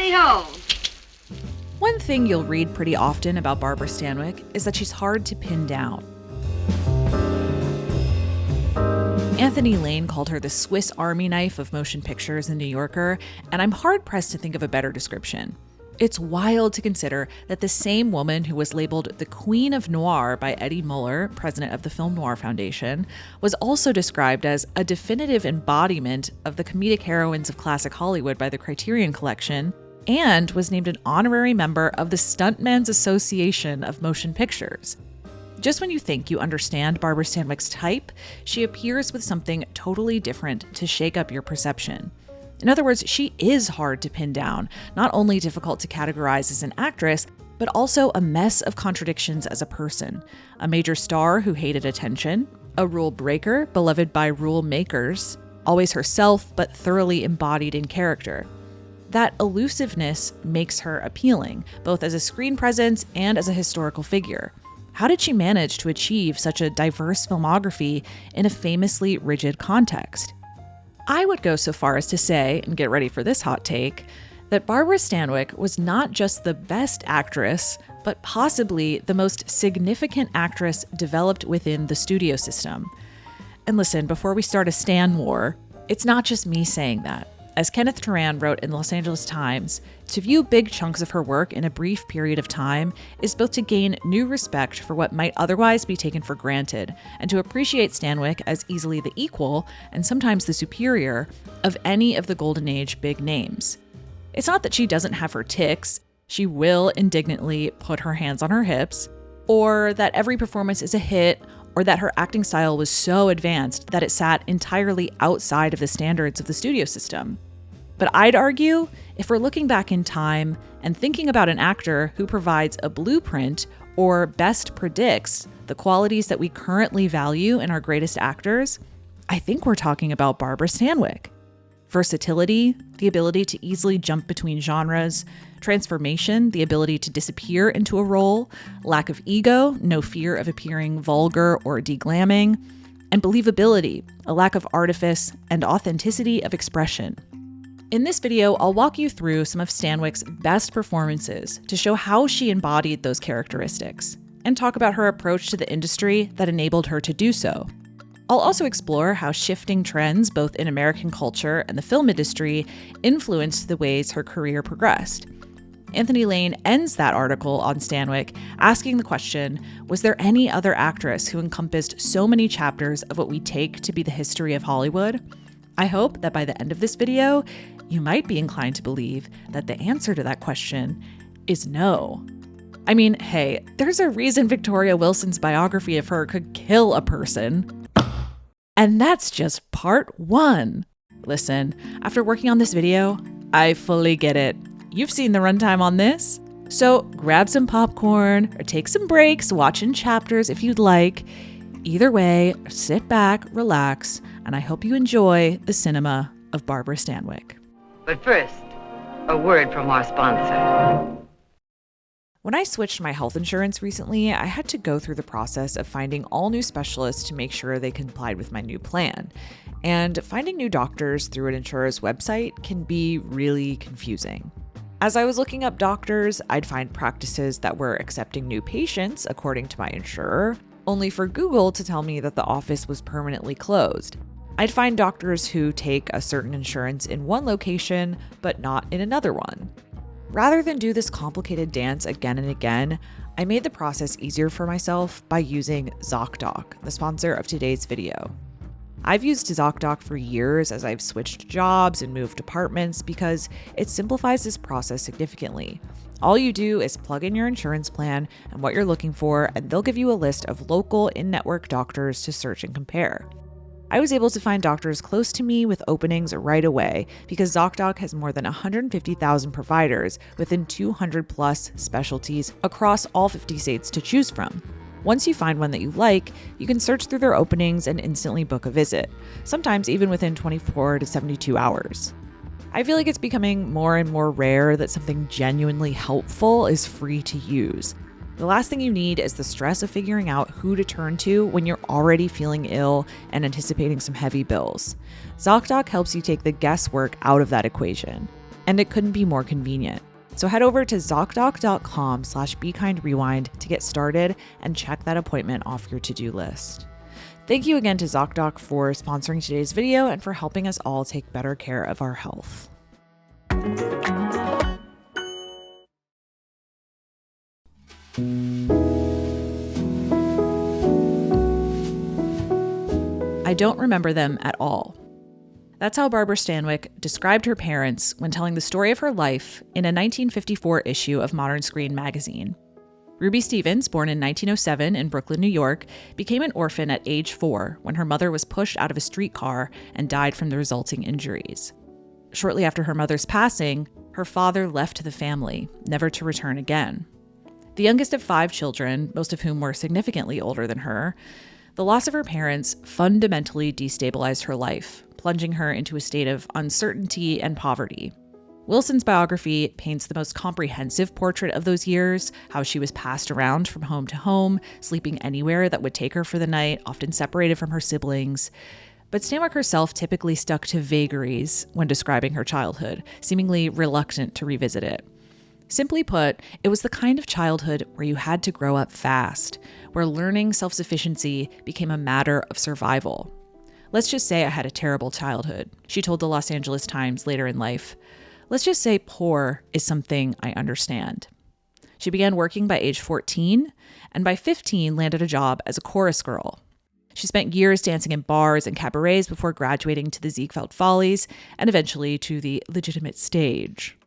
Tally-ho! One thing you'll read pretty often about Barbara Stanwyck is that she's hard to pin down. Anthony Lane called her the Swiss Army knife of motion pictures in New Yorker, and I'm hard-pressed to think of a better description. It's wild to consider that the same woman who was labeled the Queen of Noir by Eddie Muller, president of the Film Noir Foundation, was also described as a definitive embodiment of the comedic heroines of classic Hollywood by the Criterion Collection, and was named an honorary member of the Stuntmen's Association of Motion Pictures. Just when you think you understand Barbara Stanwyck's type, she appears with something totally different to shake up your perception. In other words, she is hard to pin down, not only difficult to categorize as an actress, but also a mess of contradictions as a person. A major star who hated attention, a rule breaker beloved by rule makers, always herself but thoroughly embodied in character. That elusiveness makes her appealing, both as a screen presence and as a historical figure. How did she manage to achieve such a diverse filmography in a famously rigid context? I would go so far as to say, and get ready for this hot take, that Barbara Stanwyck was not just the best actress, but possibly the most significant actress developed within the studio system. And listen, before we start a Stan war, it's not just me saying that. As Kenneth Turan wrote in the Los Angeles Times, to view big chunks of her work in a brief period of time is both to gain new respect for what might otherwise be taken for granted, and to appreciate Stanwyck as easily the equal, and sometimes the superior, of any of the Golden Age big names. It's not that she doesn't have her tics, she will indignantly put her hands on her hips, or that every performance is a hit, or that her acting style was so advanced that it sat entirely outside of the standards of the studio system. But I'd argue, if we're looking back in time and thinking about an actor who provides a blueprint or best predicts the qualities that we currently value in our greatest actors, I think we're talking about Barbara Stanwyck. Versatility, the ability to easily jump between genres, transformation, the ability to disappear into a role, lack of ego, no fear of appearing vulgar or deglamming, and believability, a lack of artifice, and authenticity of expression. In this video, I'll walk you through some of Stanwyck's best performances to show how she embodied those characteristics, and talk about her approach to the industry that enabled her to do so. I'll also explore how shifting trends both in American culture and the film industry influenced the ways her career progressed. Anthony Lane ends that article on Stanwyck asking the question, was there any other actress who encompassed so many chapters of what we take to be the history of Hollywood? I hope that by the end of this video, you might be inclined to believe that the answer to that question is no. I mean, hey, there's a reason Victoria Wilson's biography of her could kill a person. And that's just part one. Listen, after working on this video, I fully get it. You've seen the runtime on this. So grab some popcorn or take some breaks watching chapters if you'd like. Either way, sit back, relax, and I hope you enjoy the cinema of Barbara Stanwyck. But first, a word from our sponsor. When I switched my health insurance recently, I had to go through the process of finding all new specialists to make sure they complied with my new plan. And finding new doctors through an insurer's website can be really confusing. As I was looking up doctors, I'd find practices that were accepting new patients according to my insurer, only for Google to tell me that the office was permanently closed. I'd find doctors who take a certain insurance in one location, but not in another one. Rather than do this complicated dance again and again, I made the process easier for myself by using ZocDoc, the sponsor of today's video. I've used ZocDoc for years as I've switched jobs and moved departments because it simplifies this process significantly. All you do is plug in your insurance plan and what you're looking for, and they'll give you a list of local in-network doctors to search and compare. I was able to find doctors close to me with openings right away because ZocDoc has more than 150,000 providers within 200 plus specialties across all 50 states to choose from. Once you find one that you like, you can search through their openings and instantly book a visit, sometimes even within 24 to 72 hours. I feel like it's becoming more and more rare that something genuinely helpful is free to use. The last thing you need is the stress of figuring out who to turn to when you're already feeling ill and anticipating some heavy bills. ZocDoc helps you take the guesswork out of that equation. and it couldn't be more convenient. So head over to ZocDoc.com/BeKindRewind to get started and check that appointment off your to-do list. Thank you again to ZocDoc for sponsoring today's video and for helping us all take better care of our health. I don't remember them at all. That's how Barbara Stanwyck described her parents when telling the story of her life in a 1954 issue of Modern Screen magazine. Ruby Stevens, born in 1907 in Brooklyn, New York, became an orphan at age 4 when her mother was pushed out of a streetcar and died from the resulting injuries. Shortly after her mother's passing, her father left the family, never to return again. The youngest of 5 children, most of whom were significantly older than her, the loss of her parents fundamentally destabilized her life, plunging her into a state of uncertainty and poverty. Wilson's biography paints the most comprehensive portrait of those years, how she was passed around from home to home, sleeping anywhere that would take her for the night, often separated from her siblings. But Stanwyck herself typically stuck to vagaries when describing her childhood, seemingly reluctant to revisit it. Simply put, it was the kind of childhood where you had to grow up fast, where learning self-sufficiency became a matter of survival. Let's just say I had a terrible childhood, she told the Los Angeles Times later in life. Let's just say poor is something I understand. She began working by age 14, and by 15 landed a job as a chorus girl. She spent years dancing in bars and cabarets before graduating to the Ziegfeld Follies and eventually to the legitimate stage.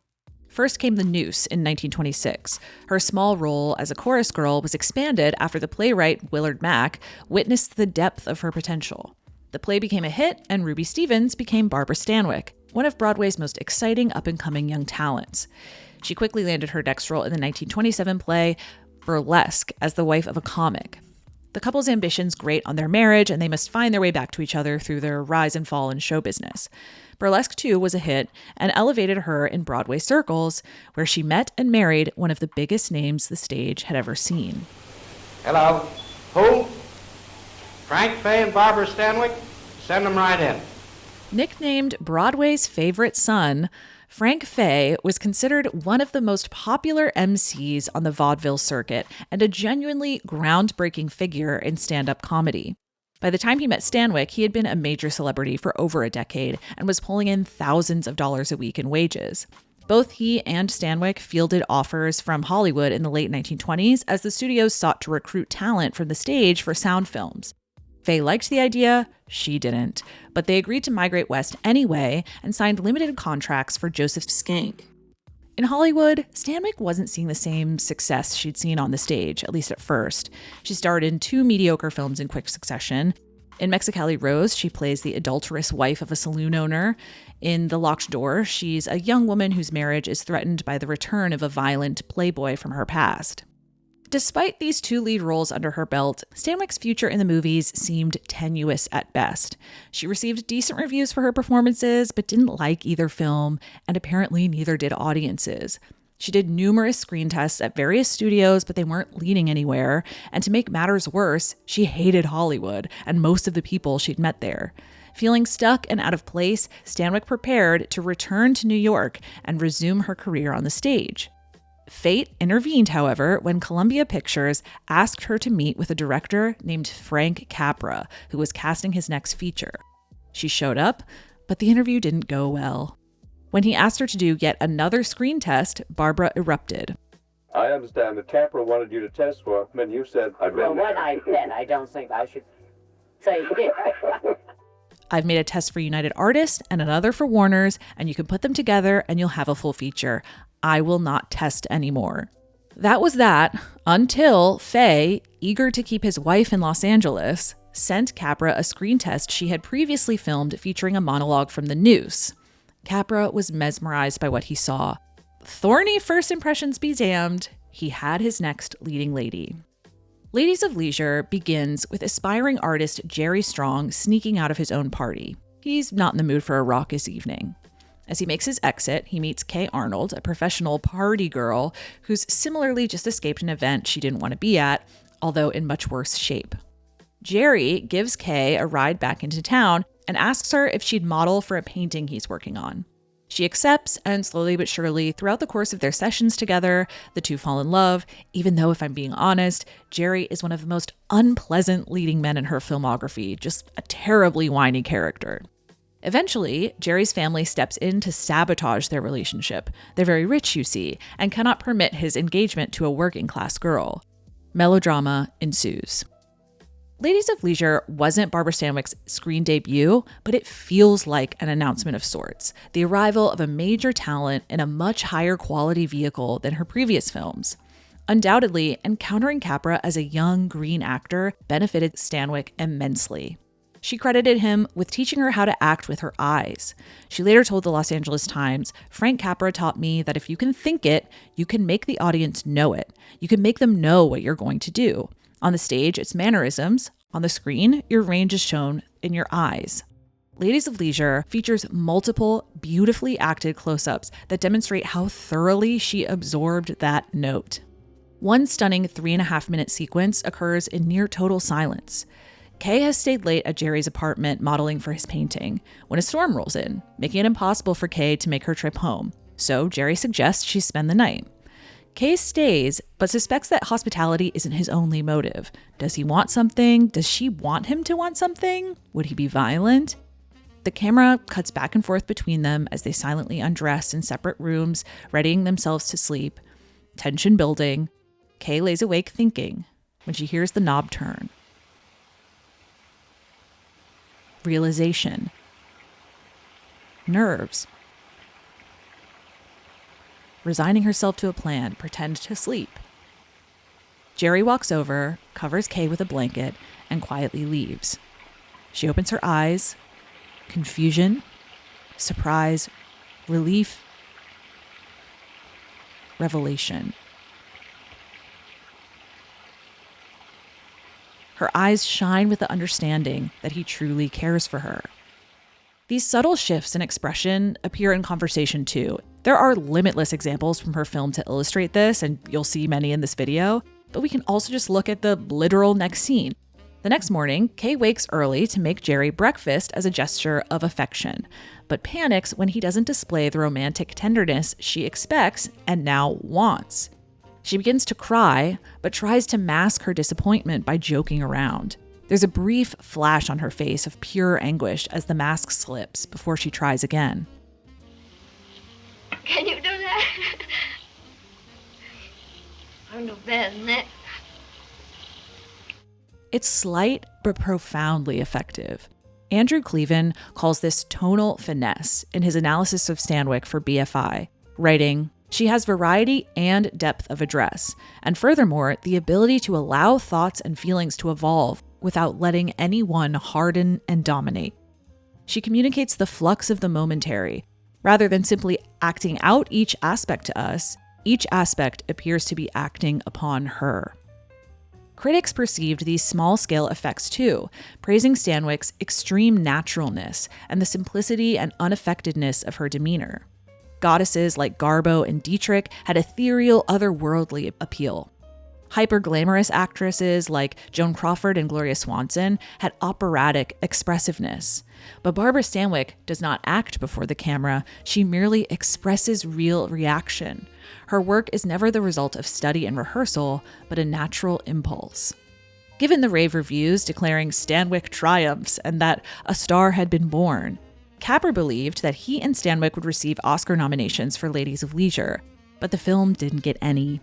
First came The Noose in 1926. Her small role as a chorus girl was expanded after the playwright Willard Mack witnessed the depth of her potential. The play became a hit, and Ruby Stevens became Barbara Stanwyck, one of Broadway's most exciting up-and-coming young talents. She quickly landed her next role in the 1927 play Burlesque as the wife of a comic. The couple's ambitions grate on their marriage, and they must find their way back to each other through their rise and fall in show business. Burlesque, too, was a hit and elevated her in Broadway circles, where she met and married one of the biggest names the stage had ever seen. Hello. Who? Frank Fay and Barbara Stanwyck? Send them right in. Nicknamed Broadway's favorite son, Frank Fay was considered one of the most popular MCs on the vaudeville circuit and a genuinely groundbreaking figure in stand-up comedy. By the time he met Stanwyck, he had been a major celebrity for over a decade and was pulling in thousands of dollars a week in wages. Both he and Stanwyck fielded offers from Hollywood in the late 1920s as the studios sought to recruit talent from the stage for sound films. Fay liked the idea, she didn't, but they agreed to migrate west anyway and signed limited contracts for Joseph Skank. In Hollywood, Stanwyck wasn't seeing the same success she'd seen on the stage, at least at first. She starred in 2 mediocre films in quick succession. In Mexicali Rose, she plays the adulterous wife of a saloon owner. In The Locked Door, she's a young woman whose marriage is threatened by the return of a violent playboy from her past. Despite these 2 lead roles under her belt, Stanwyck's future in the movies seemed tenuous at best. She received decent reviews for her performances, but didn't like either film, and apparently neither did audiences. She did numerous screen tests at various studios, but they weren't leading anywhere, and to make matters worse, she hated Hollywood and most of the people she'd met there. Feeling stuck and out of place, Stanwyck prepared to return to New York and resume her career on the stage. Fate intervened, however, when Columbia Pictures asked her to meet with a director named Frank Capra, who was casting his next feature. She showed up, but the interview didn't go well. When he asked her to do yet another screen test, Barbara erupted. I understand that Capra wanted you to test for him, and you said, I've been Well, what I said, I don't think I should say it. I've made a test for United Artists and another for Warner's, and you can put them together and you'll have a full feature. I will not test anymore. That was that, until Fay, eager to keep his wife in Los Angeles, sent Capra a screen test she had previously filmed featuring a monologue from The Noose. Capra was mesmerized by what he saw. Thorny first impressions be damned, he had his next leading lady. Ladies of Leisure begins with aspiring artist Jerry Strong sneaking out of his own party. He's not in the mood for a raucous evening. As he makes his exit, he meets Kay Arnold, a professional party girl who's similarly just escaped an event she didn't want to be at, although in much worse shape. Jerry gives Kay a ride back into town and asks her if she'd model for a painting he's working on. She accepts, and slowly but surely, throughout the course of their sessions together, the two fall in love, even though, if I'm being honest, Jerry is one of the most unpleasant leading men in her filmography, just a terribly whiny character. Eventually, Jerry's family steps in to sabotage their relationship. They're very rich, you see, and cannot permit his engagement to a working-class girl. Melodrama ensues. Ladies of Leisure wasn't Barbara Stanwyck's screen debut, but it feels like an announcement of sorts, the arrival of a major talent in a much higher quality vehicle than her previous films. Undoubtedly, encountering Capra as a young green actor benefited Stanwyck immensely. She credited him with teaching her how to act with her eyes. She later told the Los Angeles Times, "Frank Capra taught me that if you can think it, you can make the audience know it. You can make them know what you're going to do. On the stage, it's mannerisms. On the screen, your range is shown in your eyes." Ladies of Leisure features multiple, beautifully acted close-ups that demonstrate how thoroughly she absorbed that note. One stunning 3.5-minute sequence occurs in near total silence. Kay has stayed late at Jerry's apartment modeling for his painting when a storm rolls in, making it impossible for Kay to make her trip home. So Jerry suggests she spend the night. Kay stays, but suspects that hospitality isn't his only motive. Does he want something? Does she want him to want something? Would he be violent? The camera cuts back and forth between them as they silently undress in separate rooms, readying themselves to sleep. Tension building. Kay lays awake thinking when she hears the knob turn. Realization. Nerves. Resigning herself to a plan, pretend to sleep. Jerry walks over, covers Kay with a blanket, and quietly leaves. She opens her eyes. Confusion, surprise, relief, revelation. Her eyes shine with the understanding that he truly cares for her. These subtle shifts in expression appear in conversation too. There are limitless examples from her film to illustrate this, and you'll see many in this video, but we can also just look at the literal next scene. The next morning, Kay wakes early to make Jerry breakfast as a gesture of affection, but panics when he doesn't display the romantic tenderness she expects and now wants. She begins to cry, but tries to mask her disappointment by joking around. There's a brief flash on her face of pure anguish as the mask slips before she tries again. Can you do that? I'm no better than that. It's slight but profoundly effective. Andrew Cleven calls this tonal finesse in his analysis of Stanwyck for BFI, writing, "She has variety and depth of address, and furthermore, the ability to allow thoughts and feelings to evolve without letting anyone harden and dominate. She communicates the flux of the momentary. Rather than simply acting out each aspect to us, each aspect appears to be acting upon her." Critics perceived these small-scale effects too, praising Stanwyck's extreme naturalness and the simplicity and unaffectedness of her demeanor. Goddesses like Garbo and Dietrich had ethereal, otherworldly appeal. Hyper-glamorous actresses like Joan Crawford and Gloria Swanson had operatic expressiveness. But Barbara Stanwyck does not act before the camera, she merely expresses real reaction. Her work is never the result of study and rehearsal, but a natural impulse. Given the rave reviews declaring Stanwyck triumphs and that a star had been born, Capra believed that he and Stanwyck would receive Oscar nominations for Ladies of Leisure, but the film didn't get any.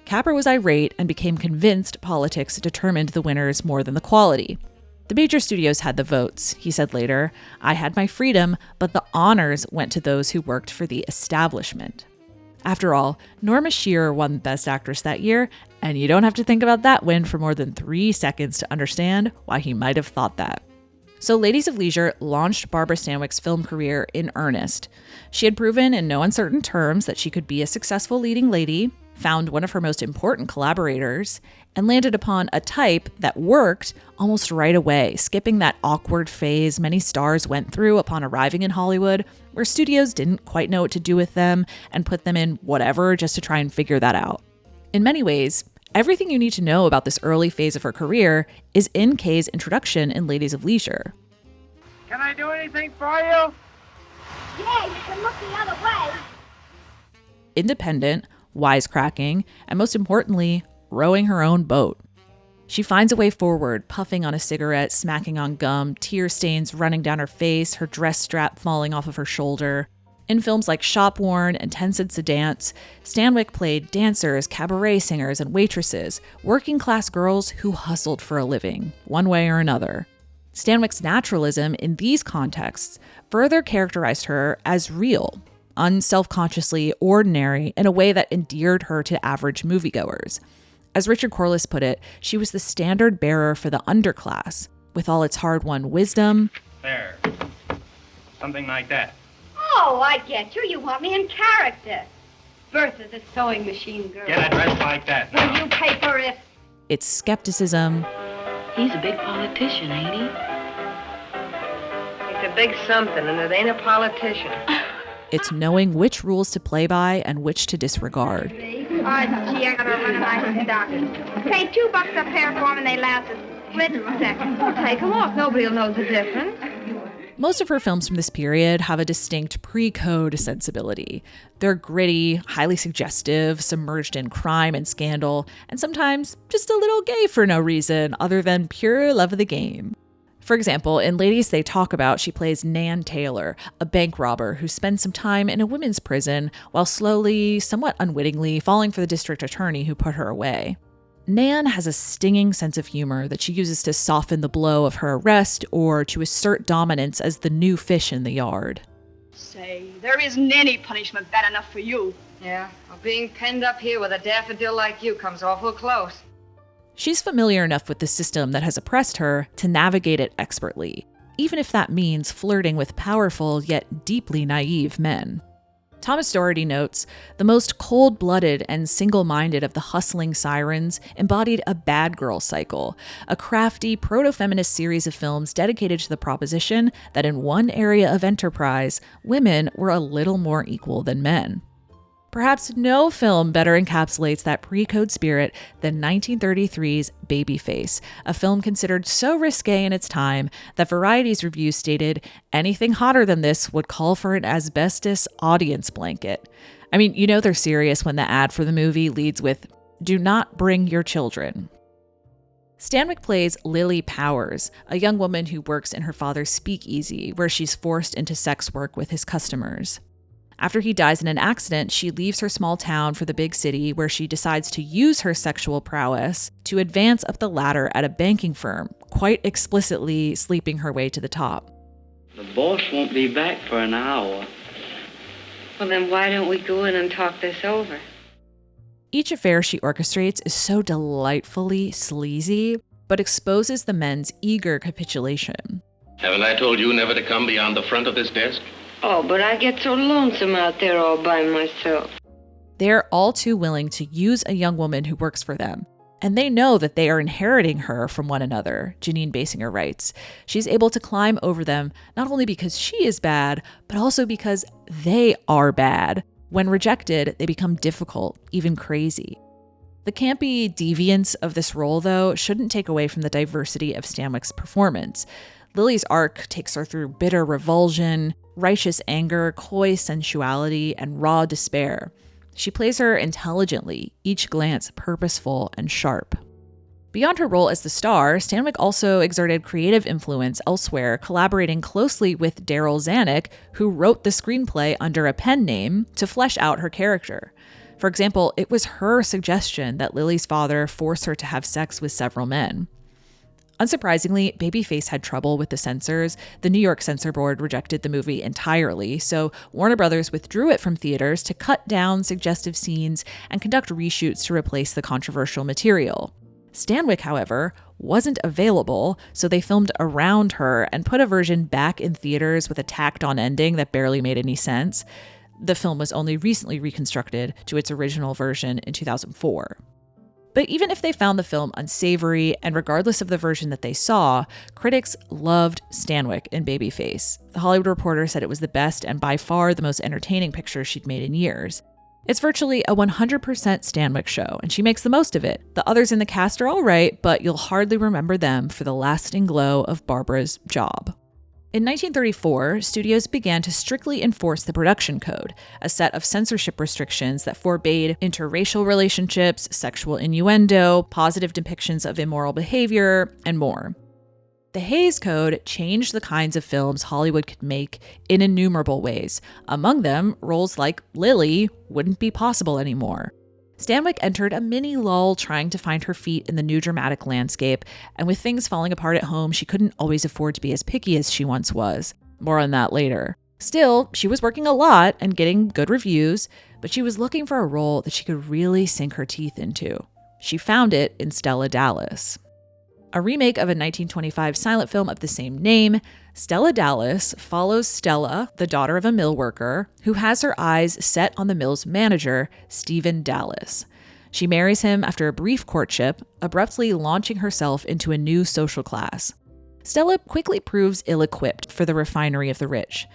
Capra was irate and became convinced politics determined the winners more than the quality. "The major studios had the votes," he said later. "I had my freedom, but the honors went to those who worked for the establishment." After all, Norma Shearer won Best Actress that year, and you don't have to think about that win for more than 3 seconds to understand why he might have thought that. So Ladies of Leisure launched Barbara Stanwyck's film career in earnest. She had proven in no uncertain terms that she could be a successful leading lady, found one of her most important collaborators, and landed upon a type that worked almost right away, skipping that awkward phase many stars went through upon arriving in Hollywood, where studios didn't quite know what to do with them and put them in whatever just to try and figure that out. In many ways, everything you need to know about this early phase of her career is in Kay's introduction in Ladies of Leisure. Can I do anything for you? Yeah, you can look the other way. Independent, wisecracking, and most importantly, rowing her own boat. She finds a way forward, puffing on a cigarette, smacking on gum, tear stains running down her face, her dress strap falling off of her shoulder. In films like Shop Worn and 10 Cents a Dance, Stanwyck played dancers, cabaret singers, and waitresses, working-class girls who hustled for a living, one way or another. Stanwyck's naturalism in these contexts further characterized her as real, unselfconsciously ordinary in a way that endeared her to average moviegoers. As Richard Corliss put it, she was the standard bearer for the underclass, with all its hard-won wisdom. There. Something like that. Oh, I get you. You want me in character. Bertha, the sewing machine girl. Get a dress like that. Will you pay for it? Its skepticism. He's a big politician, ain't he? He's a big something, and it ain't a politician. It's knowing which rules to play by and which to disregard. Oh, gee, I gotta run a nice stocking. Pay $2 a pair for them, and they last a split second. Well, take them off. Nobody will know the difference. Most of her films from this period have a distinct pre-code sensibility. They're gritty, highly suggestive, submerged in crime and scandal, and sometimes just a little gay for no reason other than pure love of the game. For example, in Ladies They Talk About, she plays Nan Taylor, a bank robber who spends some time in a women's prison while slowly, somewhat unwittingly, falling for the district attorney who put her away. Nan has a stinging sense of humor that she uses to soften the blow of her arrest or to assert dominance as the new fish in the yard. Say, there isn't any punishment bad enough for you. Yeah, well, being penned up here with a daffodil like you comes awful close. She's familiar enough with the system that has oppressed her to navigate it expertly, even if that means flirting with powerful yet deeply naive men. Thomas Doherty notes, the most cold-blooded and single-minded of the hustling sirens embodied a bad girl cycle, a crafty proto-feminist series of films dedicated to the proposition that in one area of enterprise, women were a little more equal than men. Perhaps no film better encapsulates that pre-code spirit than 1933's Babyface, a film considered so risque in its time that Variety's review stated, anything hotter than this would call for an asbestos audience blanket. I mean, you know they're serious when the ad for the movie leads with, do not bring your children. Stanwyck plays Lily Powers, a young woman who works in her father's speakeasy, where she's forced into sex work with his customers. After he dies in an accident, she leaves her small town for the big city where she decides to use her sexual prowess to advance up the ladder at a banking firm, quite explicitly sleeping her way to the top. The boss won't be back for an hour. Well, then why don't we go in and talk this over? Each affair she orchestrates is so delightfully sleazy, but exposes the men's eager capitulation. Haven't I told you never to come beyond the front of this desk? Oh, but I get so lonesome out there all by myself. They're all too willing to use a young woman who works for them. And they know that they are inheriting her from one another, Janine Basinger writes. She's able to climb over them, not only because she is bad, but also because they are bad. When rejected, they become difficult, even crazy. The campy deviance of this role, though, shouldn't take away from the diversity of Stanwyck's performance. Lily's arc takes her through bitter revulsion, righteous anger, coy sensuality, and raw despair. She plays her intelligently, each glance purposeful and sharp. Beyond her role as the star, Stanwyck also exerted creative influence elsewhere, collaborating closely with Daryl Zanuck, who wrote the screenplay under a pen name to flesh out her character. For example, it was her suggestion that Lily's father force her to have sex with several men. Unsurprisingly, Babyface had trouble with the censors. The New York Censor Board rejected the movie entirely, so Warner Brothers withdrew it from theaters to cut down suggestive scenes and conduct reshoots to replace the controversial material. Stanwyck, however, wasn't available, so they filmed around her and put a version back in theaters with a tacked-on ending that barely made any sense. The film was only recently reconstructed to its original version in 2004. But even if they found the film unsavory, and regardless of the version that they saw, critics loved Stanwyck in Babyface. The Hollywood Reporter said it was the best and by far the most entertaining picture she'd made in years. It's virtually a 100% Stanwyck show, and she makes the most of it. The others in the cast are all right, but you'll hardly remember them for the lasting glow of Barbara's job. In 1934, studios began to strictly enforce the production code, a set of censorship restrictions that forbade interracial relationships, sexual innuendo, positive depictions of immoral behavior, and more. The Hays Code changed the kinds of films Hollywood could make in innumerable ways. Among them, roles like Lily wouldn't be possible anymore. Stanwyck entered a mini lull trying to find her feet in the new dramatic landscape, and with things falling apart at home, she couldn't always afford to be as picky as she once was. More on that later. Still, she was working a lot and getting good reviews, but she was looking for a role that she could really sink her teeth into. She found it in Stella Dallas. A remake of a 1925 silent film of the same name, Stella Dallas follows Stella, the daughter of a mill worker, who has her eyes set on the mill's manager, Stephen Dallas. She marries him after a brief courtship, abruptly launching herself into a new social class. Stella quickly proves ill-equipped for the refinery of the rich.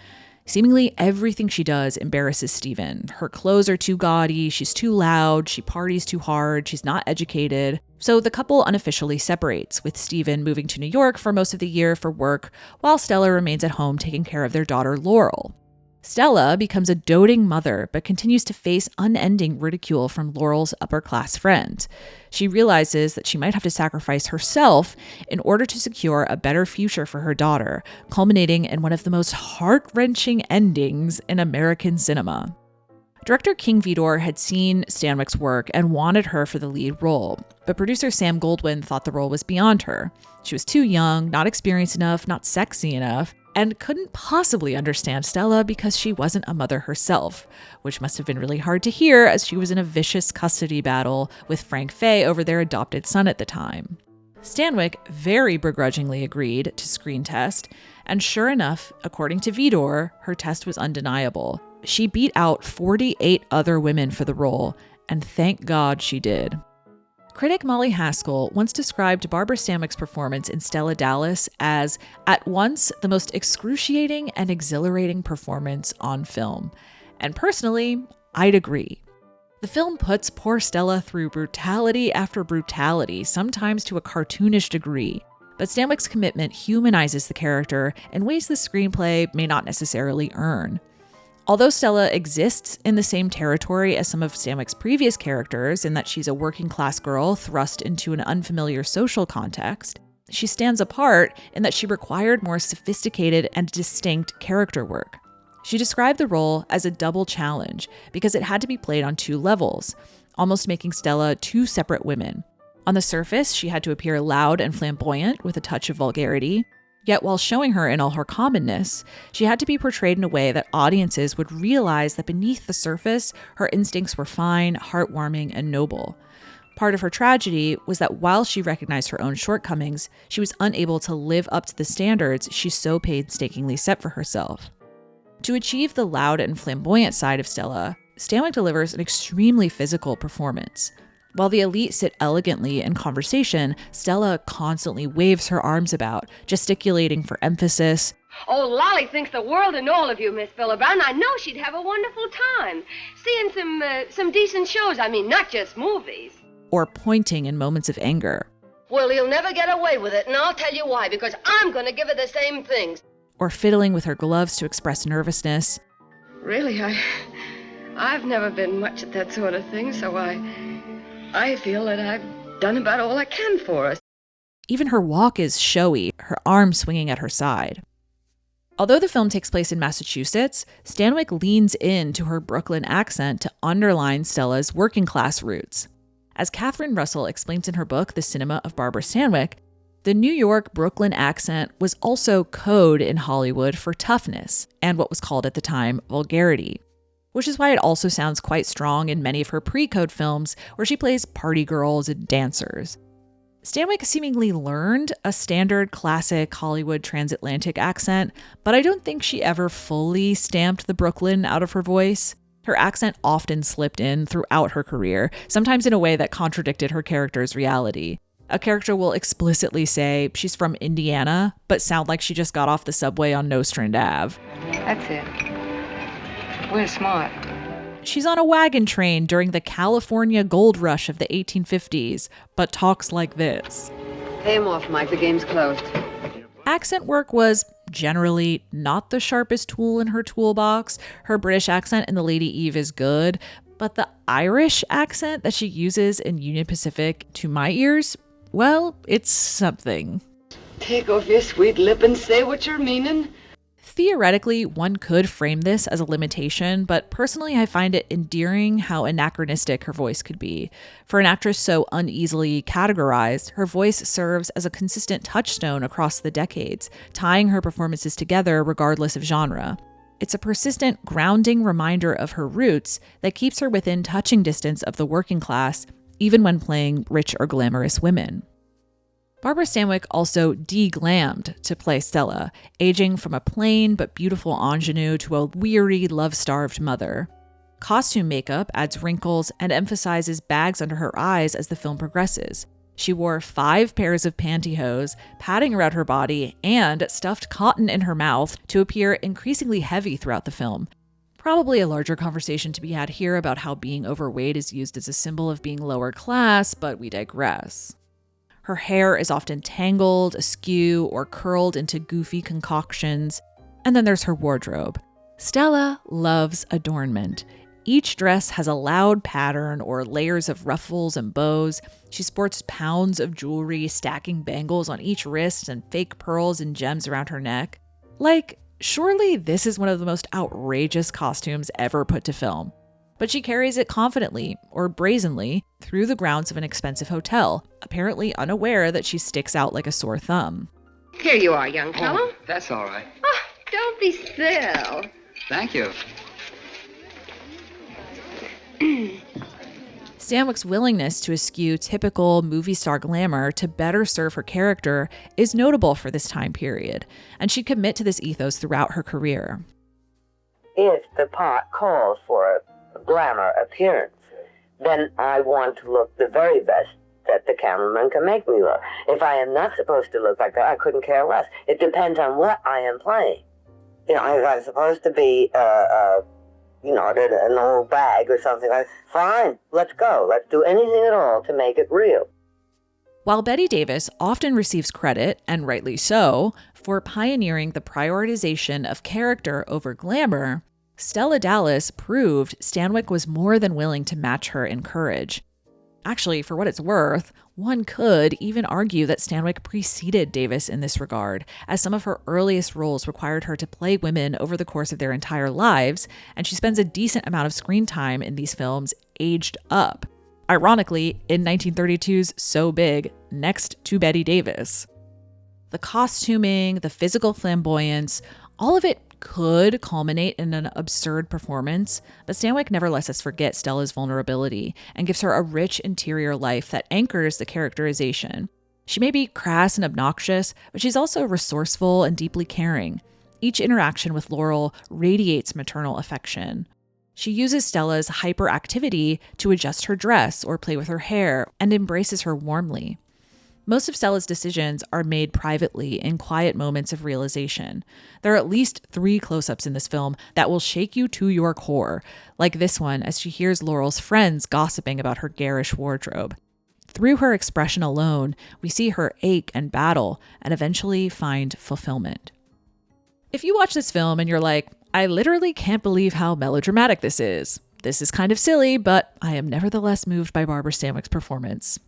Seemingly everything she does embarrasses Stephen. Her clothes are too gaudy, she's too loud, she parties too hard, she's not educated. So the couple unofficially separates, with Stephen moving to New York for most of the year for work, while Stella remains at home taking care of their daughter Laurel. Stella becomes a doting mother, but continues to face unending ridicule from Laurel's upper-class friends. She realizes that she might have to sacrifice herself in order to secure a better future for her daughter, culminating in one of the most heart-wrenching endings in American cinema. Director King Vidor had seen Stanwyck's work and wanted her for the lead role, but producer Sam Goldwyn thought the role was beyond her. She was too young, not experienced enough, not sexy enough, and couldn't possibly understand Stella because she wasn't a mother herself, which must have been really hard to hear as she was in a vicious custody battle with Frank Fay over their adopted son at the time. Stanwyck very begrudgingly agreed to screen test, and sure enough, according to Vidor, her test was undeniable. She beat out 48 other women for the role, and thank God she did. Critic Molly Haskell once described Barbara Stanwyck's performance in Stella Dallas as, at once, the most excruciating and exhilarating performance on film. And personally, I'd agree. The film puts poor Stella through brutality after brutality, sometimes to a cartoonish degree. But Stanwyck's commitment humanizes the character in ways the screenplay may not necessarily earn. Although Stella exists in the same territory as some of Stanwyck's previous characters in that she's a working-class girl thrust into an unfamiliar social context, she stands apart in that she required more sophisticated and distinct character work. She described the role as a double challenge because it had to be played on two levels, almost making Stella two separate women. On the surface, she had to appear loud and flamboyant with a touch of vulgarity. Yet while showing her in all her commonness, she had to be portrayed in a way that audiences would realize that beneath the surface, her instincts were fine, heartwarming, and noble. Part of her tragedy was that while she recognized her own shortcomings, she was unable to live up to the standards she so painstakingly set for herself. To achieve the loud and flamboyant side of Stella, Stanwyck delivers an extremely physical performance. While the elite sit elegantly in conversation, Stella constantly waves her arms about, gesticulating for emphasis. Oh, Lolly thinks the world and all of you, Miss Philibert, and I know she'd have a wonderful time. Seeing some decent shows, not just movies. Or pointing in moments of anger. Well, he'll never get away with it, and I'll tell you why, because I'm going to give her the same things. Or fiddling with her gloves to express nervousness. Really, I've never been much at that sort of thing, so I feel that I've done about all I can for us. Even her walk is showy, her arm swinging at her side. Although the film takes place in Massachusetts, Stanwyck leans into her Brooklyn accent to underline Stella's working-class roots. As Catherine Russell explains in her book, The Cinema of Barbara Stanwyck, the New York Brooklyn accent was also code in Hollywood for toughness and what was called at the time vulgarity. Which is why it also sounds quite strong in many of her pre-code films where she plays party girls and dancers. Stanwyck seemingly learned a standard classic Hollywood transatlantic accent, but I don't think she ever fully stamped the Brooklyn out of her voice. Her accent often slipped in throughout her career, sometimes in a way that contradicted her character's reality. A character will explicitly say she's from Indiana, but sound like she just got off the subway on Nostrand Ave. That's it. We're smart. She's on a wagon train during the California gold rush of the 1850s, but talks like this. Pay him off, Mike. The game's closed. Accent work was generally not the sharpest tool in her toolbox. Her British accent in The Lady Eve is good, but the Irish accent that she uses in Union Pacific, to my ears, well, it's something. Take off your sweet lip and say what you're meaning. Theoretically, one could frame this as a limitation, but personally I find it endearing how anachronistic her voice could be. For an actress so uneasily categorized, her voice serves as a consistent touchstone across the decades, tying her performances together regardless of genre. It's a persistent, grounding reminder of her roots that keeps her within touching distance of the working class, even when playing rich or glamorous women. Barbara Stanwyck also de-glammed to play Stella, aging from a plain but beautiful ingenue to a weary, love-starved mother. Costume makeup adds wrinkles and emphasizes bags under her eyes as the film progresses. She wore 5 pairs of pantyhose, padding around her body, and stuffed cotton in her mouth to appear increasingly heavy throughout the film. Probably a larger conversation to be had here about how being overweight is used as a symbol of being lower class, but we digress. Her hair is often tangled, askew, or curled into goofy concoctions. And then there's her wardrobe. Stella loves adornment. Each dress has a loud pattern or layers of ruffles and bows. She sports pounds of jewelry, stacking bangles on each wrist and fake pearls and gems around her neck. Like, surely this is one of the most outrageous costumes ever put to film. But she carries it confidently, or brazenly, through the grounds of an expensive hotel, apparently unaware that she sticks out like a sore thumb. Here you are, young fellow. Oh, that's all right. Oh, don't be still. Thank you. Stanwyck's willingness to eschew typical movie star glamour to better serve her character is notable for this time period, and she'd commit to this ethos throughout her career. If the part calls for a glamour appearance, then I want to look the very best that the cameraman can make me look. If I am not supposed to look like that, I couldn't care less. It depends on what I am playing. You know, if I'm supposed to be, an old bag or something, fine, let's go. Let's do anything at all to make it real. While Bette Davis often receives credit, and rightly so, for pioneering the prioritization of character over glamour, Stella Dallas proved Stanwyck was more than willing to match her in courage. Actually, for what it's worth, one could even argue that Stanwyck preceded Davis in this regard, as some of her earliest roles required her to play women over the course of their entire lives, and she spends a decent amount of screen time in these films aged up. Ironically, in 1932's So Big, next to Bette Davis. The costuming, the physical flamboyance, all of it could culminate in an absurd performance, but Stanwyck never lets us forget Stella's vulnerability and gives her a rich interior life that anchors the characterization. She may be crass and obnoxious, but she's also resourceful and deeply caring. Each interaction with Laurel radiates maternal affection. She uses Stella's hyperactivity to adjust her dress or play with her hair and embraces her warmly. Most of Stella's decisions are made privately in quiet moments of realization. There are at least 3 close-ups in this film that will shake you to your core, like this one as she hears Laurel's friends gossiping about her garish wardrobe. Through her expression alone, we see her ache and battle and eventually find fulfillment. If you watch this film and you're like, I literally can't believe how melodramatic this is. This is kind of silly, but I am nevertheless moved by Barbara Stanwyck's performance.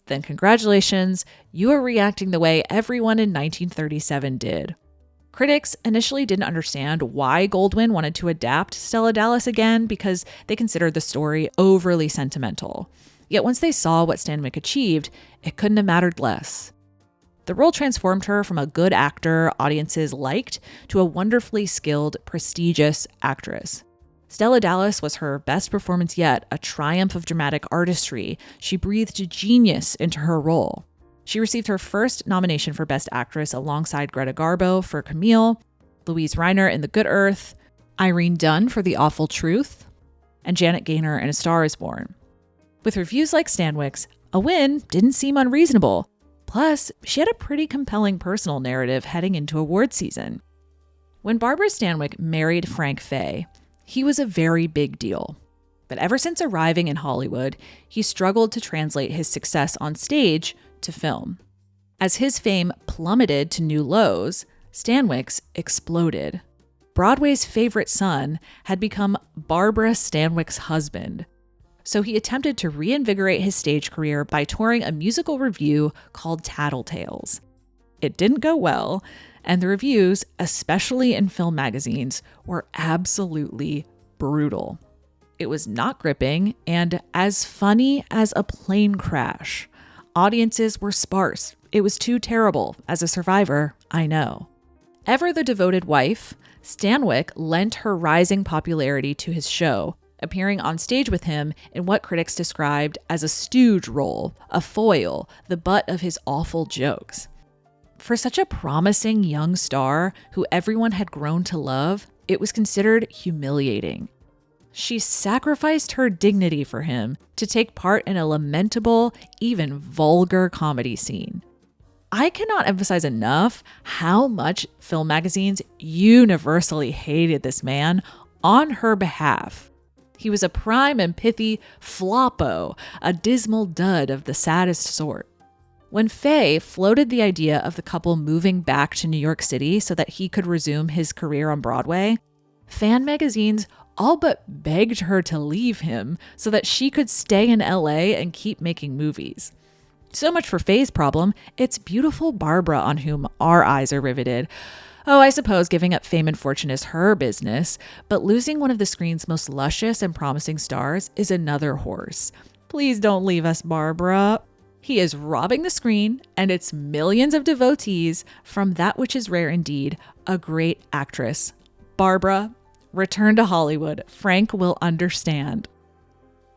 Then congratulations, you are reacting the way everyone in 1937 did. Critics initially didn't understand why Goldwyn wanted to adapt Stella Dallas again because they considered the story overly sentimental. Yet once they saw what Stanwyck achieved, it couldn't have mattered less. The role transformed her from a good actor audiences liked to a wonderfully skilled, prestigious actress. Stella Dallas was her best performance yet, a triumph of dramatic artistry. She breathed genius into her role. She received her first nomination for Best Actress alongside Greta Garbo for Camille, Louise Reiner in The Good Earth, Irene Dunne for The Awful Truth, and Janet Gaynor in A Star is Born. With reviews like Stanwyck's, a win didn't seem unreasonable. Plus, she had a pretty compelling personal narrative heading into award season. When Barbara Stanwyck married Frank Fay, he was a very big deal. But ever since arriving in Hollywood, he struggled to translate his success on stage to film. As his fame plummeted to new lows, Stanwyck's exploded. Broadway's favorite son had become Barbara Stanwyck's husband. So he attempted to reinvigorate his stage career by touring a musical revue called Tattletales. It didn't go well, and the reviews, especially in film magazines, were absolutely brutal. It was not gripping and as funny as a plane crash. Audiences were sparse. It was too terrible. As a survivor, I know. Ever the devoted wife, Stanwyck lent her rising popularity to his show, appearing on stage with him in what critics described as a stooge role, a foil, the butt of his awful jokes. For such a promising young star who everyone had grown to love, it was considered humiliating. She sacrificed her dignity for him to take part in a lamentable, even vulgar comedy scene. I cannot emphasize enough how much film magazines universally hated this man on her behalf. He was a prime and pithy floppo, a dismal dud of the saddest sort. When Faye floated the idea of the couple moving back to New York City so that he could resume his career on Broadway, fan magazines all but begged her to leave him so that she could stay in LA and keep making movies. So much for Faye's problem. It's beautiful Barbara on whom our eyes are riveted. Oh, I suppose giving up fame and fortune is her business, but losing one of the screen's most luscious and promising stars is another horse. Please don't leave us, Barbara. He is robbing the screen and its millions of devotees from that which is rare indeed, a great actress. Barbara, return to Hollywood. Frank will understand.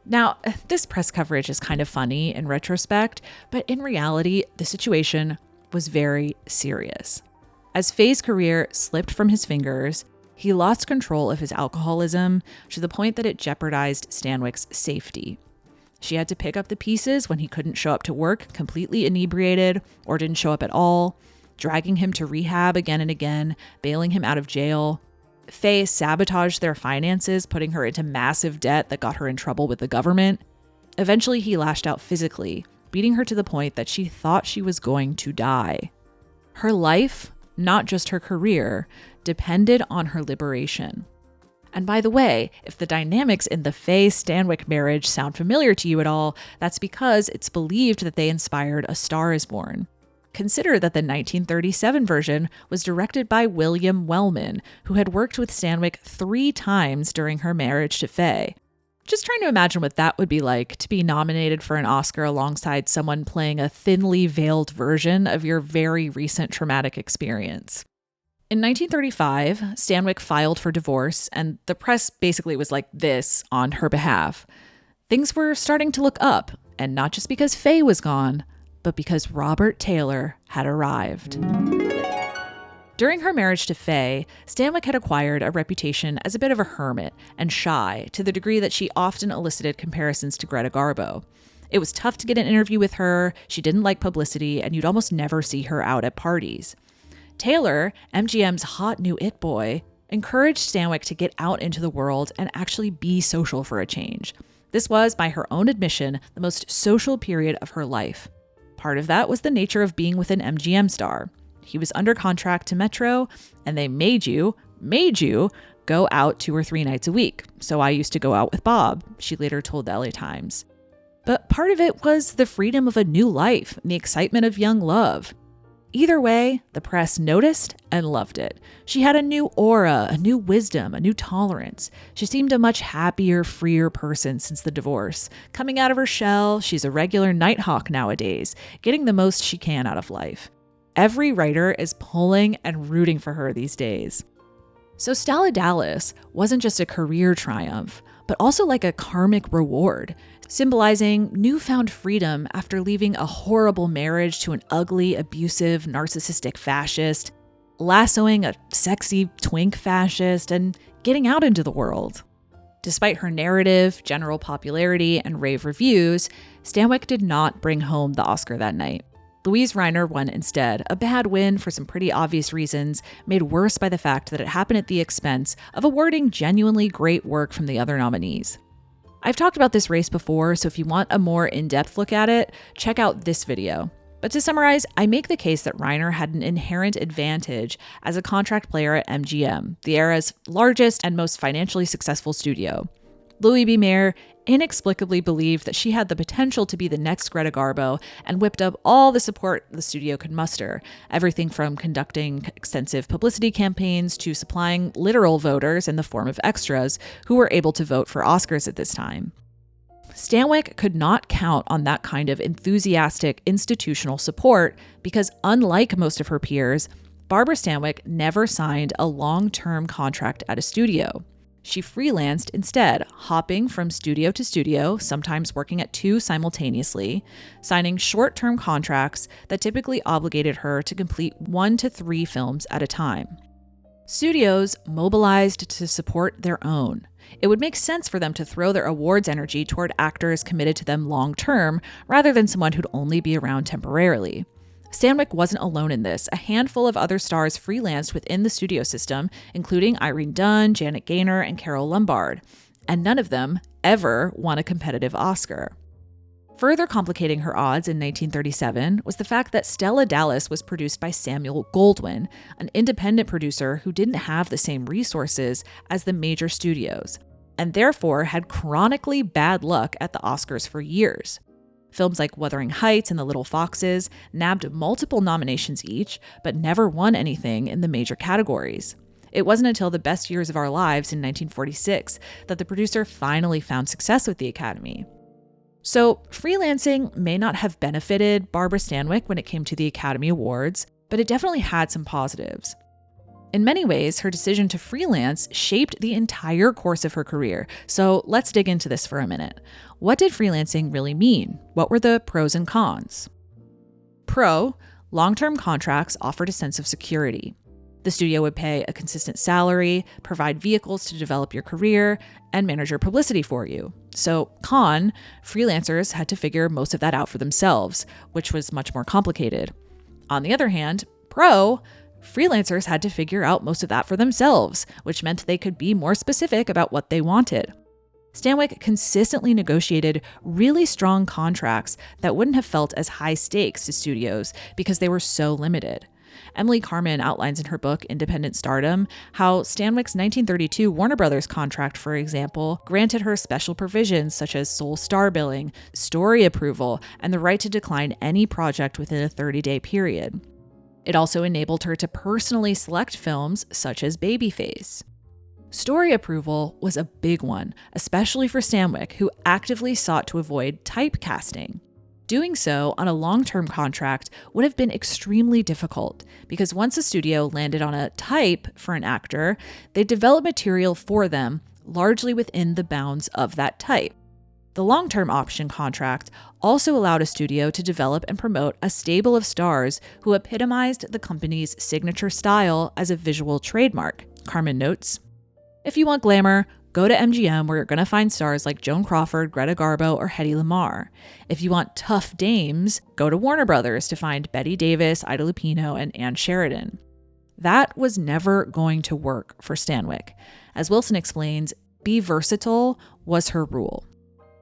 Now, this press coverage is kind of funny in retrospect, but in reality, the situation was very serious. As Faye's career slipped from his fingers, he lost control of his alcoholism to the point that it jeopardized Stanwyck's safety. She had to pick up the pieces when he couldn't show up to work completely inebriated or didn't show up at all, dragging him to rehab again and again, bailing him out of jail. Faye sabotaged their finances, putting her into massive debt that got her in trouble with the government. Eventually, he lashed out physically, beating her to the point that she thought she was going to die. Her life, not just her career, depended on her liberation. And by the way, if the dynamics in the Faye-Stanwyck marriage sound familiar to you at all, that's because it's believed that they inspired A Star is Born. Consider that the 1937 version was directed by William Wellman, who had worked with Stanwyck 3 times during her marriage to Faye. Just trying to imagine what that would be like to be nominated for an Oscar alongside someone playing a thinly veiled version of your very recent traumatic experience. In 1935, Stanwyck filed for divorce, and the press basically was like this on her behalf. Things were starting to look up, and not just because Faye was gone, but because Robert Taylor had arrived. During her marriage to Faye, Stanwyck had acquired a reputation as a bit of a hermit and shy to the degree that she often elicited comparisons to Greta Garbo. It was tough to get an interview with her, she didn't like publicity, and you'd almost never see her out at parties. Taylor, MGM's hot new it boy, encouraged Stanwyck to get out into the world and actually be social for a change. This was, by her own admission, the most social period of her life. Part of that was the nature of being with an MGM star. He was under contract to Metro, and they made you go out 2 or 3 nights a week. So I used to go out with Bob, she later told the LA Times. But part of it was the freedom of a new life and the excitement of young love. Either way, the press noticed and loved it. She had a new aura, a new wisdom, a new tolerance. She seemed a much happier, freer person since the divorce. Coming out of her shell, she's a regular nighthawk nowadays, getting the most she can out of life. Every writer is pulling and rooting for her these days. So Stella Dallas wasn't just a career triumph, but also like a karmic reward, symbolizing newfound freedom after leaving a horrible marriage to an ugly, abusive, narcissistic fascist, lassoing a sexy twink fascist, and getting out into the world. Despite her narrative, general popularity, and rave reviews, Stanwyck did not bring home the Oscar that night. Louise Reiner won instead, a bad win for some pretty obvious reasons, made worse by the fact that it happened at the expense of awarding genuinely great work from the other nominees. I've talked about this race before, so if you want a more in-depth look at it, check out this video. But to summarize, I make the case that Reiner had an inherent advantage as a contract player at MGM, the era's largest and most financially successful studio. Louis B. Mayer inexplicably believed that she had the potential to be the next Greta Garbo and whipped up all the support the studio could muster, everything from conducting extensive publicity campaigns to supplying literal voters in the form of extras who were able to vote for Oscars at this time. Stanwyck could not count on that kind of enthusiastic institutional support because, unlike most of her peers, Barbara Stanwyck never signed a long-term contract at a studio. She freelanced instead, hopping from studio to studio, sometimes working at 2 simultaneously, signing short-term contracts that typically obligated her to complete 1 to 3 films at a time. Studios mobilized to support their own. It would make sense for them to throw their awards energy toward actors committed to them long-term, rather than someone who'd only be around temporarily. Stanwyck wasn't alone in this. A handful of other stars freelanced within the studio system, including Irene Dunne, Janet Gaynor, and Carole Lombard, and none of them ever won a competitive Oscar. Further complicating her odds in 1937 was the fact that Stella Dallas was produced by Samuel Goldwyn, an independent producer who didn't have the same resources as the major studios, and therefore had chronically bad luck at the Oscars for years. Films like Wuthering Heights and The Little Foxes nabbed multiple nominations each, but never won anything in the major categories. It wasn't until The Best Years of Our Lives in 1946 that the producer finally found success with the Academy. So, freelancing may not have benefited Barbara Stanwyck when it came to the Academy Awards, but it definitely had some positives. In many ways, her decision to freelance shaped the entire course of her career. So let's dig into this for a minute. What did freelancing really mean? What were the pros and cons? Pro, long-term contracts offered a sense of security. The studio would pay a consistent salary, provide vehicles to develop your career, and manage your publicity for you. So con, freelancers had to figure most of that out for themselves, which was much more complicated. On the other hand, pro, freelancers had to figure out most of that for themselves, which meant they could be more specific about what they wanted. Stanwyck consistently negotiated really strong contracts that wouldn't have felt as high stakes to studios because they were so limited. Emily Carmen outlines in her book Independent Stardom how Stanwyck's 1932 Warner Brothers contract, for example, granted her special provisions such as sole star billing, story approval, and the right to decline any project within a 30-day period. It also enabled her to personally select films such as Babyface. Story approval was a big one, especially for Stanwyck, who actively sought to avoid typecasting. Doing so on a long-term contract would have been extremely difficult because once a studio landed on a type for an actor, they'd develop material for them largely within the bounds of that type. The long-term option contract also allowed a studio to develop and promote a stable of stars who epitomized the company's signature style as a visual trademark. Carmen notes, "If you want glamour, go to MGM where you're going to find stars like Joan Crawford, Greta Garbo, or Hedy Lamarr. If you want tough dames, go to Warner Brothers to find Bette Davis, Ida Lupino, and Ann Sheridan." That was never going to work for Stanwyck. As Wilson explains, be versatile was her rule.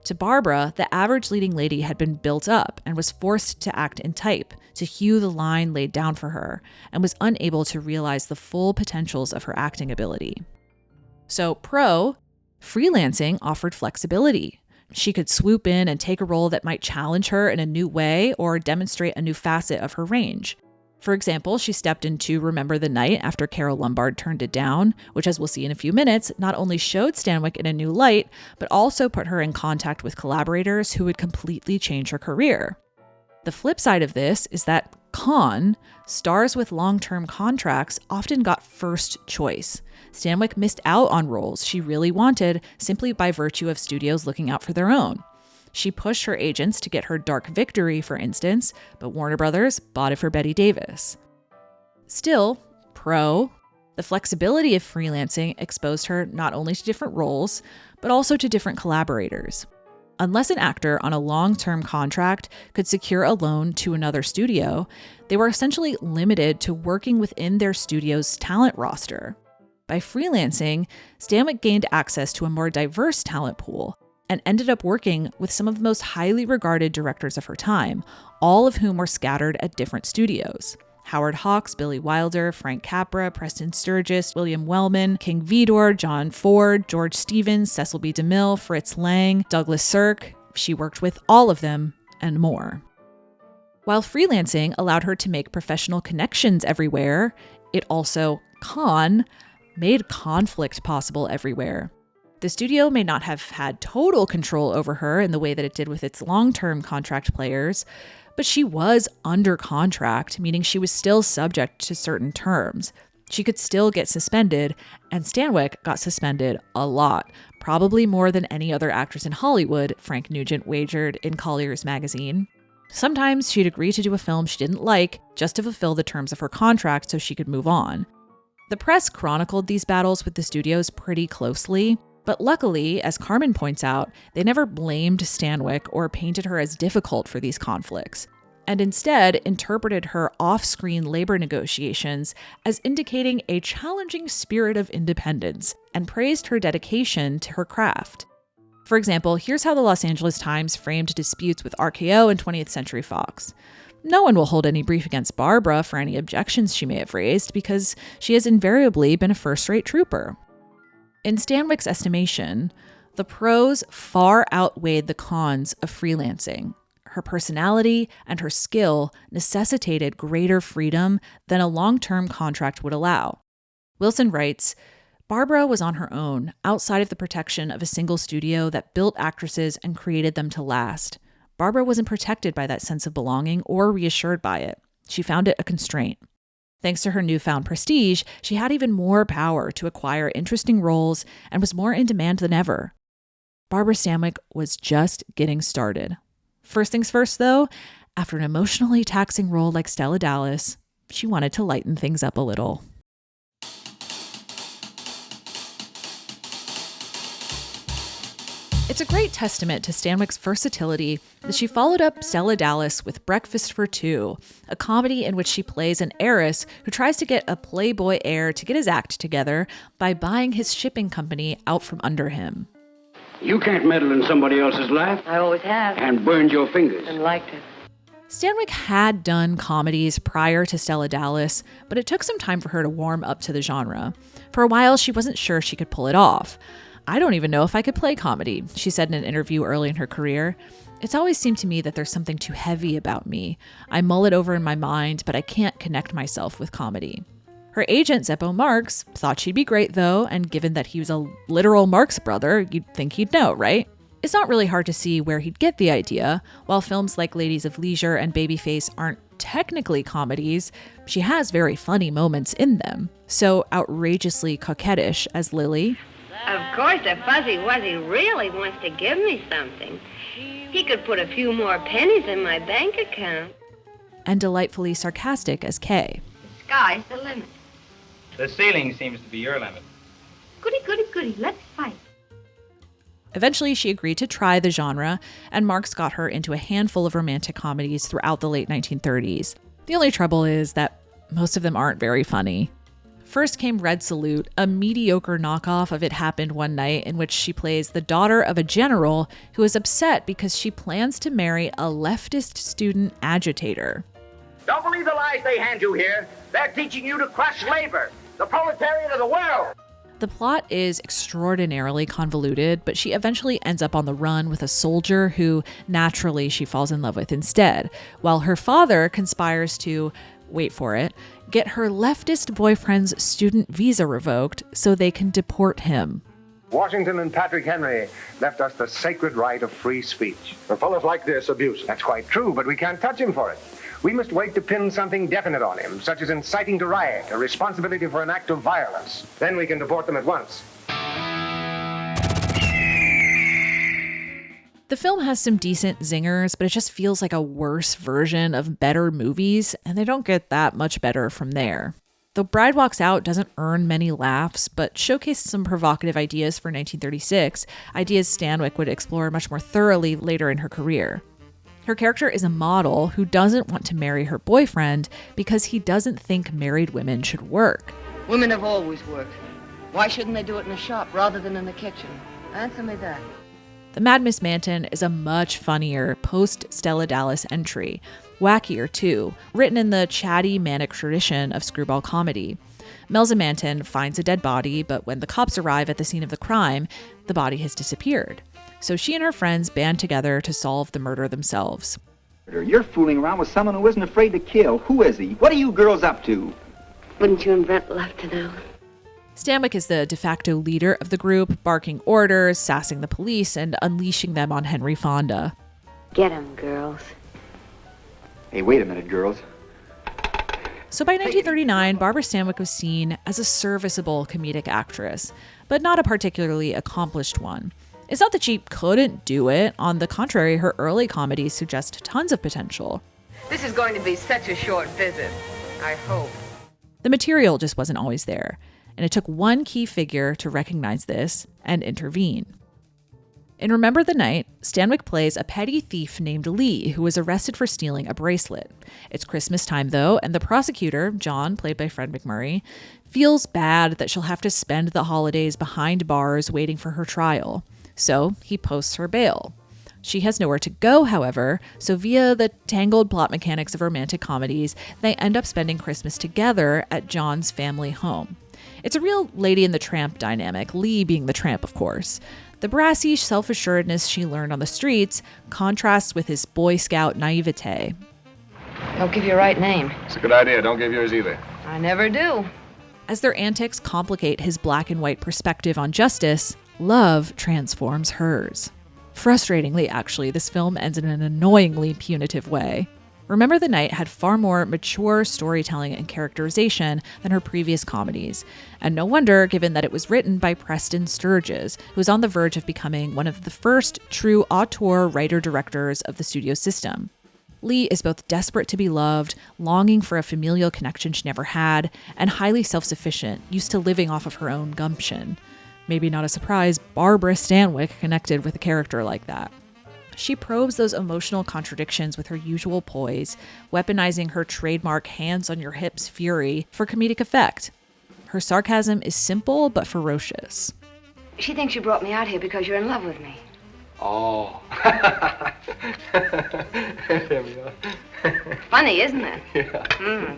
To Barbara, the average leading lady had been built up and was forced to act in type, to hew the line laid down for her, and was unable to realize the full potentials of her acting ability. So pro, freelancing offered flexibility. She could swoop in and take a role that might challenge her in a new way or demonstrate a new facet of her range. For example, she stepped into Remember the Night after Carole Lombard turned it down, which, as we'll see in a few minutes, not only showed Stanwyck in a new light, but also put her in contact with collaborators who would completely change her career. The flip side of this is that con, stars with long-term contracts often got first choice. Stanwyck missed out on roles she really wanted simply by virtue of studios looking out for their own. She pushed her agents to get her Dark Victory, for instance, but Warner Brothers bought it for Bette Davis. Still, pro, the flexibility of freelancing exposed her not only to different roles, but also to different collaborators. Unless an actor on a long-term contract could secure a loan to another studio, they were essentially limited to working within their studio's talent roster. By freelancing, Stanwyck gained access to a more diverse talent pool, and ended up working with some of the most highly regarded directors of her time, all of whom were scattered at different studios. Howard Hawks, Billy Wilder, Frank Capra, Preston Sturgis, William Wellman, King Vidor, John Ford, George Stevens, Cecil B. DeMille, Fritz Lang, Douglas Sirk. She worked with all of them and more. While freelancing allowed her to make professional connections everywhere, it also, made conflict possible everywhere. The studio may not have had total control over her in the way that it did with its long-term contract players, but she was under contract, meaning she was still subject to certain terms. She could still get suspended, and Stanwyck got suspended a lot, probably more than any other actress in Hollywood, Frank Nugent wagered in Collier's magazine. Sometimes she'd agree to do a film she didn't like just to fulfill the terms of her contract so she could move on. The press chronicled these battles with the studios pretty closely, but luckily, as Carmen points out, they never blamed Stanwyck or painted her as difficult for these conflicts, and instead interpreted her off-screen labor negotiations as indicating a challenging spirit of independence and praised her dedication to her craft. For example, here's how the Los Angeles Times framed disputes with RKO and 20th Century Fox. No one will hold any brief against Barbara for any objections she may have raised because she has invariably been a first-rate trooper. In Stanwyck's estimation, the pros far outweighed the cons of freelancing. Her personality and her skill necessitated greater freedom than a long-term contract would allow. Wilson writes, Barbara was on her own, outside of the protection of a single studio that built actresses and created them to last. Barbara wasn't protected by that sense of belonging or reassured by it. She found it a constraint. Thanks to her newfound prestige, she had even more power to acquire interesting roles and was more in demand than ever. Barbara Stanwyck was just getting started. First things first, though, after an emotionally taxing role like Stella Dallas, she wanted to lighten things up a little. It's a great testament to Stanwyck's versatility that she followed up Stella Dallas with Breakfast for Two, a comedy in which she plays an heiress who tries to get a playboy heir to get his act together by buying his shipping company out from under him. You can't meddle in somebody else's life. I always have. And burned your fingers. And liked it. Stanwyck had done comedies prior to Stella Dallas, but it took some time for her to warm up to the genre. For a while, she wasn't sure she could pull it off. I don't even know if I could play comedy, she said in an interview early in her career. It's always seemed to me that there's something too heavy about me. I mull it over in my mind, but I can't connect myself with comedy. Her agent, Zeppo Marx, thought she'd be great though, and given that he was a literal Marx brother, you'd think he'd know, right? It's not really hard to see where he'd get the idea. While films like Ladies of Leisure and Babyface aren't technically comedies, she has very funny moments in them. So outrageously coquettish as Lily. Of course, if Fuzzy Wuzzy really wants to give me something, he could put a few more pennies in my bank account. And delightfully sarcastic as Kay. The sky's the limit. The ceiling seems to be your limit. Goody, goody, goody, let's fight. Eventually, she agreed to try the genre, and Marx got her into a handful of romantic comedies throughout the late 1930s. The only trouble is that most of them aren't very funny. First came Red Salute, a mediocre knockoff of It Happened One Night, in which she plays the daughter of a general who is upset because she plans to marry a leftist student agitator. Don't believe the lies they hand you here. They're teaching you to crush labor, the proletariat of the world. The plot is extraordinarily convoluted, but she eventually ends up on the run with a soldier who, naturally, she falls in love with instead, while her father conspires to, wait for it, get her leftist boyfriend's student visa revoked so they can deport him. Washington and Patrick Henry left us the sacred right of free speech. A fellow like this abuse. That's quite true, but we can't touch him for it. We must wait to pin something definite on him, such as inciting to riot, a responsibility for an act of violence. Then we can deport them at once. The film has some decent zingers, but it just feels like a worse version of better movies, and they don't get that much better from there. The Bride Walks Out doesn't earn many laughs, but showcased some provocative ideas for 1936, ideas Stanwyck would explore much more thoroughly later in her career. Her character is a model who doesn't want to marry her boyfriend because he doesn't think married women should work. Women have always worked. Why shouldn't they do it in a shop rather than in the kitchen? Answer me that. The Mad Miss Manton is a much funnier post-Stella Dallas entry, wackier too, written in the chatty, manic tradition of screwball comedy. Melza Manton finds a dead body, but when the cops arrive at the scene of the crime, the body has disappeared. So she and her friends band together to solve the murder themselves. You're fooling around with someone who isn't afraid to kill. Who is he? What are you girls up to? Wouldn't you and Brent love to know? Stanwyck is the de facto leader of the group, barking orders, sassing the police, and unleashing them on Henry Fonda. Get 'em, girls. Hey, wait a minute, girls. So by 1939, Barbara Stanwyck was seen as a serviceable comedic actress, but not a particularly accomplished one. It's not that she couldn't do it. On the contrary, her early comedies suggest tons of potential. This is going to be such a short visit, I hope. The material just wasn't always there, and it took one key figure to recognize this and intervene. In Remember the Night, Stanwyck plays a petty thief named Lee who was arrested for stealing a bracelet. It's Christmas time, though, and the prosecutor, John, played by Fred McMurray, feels bad that she'll have to spend the holidays behind bars waiting for her trial. So he posts her bail. She has nowhere to go, however, so via the tangled plot mechanics of romantic comedies, they end up spending Christmas together at John's family home. It's a real Lady and the Tramp dynamic, Lee being the tramp, of course. The brassy self-assuredness she learned on the streets contrasts with his Boy Scout naivete. Don't give your right name. It's a good idea. Don't give yours either. I never do. As their antics complicate his black and white perspective on justice, love transforms hers. Frustratingly, actually, this film ends in an annoyingly punitive way. Remember the Night had far more mature storytelling and characterization than her previous comedies, and no wonder given that it was written by Preston Sturges, who was on the verge of becoming one of the first true auteur writer-directors of the studio system. Lee is both desperate to be loved, longing for a familial connection she never had, and highly self-sufficient, used to living off of her own gumption. Maybe not a surprise, Barbara Stanwyck connected with a character like that. She probes those emotional contradictions with her usual poise, weaponizing her trademark hands-on-your-hips fury for comedic effect. Her sarcasm is simple but ferocious. She thinks you brought me out here because you're in love with me. Oh. There we are. Funny, isn't it? Yeah.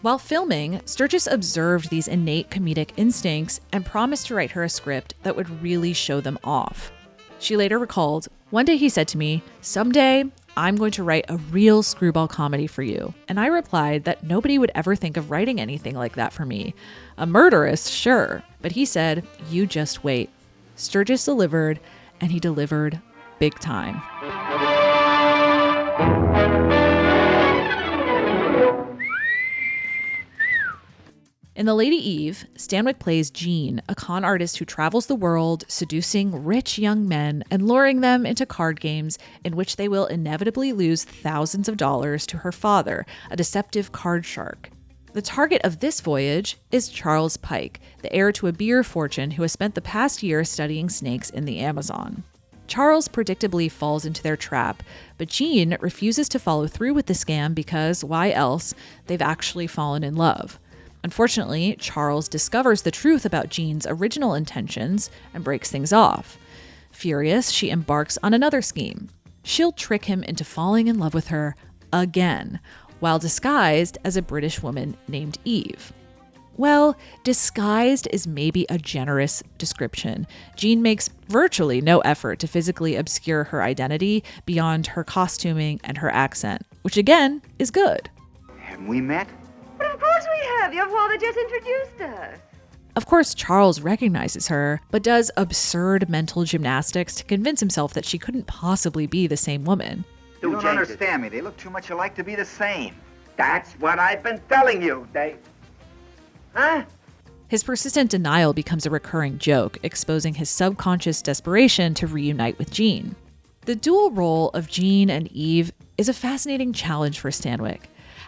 While filming, Sturges observed these innate comedic instincts and promised to write her a script that would really show them off. She later recalled, "One day he said to me, 'Someday, I'm going to write a real screwball comedy for you.' And I replied that nobody would ever think of writing anything like that for me. A murderess, sure. But he said, 'You just wait.' Sturges delivered, and he delivered big time." In The Lady Eve, Stanwyck plays Jean, a con artist who travels the world, seducing rich young men and luring them into card games in which they will inevitably lose thousands of dollars to her father, a deceptive card shark. The target of this voyage is Charles Pike, the heir to a beer fortune who has spent the past year studying snakes in the Amazon. Charles predictably falls into their trap, but Jean refuses to follow through with the scam because, why else, they've actually fallen in love. Unfortunately, Charles discovers the truth about Jean's original intentions and breaks things off. Furious, she embarks on another scheme. She'll trick him into falling in love with her again, while disguised as a British woman named Eve. Well, disguised is maybe a generous description. Jean makes virtually no effort to physically obscure her identity beyond her costuming and her accent, which again is good. Haven't we met? But of course we have. Your father just introduced us. Of course, Charles recognizes her, but does absurd mental gymnastics to convince himself that she couldn't possibly be the same woman. You don't understand me. They look too much alike to be the same. That's what I've been telling you. Huh? His persistent denial becomes a recurring joke, exposing his subconscious desperation to reunite with Jean. The dual role of Jean and Eve is a fascinating challenge for Stanwyck.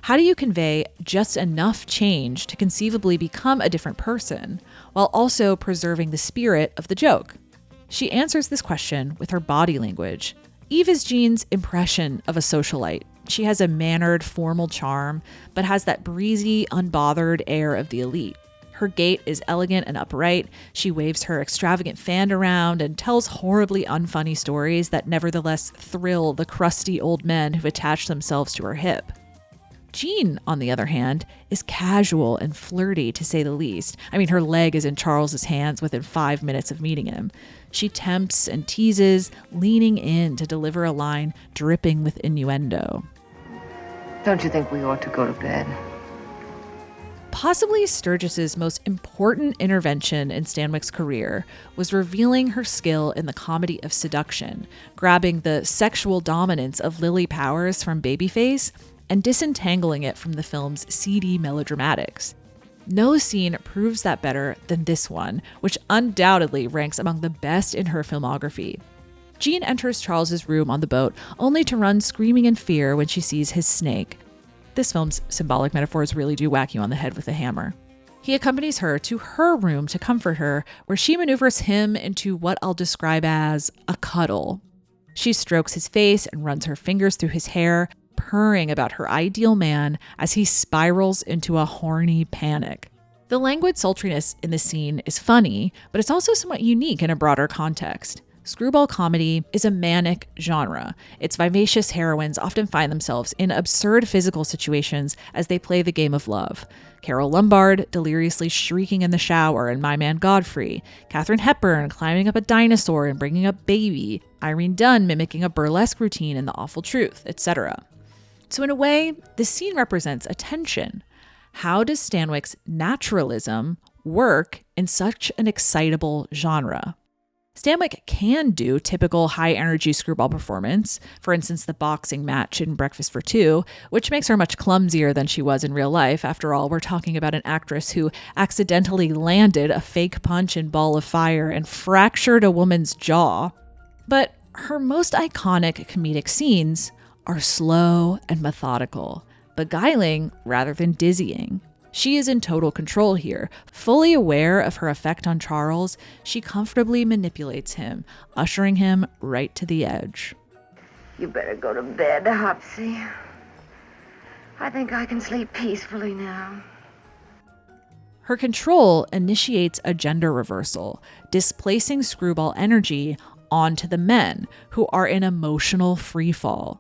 How do you convey just enough change to conceivably become a different person, while also preserving the spirit of the joke? She answers this question with her body language. Eve is Jean's impression of a socialite. She has a mannered, formal charm, but has that breezy, unbothered air of the elite. Her gait is elegant and upright. She waves her extravagant fan around and tells horribly unfunny stories that nevertheless thrill the crusty old men who've attached themselves to her hip. Jean, on the other hand, is casual and flirty, to say the least. I mean, her leg is in Charles's hands within 5 minutes of meeting him. She tempts and teases, leaning in to deliver a line dripping with innuendo. Don't you think we ought to go to bed? Possibly Sturgis's most important intervention in Stanwyck's career was revealing her skill in the comedy of seduction, grabbing the sexual dominance of Lily Powers from Babyface and disentangling it from the film's seedy melodramatics. No scene proves that better than this one, which undoubtedly ranks among the best in her filmography. Jean enters Charles's room on the boat only to run screaming in fear when she sees his snake. This film's symbolic metaphors really do whack you on the head with a hammer. He accompanies her to her room to comfort her, where she maneuvers him into what I'll describe as a cuddle. She strokes his face and runs her fingers through his hair, purring about her ideal man as he spirals into a horny panic. The languid sultriness in this scene is funny, but it's also somewhat unique in a broader context. Screwball comedy is a manic genre. Its vivacious heroines often find themselves in absurd physical situations as they play the game of love. Carole Lombard deliriously shrieking in the shower in My Man Godfrey, Katharine Hepburn climbing up a dinosaur and bringing up baby, Irene Dunne mimicking a burlesque routine in The Awful Truth, etc. So in a way, this scene represents a tension. How does Stanwyck's naturalism work in such an excitable genre? Stanwyck can do typical high-energy screwball performance, for instance the boxing match in Breakfast for Two, which makes her much clumsier than she was in real life. After all, we're talking about an actress who accidentally landed a fake punch in Ball of Fire and fractured a woman's jaw. But her most iconic comedic scenes are slow and methodical, beguiling rather than dizzying. She is in total control here. Fully aware of her effect on Charles, she comfortably manipulates him, ushering him right to the edge. You better go to bed, Hopsy. I think I can sleep peacefully now. Her control initiates a gender reversal, displacing screwball energy onto the men, who are in emotional freefall.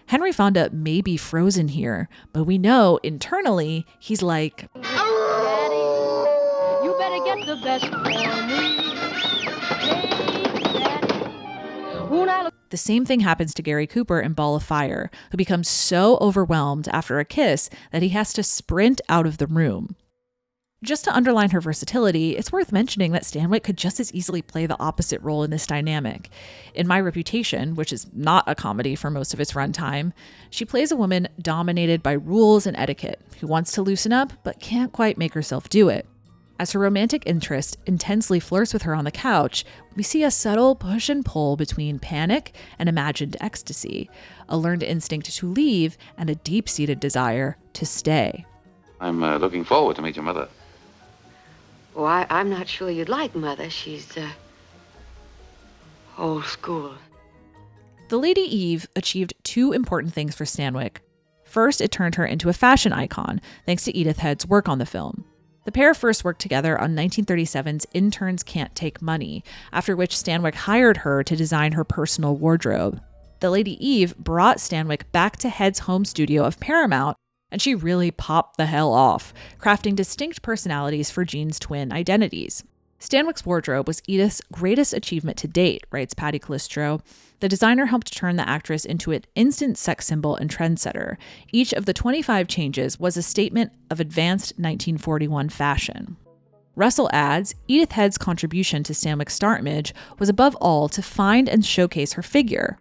Henry Fonda may be frozen here, but we know internally he's like, Daddy, you better get the best for me. Daddy. The same thing happens to Gary Cooper in Ball of Fire, who becomes so overwhelmed after a kiss that he has to sprint out of the room. Just to underline her versatility, it's worth mentioning that Stanwyck could just as easily play the opposite role in this dynamic. In My Reputation, which is not a comedy for most of its runtime, she plays a woman dominated by rules and etiquette, who wants to loosen up but can't quite make herself do it. As her romantic interest intensely flirts with her on the couch, we see a subtle push and pull between panic and imagined ecstasy, a learned instinct to leave and a deep-seated desire to stay. I'm looking forward to meet your mother. Oh, I'm not sure you'd like Mother. She's, old school. The Lady Eve achieved two important things for Stanwyck. First, it turned her into a fashion icon, thanks to Edith Head's work on the film. The pair first worked together on 1937's Interns Can't Take Money, after which Stanwyck hired her to design her personal wardrobe. The Lady Eve brought Stanwyck back to Head's home studio of Paramount, and she really popped the hell off, crafting distinct personalities for Jean's twin identities. Stanwyck's wardrobe was Edith's greatest achievement to date, writes Patty Calistro. The designer helped turn the actress into an instant sex symbol and trendsetter. Each of the 25 changes was a statement of advanced 1941 fashion. Russell adds, Edith Head's contribution to Stanwyck's star image was above all to find and showcase her figure.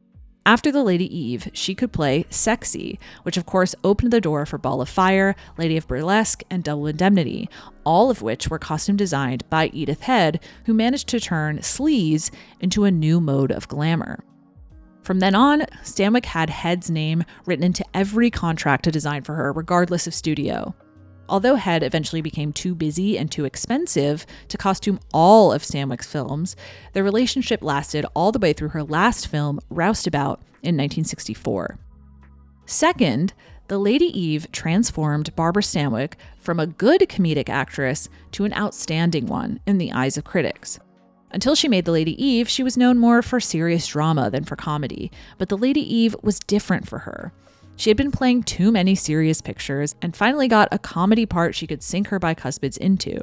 After the Lady Eve, she could play sexy, which of course opened the door for Ball of Fire, Lady of Burlesque, and Double Indemnity, all of which were costume designed by Edith Head, who managed to turn sleaze into a new mode of glamour. From then on, Stanwyck had Head's name written into every contract to design for her, regardless of studio. Although Head eventually became too busy and too expensive to costume all of Stanwyck's films, their relationship lasted all the way through her last film, Roustabout, in 1964. Second, The Lady Eve transformed Barbara Stanwyck from a good comedic actress to an outstanding one in the eyes of critics. Until she made The Lady Eve, she was known more for serious drama than for comedy, but The Lady Eve was different for her. She had been playing too many serious pictures and finally got a comedy part she could sink her bicuspids into.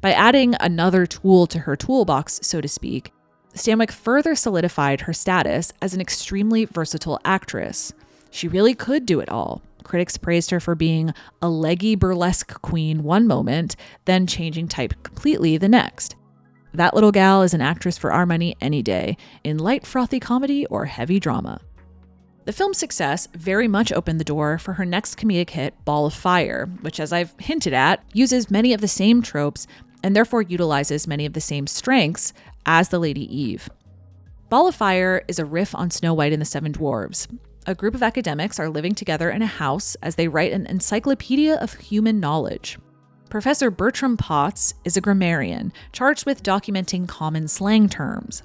By adding another tool to her toolbox, so to speak, Stanwyck further solidified her status as an extremely versatile actress. She really could do it all. Critics praised her for being a leggy burlesque queen one moment, then changing type completely the next. That little gal is an actress for our money any day, in light frothy comedy or heavy drama. The film's success very much opened the door for her next comedic hit, Ball of Fire, which, as I've hinted at, uses many of the same tropes and therefore utilizes many of the same strengths as The Lady Eve. Ball of Fire is a riff on Snow White and the Seven Dwarfs. A group of academics are living together in a house as they write an encyclopedia of human knowledge. Professor Bertram Potts is a grammarian charged with documenting common slang terms.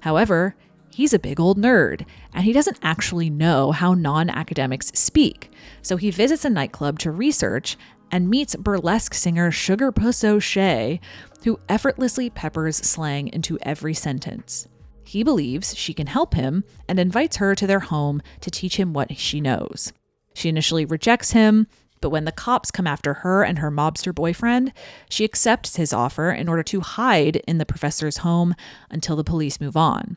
However, he's a big old nerd, and he doesn't actually know how non-academics speak, so he visits a nightclub to research and meets burlesque singer Sugar Puss O'Shea, who effortlessly peppers slang into every sentence. He believes she can help him and invites her to their home to teach him what she knows. She initially rejects him, but when the cops come after her and her mobster boyfriend, she accepts his offer in order to hide in the professor's home until the police move on.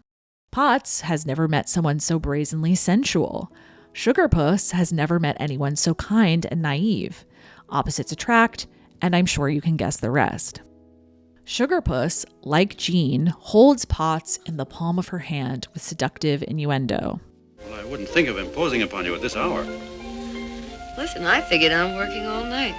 Potts has never met someone so brazenly sensual. Sugar Puss has never met anyone so kind and naive. Opposites attract, and I'm sure you can guess the rest. Sugar Puss, like Jean, holds Potts in the palm of her hand with seductive innuendo. Well, I wouldn't think of imposing upon you at this hour. Listen, I figured I'm working all night.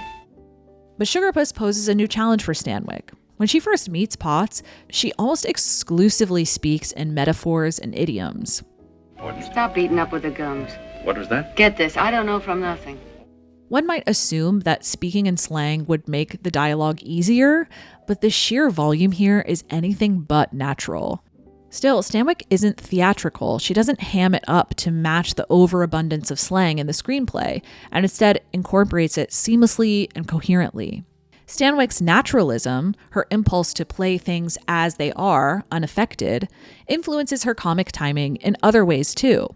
But Sugar Puss poses a new challenge for Stanwyck. When she first meets Potts, she almost exclusively speaks in metaphors and idioms. Stop beating up with the gums. What was that? Get this, I don't know from nothing. One might assume that speaking in slang would make the dialogue easier, but the sheer volume here is anything but natural. Still, Stanwyck isn't theatrical. She doesn't ham it up to match the overabundance of slang in the screenplay, and instead incorporates it seamlessly and coherently. Stanwyck's naturalism, her impulse to play things as they are, unaffected, influences her comic timing in other ways too.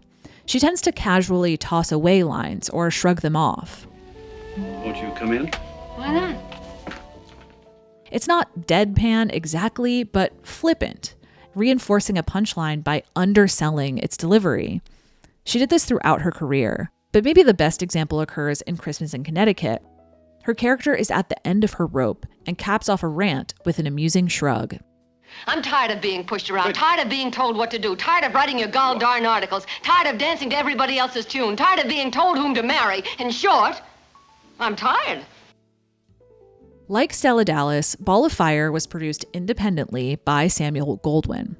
She tends to casually toss away lines or shrug them off. Won't you come in? Why not? It's not deadpan exactly, but flippant, reinforcing a punchline by underselling its delivery. She did this throughout her career, but maybe the best example occurs in Christmas in Connecticut. Her character is at the end of her rope and caps off a rant with an amusing shrug. I'm tired of being pushed around, tired of being told what to do, tired of writing your gall darn articles, tired of dancing to everybody else's tune, tired of being told whom to marry. In short, I'm tired. Like Stella Dallas, Ball of Fire was produced independently by Samuel Goldwyn.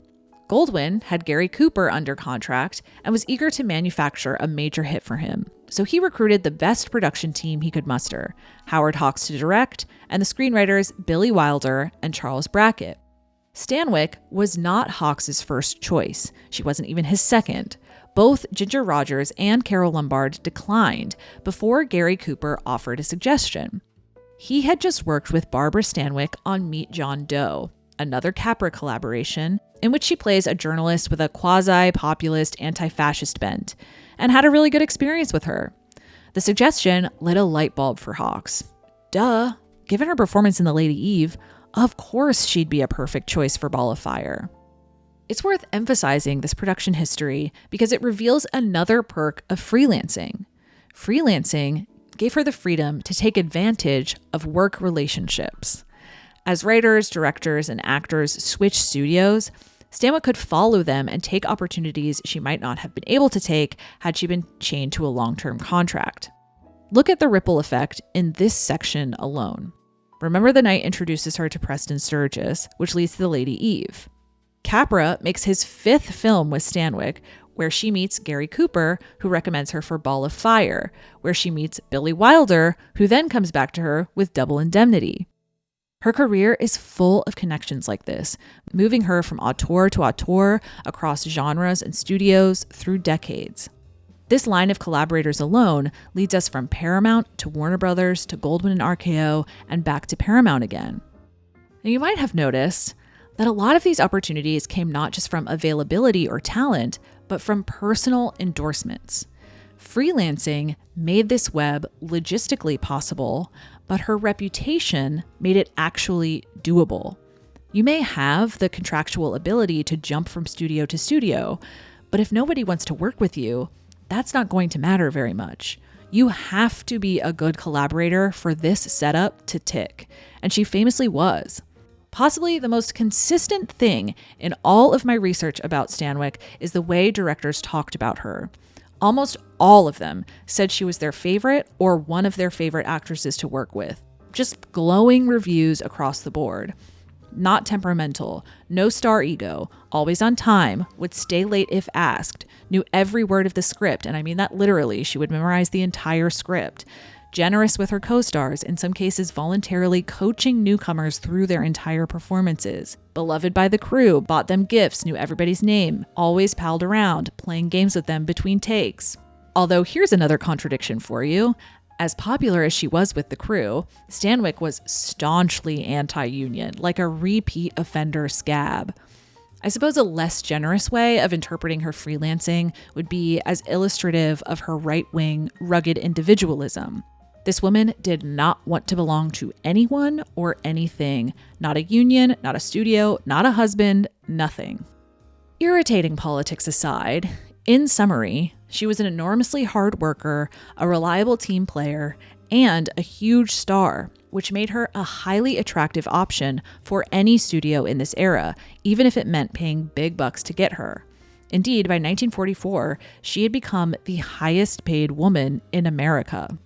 Goldwyn had Gary Cooper under contract and was eager to manufacture a major hit for him, so he recruited the best production team he could muster, Howard Hawks to direct, and the screenwriters Billy Wilder and Charles Brackett. Stanwyck was not Hawks' first choice. She wasn't even his second. Both Ginger Rogers and Carol Lombard declined before Gary Cooper offered a suggestion. He had just worked with Barbara Stanwyck on Meet John Doe, another Capra collaboration, in which she plays a journalist with a quasi-populist anti-fascist bent, and had a really good experience with her. The suggestion lit a light bulb for Hawks. Duh, given her performance in The Lady Eve, of course she'd be a perfect choice for Ball of Fire. It's worth emphasizing this production history because it reveals another perk of freelancing. Freelancing gave her the freedom to take advantage of work relationships. As writers, directors, and actors switched studios, Stanwyck could follow them and take opportunities she might not have been able to take had she been chained to a long-term contract. Look at the ripple effect in this section alone. Remember the Night introduces her to Preston Sturges, which leads to The Lady Eve. Capra makes his 5th film with Stanwyck, where she meets Gary Cooper, who recommends her for Ball of Fire, where she meets Billy Wilder, who then comes back to her with Double Indemnity. Her career is full of connections like this, moving her from auteur to auteur across genres and studios through decades. This line of collaborators alone leads us from Paramount to Warner Brothers to Goldwyn and RKO and back to Paramount again. Now, you might have noticed that a lot of these opportunities came not just from availability or talent, but from personal endorsements. Freelancing made this web logistically possible, but her reputation made it actually doable. You may have the contractual ability to jump from studio to studio, but if nobody wants to work with you, that's not going to matter very much. You have to be a good collaborator for this setup to tick, and she famously was. Possibly the most consistent thing in all of my research about Stanwyck is the way directors talked about her. Almost all of them said she was their favorite or one of their favorite actresses to work with. Just glowing reviews across the board. Not temperamental, no star ego, always on time, would stay late if asked, knew every word of the script, and I mean that literally, she would memorize the entire script. Generous with her co-stars, in some cases voluntarily coaching newcomers through their entire performances. Beloved by the crew, bought them gifts, knew everybody's name, always palled around, playing games with them between takes. Although here's another contradiction for you. As popular as she was with the crew, Stanwyck was staunchly anti-union, like a repeat offender scab. I suppose a less generous way of interpreting her freelancing would be as illustrative of her right-wing, rugged individualism. This woman did not want to belong to anyone or anything. Not a union, not a studio, not a husband, nothing. Irritating politics aside, in summary, she was an enormously hard worker, a reliable team player, and a huge star, which made her a highly attractive option for any studio in this era, even if it meant paying big bucks to get her. Indeed, by 1944, she had become the highest paid woman in America.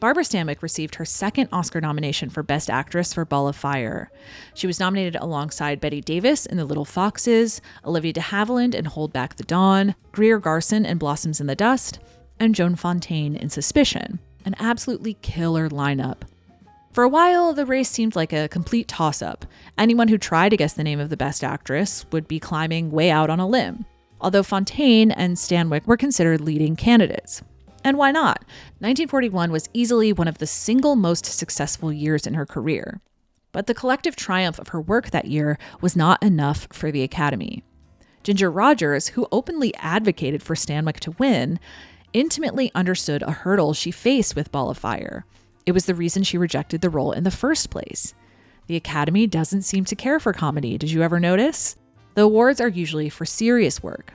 Barbara Stanwyck received her second Oscar nomination for Best Actress for Ball of Fire. She was nominated alongside Bette Davis in The Little Foxes, Olivia de Havilland in Hold Back the Dawn, Greer Garson in Blossoms in the Dust, and Joan Fontaine in Suspicion. An absolutely killer lineup. For a while, the race seemed like a complete toss-up. Anyone who tried to guess the name of the Best Actress would be climbing way out on a limb, although Fontaine and Stanwyck were considered leading candidates. And why not? 1941 was easily one of the single most successful years in her career. But the collective triumph of her work that year was not enough for the Academy. Ginger Rogers, who openly advocated for Stanwyck to win, intimately understood a hurdle she faced with Ball of Fire. It was the reason she rejected the role in the first place. The Academy doesn't seem to care for comedy, did you ever notice? The awards are usually for serious work.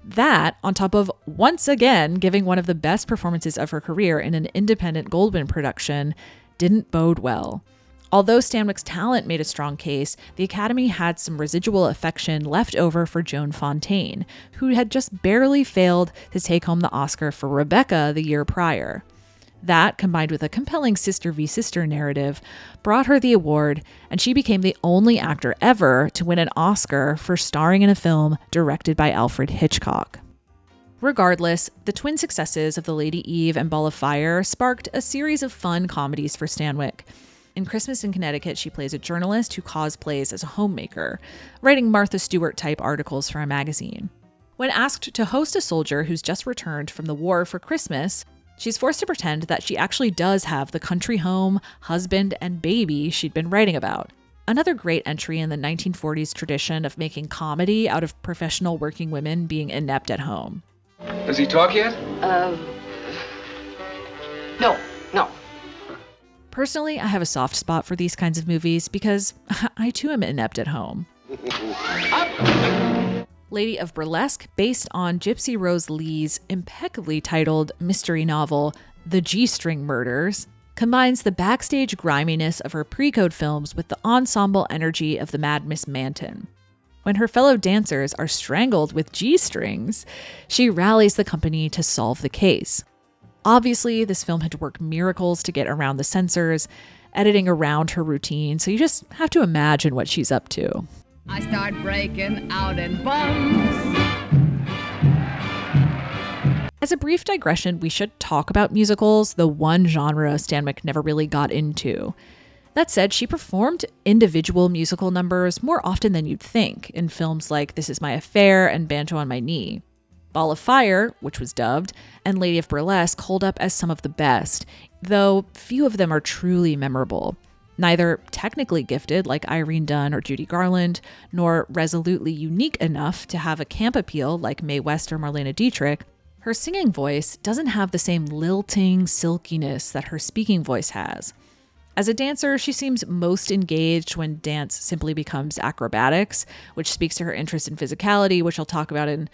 That, on top of once again giving one of the best performances of her career in an independent Goldwyn production, didn't bode well. Although Stanwyck's talent made a strong case, the Academy had some residual affection left over for Joan Fontaine, who had just barely failed to take home the Oscar for Rebecca the year prior. That, combined with a compelling sister v. sister narrative, brought her the award, and she became the only actor ever to win an Oscar for starring in a film directed by Alfred Hitchcock. Regardless, the twin successes of The Lady Eve and Ball of Fire sparked a series of fun comedies for Stanwyck. In Christmas in Connecticut, she plays a journalist who cosplays as a homemaker, writing Martha Stewart-type articles for a magazine. When asked to host a soldier who's just returned from the war for Christmas, she's forced to pretend that she actually does have the country home, husband, and baby she'd been writing about. Another great entry in the 1940s tradition of making comedy out of professional working women being inept at home. Does he talk yet? No. Personally, I have a soft spot for these kinds of movies because I too am inept at home. Lady of Burlesque, based on Gypsy Rose Lee's impeccably titled mystery novel, The G-String Murders, combines the backstage griminess of her pre-code films with the ensemble energy of the Mad Miss Manton. When her fellow dancers are strangled with G-strings, she rallies the company to solve the case. Obviously, this film had to work miracles to get around the censors, editing around her routine, so you just have to imagine what she's up to. I start breaking out in bumps. As a brief digression, we should talk about musicals, the one genre Stanwyck never really got into. That said, she performed individual musical numbers more often than you'd think in films like This Is My Affair and Banjo on My Knee. Ball of Fire, which was dubbed, and Lady of Burlesque hold up as some of the best, though few of them are truly memorable. Neither technically gifted like Irene Dunne or Judy Garland, nor resolutely unique enough to have a camp appeal like Mae West or Marlene Dietrich, her singing voice doesn't have the same lilting silkiness that her speaking voice has. As a dancer, she seems most engaged when dance simply becomes acrobatics, which speaks to her interest in physicality, which I'll talk about in,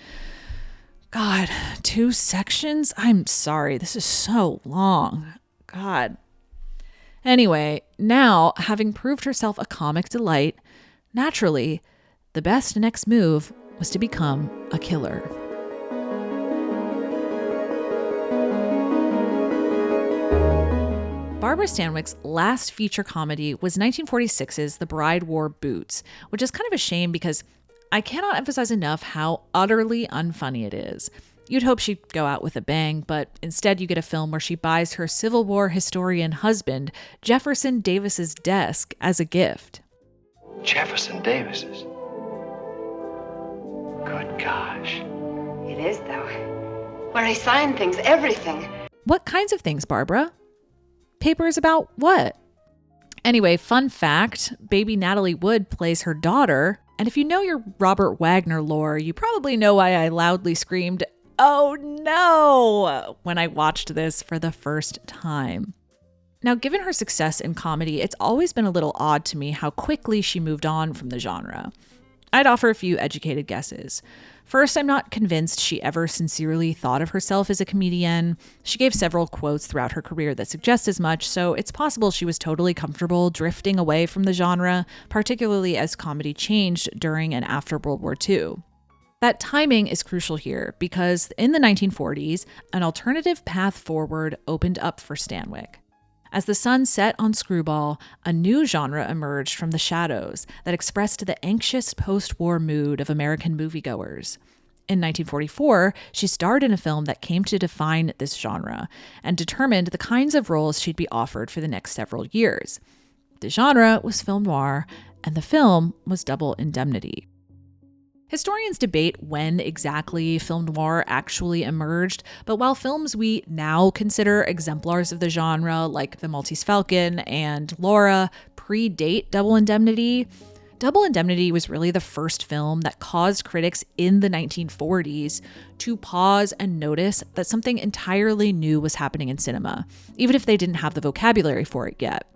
2 sections? I'm sorry, this is so long. God. Anyway, now, having proved herself a comic delight, naturally, the best next move was to become a killer. Barbara Stanwyck's last feature comedy was 1946's The Bride Wore Boots, which is kind of a shame because I cannot emphasize enough how utterly unfunny it is. You'd hope she'd go out with a bang, but instead you get a film where she buys her Civil War historian husband, Jefferson Davis's desk, as a gift. Jefferson Davis's? Good gosh. It is, though. Where he signed things, everything. What kinds of things, Barbara? Papers about what? Anyway, fun fact, baby Natalie Wood plays her daughter, and if you know your Robert Wagner lore, you probably know why I loudly screamed, "Oh no!" when I watched this for the first time. Now, given her success in comedy, it's always been a little odd to me how quickly she moved on from the genre. I'd offer a few educated guesses. First, I'm not convinced she ever sincerely thought of herself as a comedian. She gave several quotes throughout her career that suggest as much, so it's possible she was totally comfortable drifting away from the genre, particularly as comedy changed during and after World War II. That timing is crucial here because in the 1940s, an alternative path forward opened up for Stanwyck. As the sun set on Screwball, a new genre emerged from the shadows that expressed the anxious post-war mood of American moviegoers. In 1944, she starred in a film that came to define this genre and determined the kinds of roles she'd be offered for the next several years. The genre was film noir, and the film was Double Indemnity. Historians debate when exactly film noir actually emerged, but while films we now consider exemplars of the genre, like The Maltese Falcon and Laura, predate Double Indemnity, Double Indemnity was really the first film that caused critics in the 1940s to pause and notice that something entirely new was happening in cinema, even if they didn't have the vocabulary for it yet.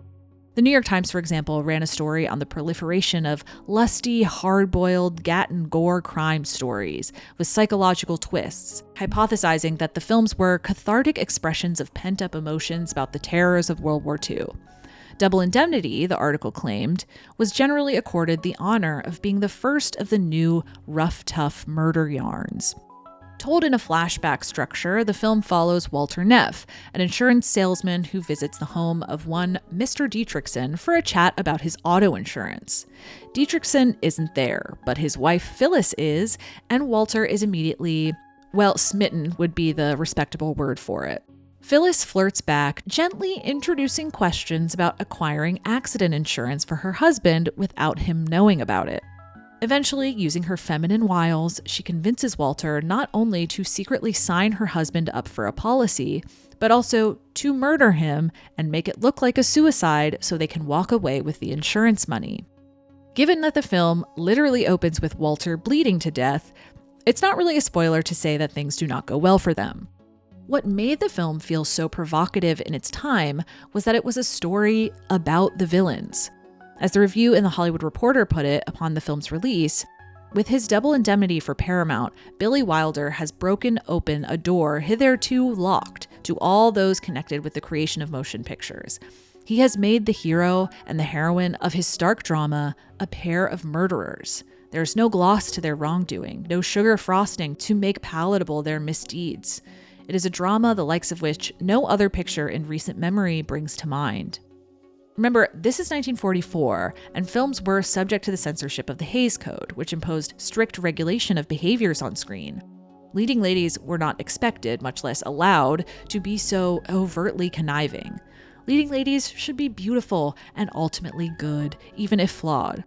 The New York Times, for example, ran a story on the proliferation of lusty, hard-boiled, gat and gore crime stories with psychological twists, hypothesizing that the films were cathartic expressions of pent-up emotions about the terrors of World War II. Double Indemnity, the article claimed, was generally accorded the honor of being the first of the new rough, tough murder yarns. Told in a flashback structure, the film follows Walter Neff, an insurance salesman who visits the home of one Mr. Dietrichson for a chat about his auto insurance. Dietrichson isn't there, but his wife Phyllis is, and Walter is immediately, smitten would be the respectable word for it. Phyllis flirts back, gently introducing questions about acquiring accident insurance for her husband without him knowing about it. Eventually, using her feminine wiles, she convinces Walter not only to secretly sign her husband up for a policy, but also to murder him and make it look like a suicide so they can walk away with the insurance money. Given that the film literally opens with Walter bleeding to death, it's not really a spoiler to say that things do not go well for them. What made the film feel so provocative in its time was that it was a story about the villains. As the review in The Hollywood Reporter put it upon the film's release, with his Double Indemnity for Paramount, Billy Wilder has broken open a door hitherto locked to all those connected with the creation of motion pictures. He has made the hero and the heroine of his stark drama a pair of murderers. There is no gloss to their wrongdoing, no sugar frosting to make palatable their misdeeds. It is a drama the likes of which no other picture in recent memory brings to mind. Remember, this is 1944, and films were subject to the censorship of the Hays Code, which imposed strict regulation of behaviors on screen. Leading ladies were not expected, much less allowed, to be so overtly conniving. Leading ladies should be beautiful and ultimately good, even if flawed.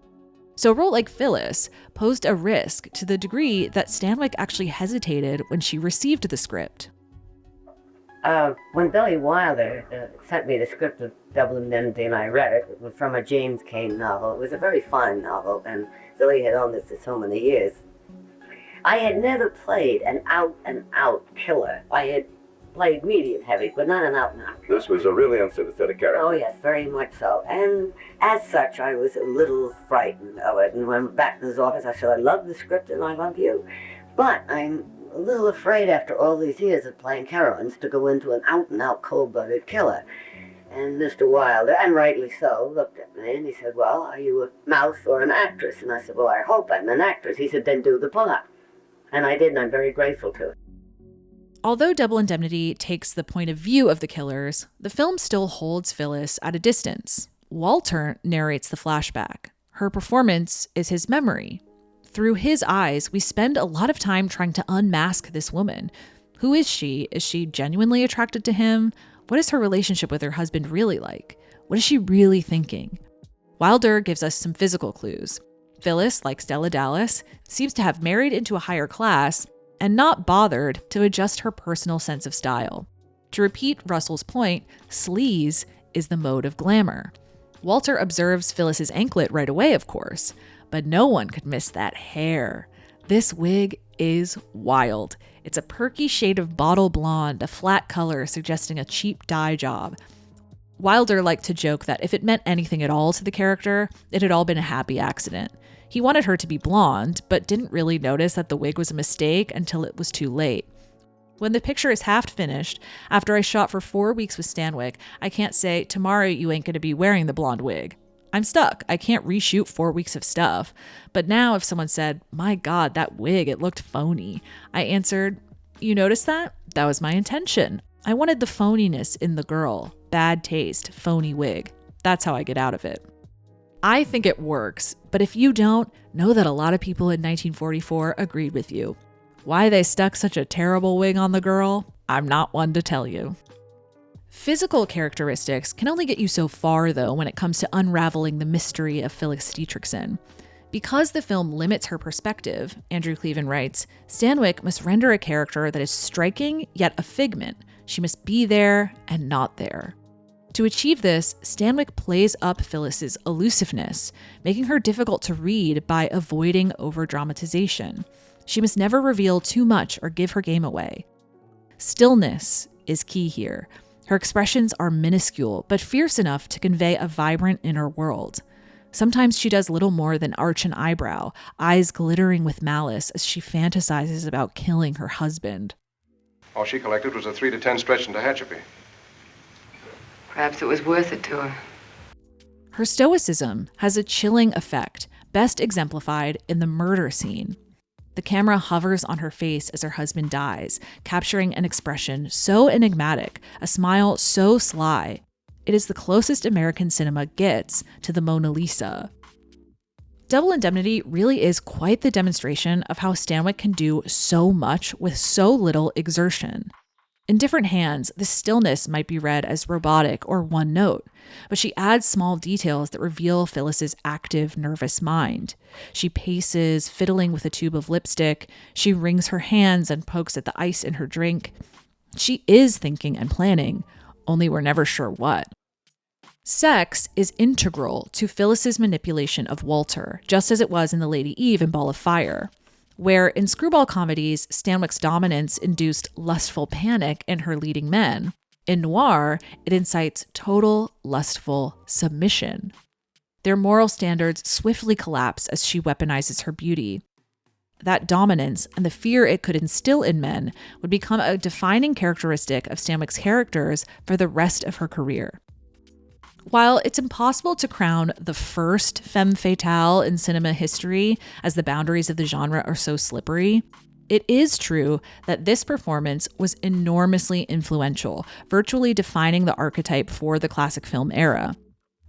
So a role like Phyllis posed a risk to the degree that Stanwyck actually hesitated when she received the script. When Billy Wilder sent me the script of Double Indemnity and I read it, it was from a James Cain novel. It was a very fine novel, and Billy had owned it for so many years. I had never played an out-and-out killer. I had played medium heavy, but not an out-and-out killer. This was a really unsympathetic character. Oh, yes, very much so. And as such, I was a little frightened of it. And when I went back to his office, I said, I love the script and I love you. But I'm a little afraid after all these years of playing heroines to go into an out-and-out cold-blooded killer. And Mr. Wilder, and rightly so, looked at me and he said, well, are you a mouse or an actress? And I said, well, I hope I'm an actress. He said, then do the part. And I did, and I'm very grateful to it. Although Double Indemnity takes the point of view of the killers, the film still holds Phyllis at a distance. Walter narrates the flashback. Her performance is his memory. Through his eyes, we spend a lot of time trying to unmask this woman. Who is she? Is she genuinely attracted to him? What is her relationship with her husband really like? What is she really thinking? Wilder gives us some physical clues. Phyllis, like Stella Dallas, seems to have married into a higher class and not bothered to adjust her personal sense of style. To repeat Russell's point, sleaze is the mode of glamour. Walter observes Phyllis's anklet right away, of course, but no one could miss that hair. This wig is wild. It's a perky shade of bottle blonde, a flat color suggesting a cheap dye job. Wilder liked to joke that if it meant anything at all to the character, it had all been a happy accident. He wanted her to be blonde, but didn't really notice that the wig was a mistake until it was too late. When the picture is half finished, after I shot for 4 weeks with Stanwyck, I can't say, tomorrow you ain't going to be wearing the blonde wig. I'm stuck. I can't reshoot 4 weeks of stuff. But now if someone said, my God, that wig, it looked phony, I answered, you noticed that? That was my intention. I wanted the phoniness in the girl. Bad taste, phony wig. That's how I get out of it. I think it works, but if you don't, know that a lot of people in 1944 agreed with you. Why they stuck such a terrible wig on the girl, I'm not one to tell you. Physical characteristics can only get you so far, though, when it comes to unraveling the mystery of Phyllis Dietrichson. Because the film limits her perspective, Andrew Cleven writes, Stanwyck must render a character that is striking yet a figment. She must be there and not there. To achieve this, Stanwyck plays up Phyllis's elusiveness, making her difficult to read by avoiding over-dramatization. She must never reveal too much or give her game away. Stillness is key here. Her expressions are minuscule, but fierce enough to convey a vibrant inner world. Sometimes she does little more than arch an eyebrow, eyes glittering with malice as she fantasizes about killing her husband. All she collected was a 3 to 10 stretch into Tehachapi. Perhaps it was worth it to her. Her stoicism has a chilling effect, best exemplified in the murder scene. The camera hovers on her face as her husband dies, capturing an expression so enigmatic, a smile so sly. It is the closest American cinema gets to the Mona Lisa. Double Indemnity really is quite the demonstration of how Stanwyck can do so much with so little exertion. In different hands, the stillness might be read as robotic or one note, but she adds small details that reveal Phyllis's active, nervous mind. She paces, fiddling with a tube of lipstick. She wrings her hands and pokes at the ice in her drink. She is thinking and planning, only we're never sure what. Sex is integral to Phyllis's manipulation of Walter, just as it was in The Lady Eve and Ball of Fire. Where in screwball comedies, Stanwyck's dominance induced lustful panic in her leading men, in noir, it incites total lustful submission. Their moral standards swiftly collapse as she weaponizes her beauty. That dominance and the fear it could instill in men would become a defining characteristic of Stanwyck's characters for the rest of her career. While it's impossible to crown the first femme fatale in cinema history, as the boundaries of the genre are so slippery, it is true that this performance was enormously influential, virtually defining the archetype for the classic film era.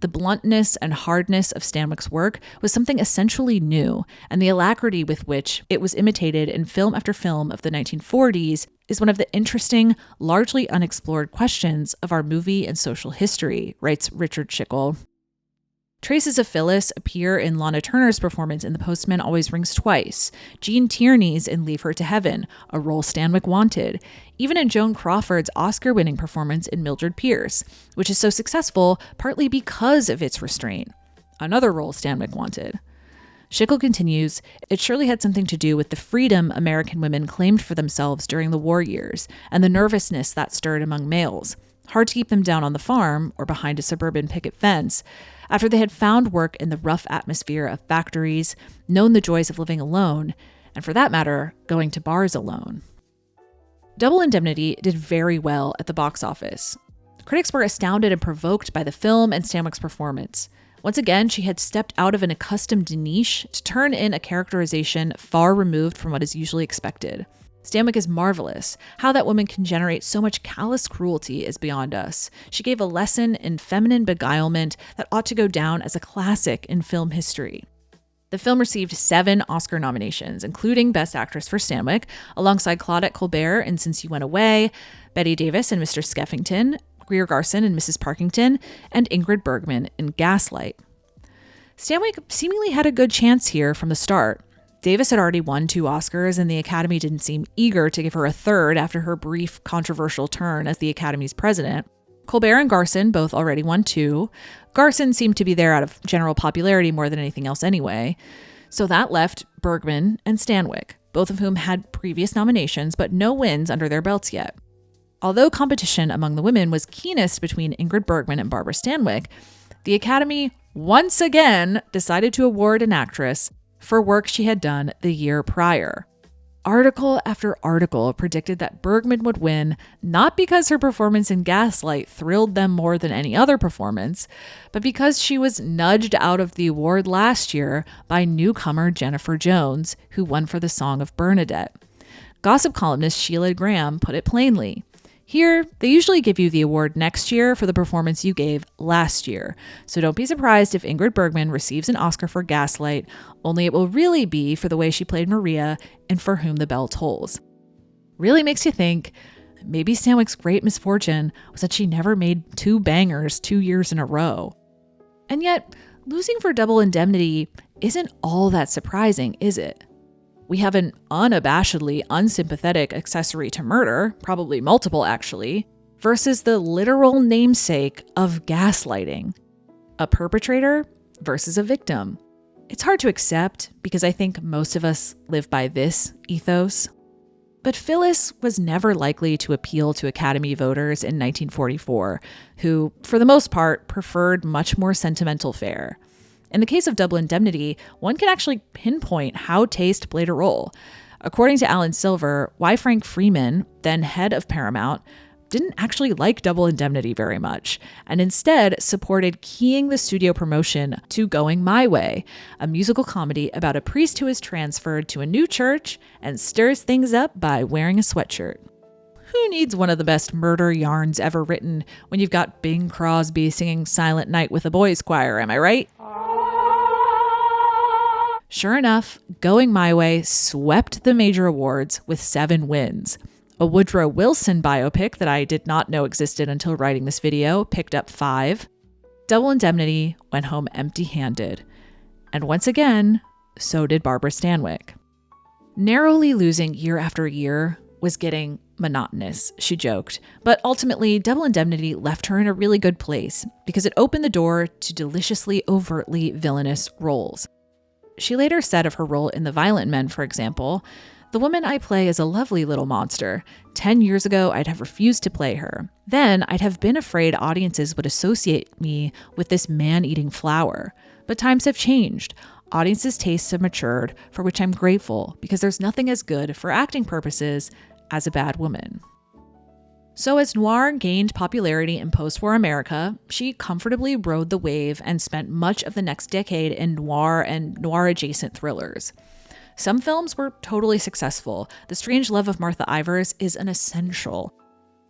The bluntness and hardness of Stanwyck's work was something essentially new, and the alacrity with which it was imitated in film after film of the 1940s is one of the interesting, largely unexplored questions of our movie and social history, writes Richard Schickel. Traces of Phyllis appear in Lana Turner's performance in The Postman Always Rings Twice, Gene Tierney's in Leave Her to Heaven, a role Stanwyck wanted, even in Joan Crawford's Oscar-winning performance in Mildred Pierce, which is so successful partly because of its restraint, another role Stanwyck wanted. Schickel continues, it surely had something to do with the freedom American women claimed for themselves during the war years and the nervousness that stirred among males. Hard to keep them down on the farm or behind a suburban picket fence after they had found work in the rough atmosphere of factories, known the joys of living alone, and for that matter, going to bars alone. Double Indemnity did very well at the box office. Critics were astounded and provoked by the film and Stanwyck's performance. Once again, she had stepped out of an accustomed niche to turn in a characterization far removed from what is usually expected. Stanwyck is marvelous. How that woman can generate so much callous cruelty is beyond us. She gave a lesson in feminine beguilement that ought to go down as a classic in film history. The film received 7 Oscar nominations, including Best Actress for Stanwyck, alongside Claudette Colbert in Since You Went Away, Bette Davis in Mr. Skeffington, Greer Garson in Mrs. Parkington, and Ingrid Bergman in Gaslight. Stanwyck seemingly had a good chance here from the start. Davis had already won 2 Oscars, and the Academy didn't seem eager to give her a third after her brief, controversial turn as the Academy's president. Colbert and Garson both already won 2. Garson seemed to be there out of general popularity more than anything else anyway. So that left Bergman and Stanwyck, both of whom had previous nominations but no wins under their belts yet. Although competition among the women was keenest between Ingrid Bergman and Barbara Stanwyck, the Academy once again decided to award an actress for work she had done the year prior. Article after article predicted that Bergman would win, not because her performance in Gaslight thrilled them more than any other performance, but because she was nudged out of the award last year by newcomer Jennifer Jones, who won for the Song of Bernadette. Gossip columnist Sheila Graham put it plainly. Here, they usually give you the award next year for the performance you gave last year, so don't be surprised if Ingrid Bergman receives an Oscar for Gaslight, only it will really be for the way she played Maria in For Whom the Bell Tolls. Really makes you think, maybe Stanwyck's great misfortune was that she never made 2 bangers 2 years in a row. And yet, losing for Double Indemnity isn't all that surprising, is it? We have an unabashedly unsympathetic accessory to murder, probably multiple actually, versus the literal namesake of gaslighting. A perpetrator versus a victim. It's hard to accept because I think most of us live by this ethos. But Phyllis was never likely to appeal to Academy voters in 1944, who, for the most part, preferred much more sentimental fare. In the case of Double Indemnity, one can actually pinpoint how taste played a role. According to Alan Silver, why Frank Freeman, then head of Paramount, didn't actually like Double Indemnity very much, and instead supported keying the studio promotion to Going My Way, a musical comedy about a priest who is transferred to a new church and stirs things up by wearing a sweatshirt. Who needs one of the best murder yarns ever written when you've got Bing Crosby singing Silent Night with a boys' choir, am I right? Sure enough, Going My Way swept the major awards with 7 wins. A Woodrow Wilson biopic that I did not know existed until writing this video picked up 5. Double Indemnity went home empty-handed. And once again, so did Barbara Stanwyck. Narrowly losing year after year was getting monotonous, she joked, but ultimately Double Indemnity left her in a really good place because it opened the door to deliciously overtly villainous roles. She later said of her role in The Violent Men, for example, "The woman I play is a lovely little monster. 10 years ago, I'd have refused to play her. Then I'd have been afraid audiences would associate me with this man-eating flower. But times have changed. Audiences' tastes have matured, for which I'm grateful, because there's nothing as good for acting purposes as a bad woman." So as noir gained popularity in post-war America, she comfortably rode the wave and spent much of the next decade in noir and noir-adjacent thrillers. Some films were totally successful. The Strange Love of Martha Ivers is an essential.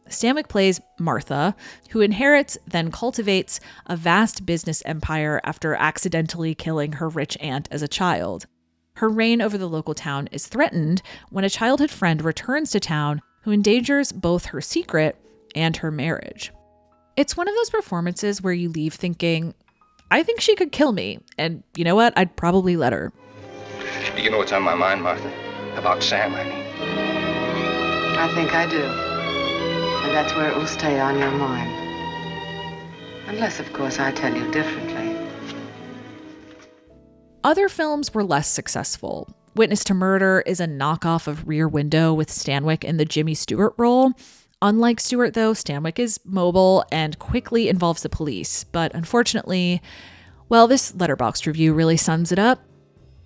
Stanwyck plays Martha, who inherits, then cultivates, a vast business empire after accidentally killing her rich aunt as a child. Her reign over the local town is threatened when a childhood friend returns to town who endangers both her secret and her marriage. It's one of those performances where you leave thinking, I think she could kill me, and you know what? I'd probably let her. Do you know what's on my mind, Martha? About Sam, I mean. I think I do. And that's where it will stay on your mind. Unless, of course, I tell you differently. Other films were less successful. Witness to Murder is a knockoff of Rear Window with Stanwyck in the Jimmy Stewart role. Unlike Stewart, though, Stanwyck is mobile and quickly involves the police. But unfortunately, well, this Letterboxd review really sums it up.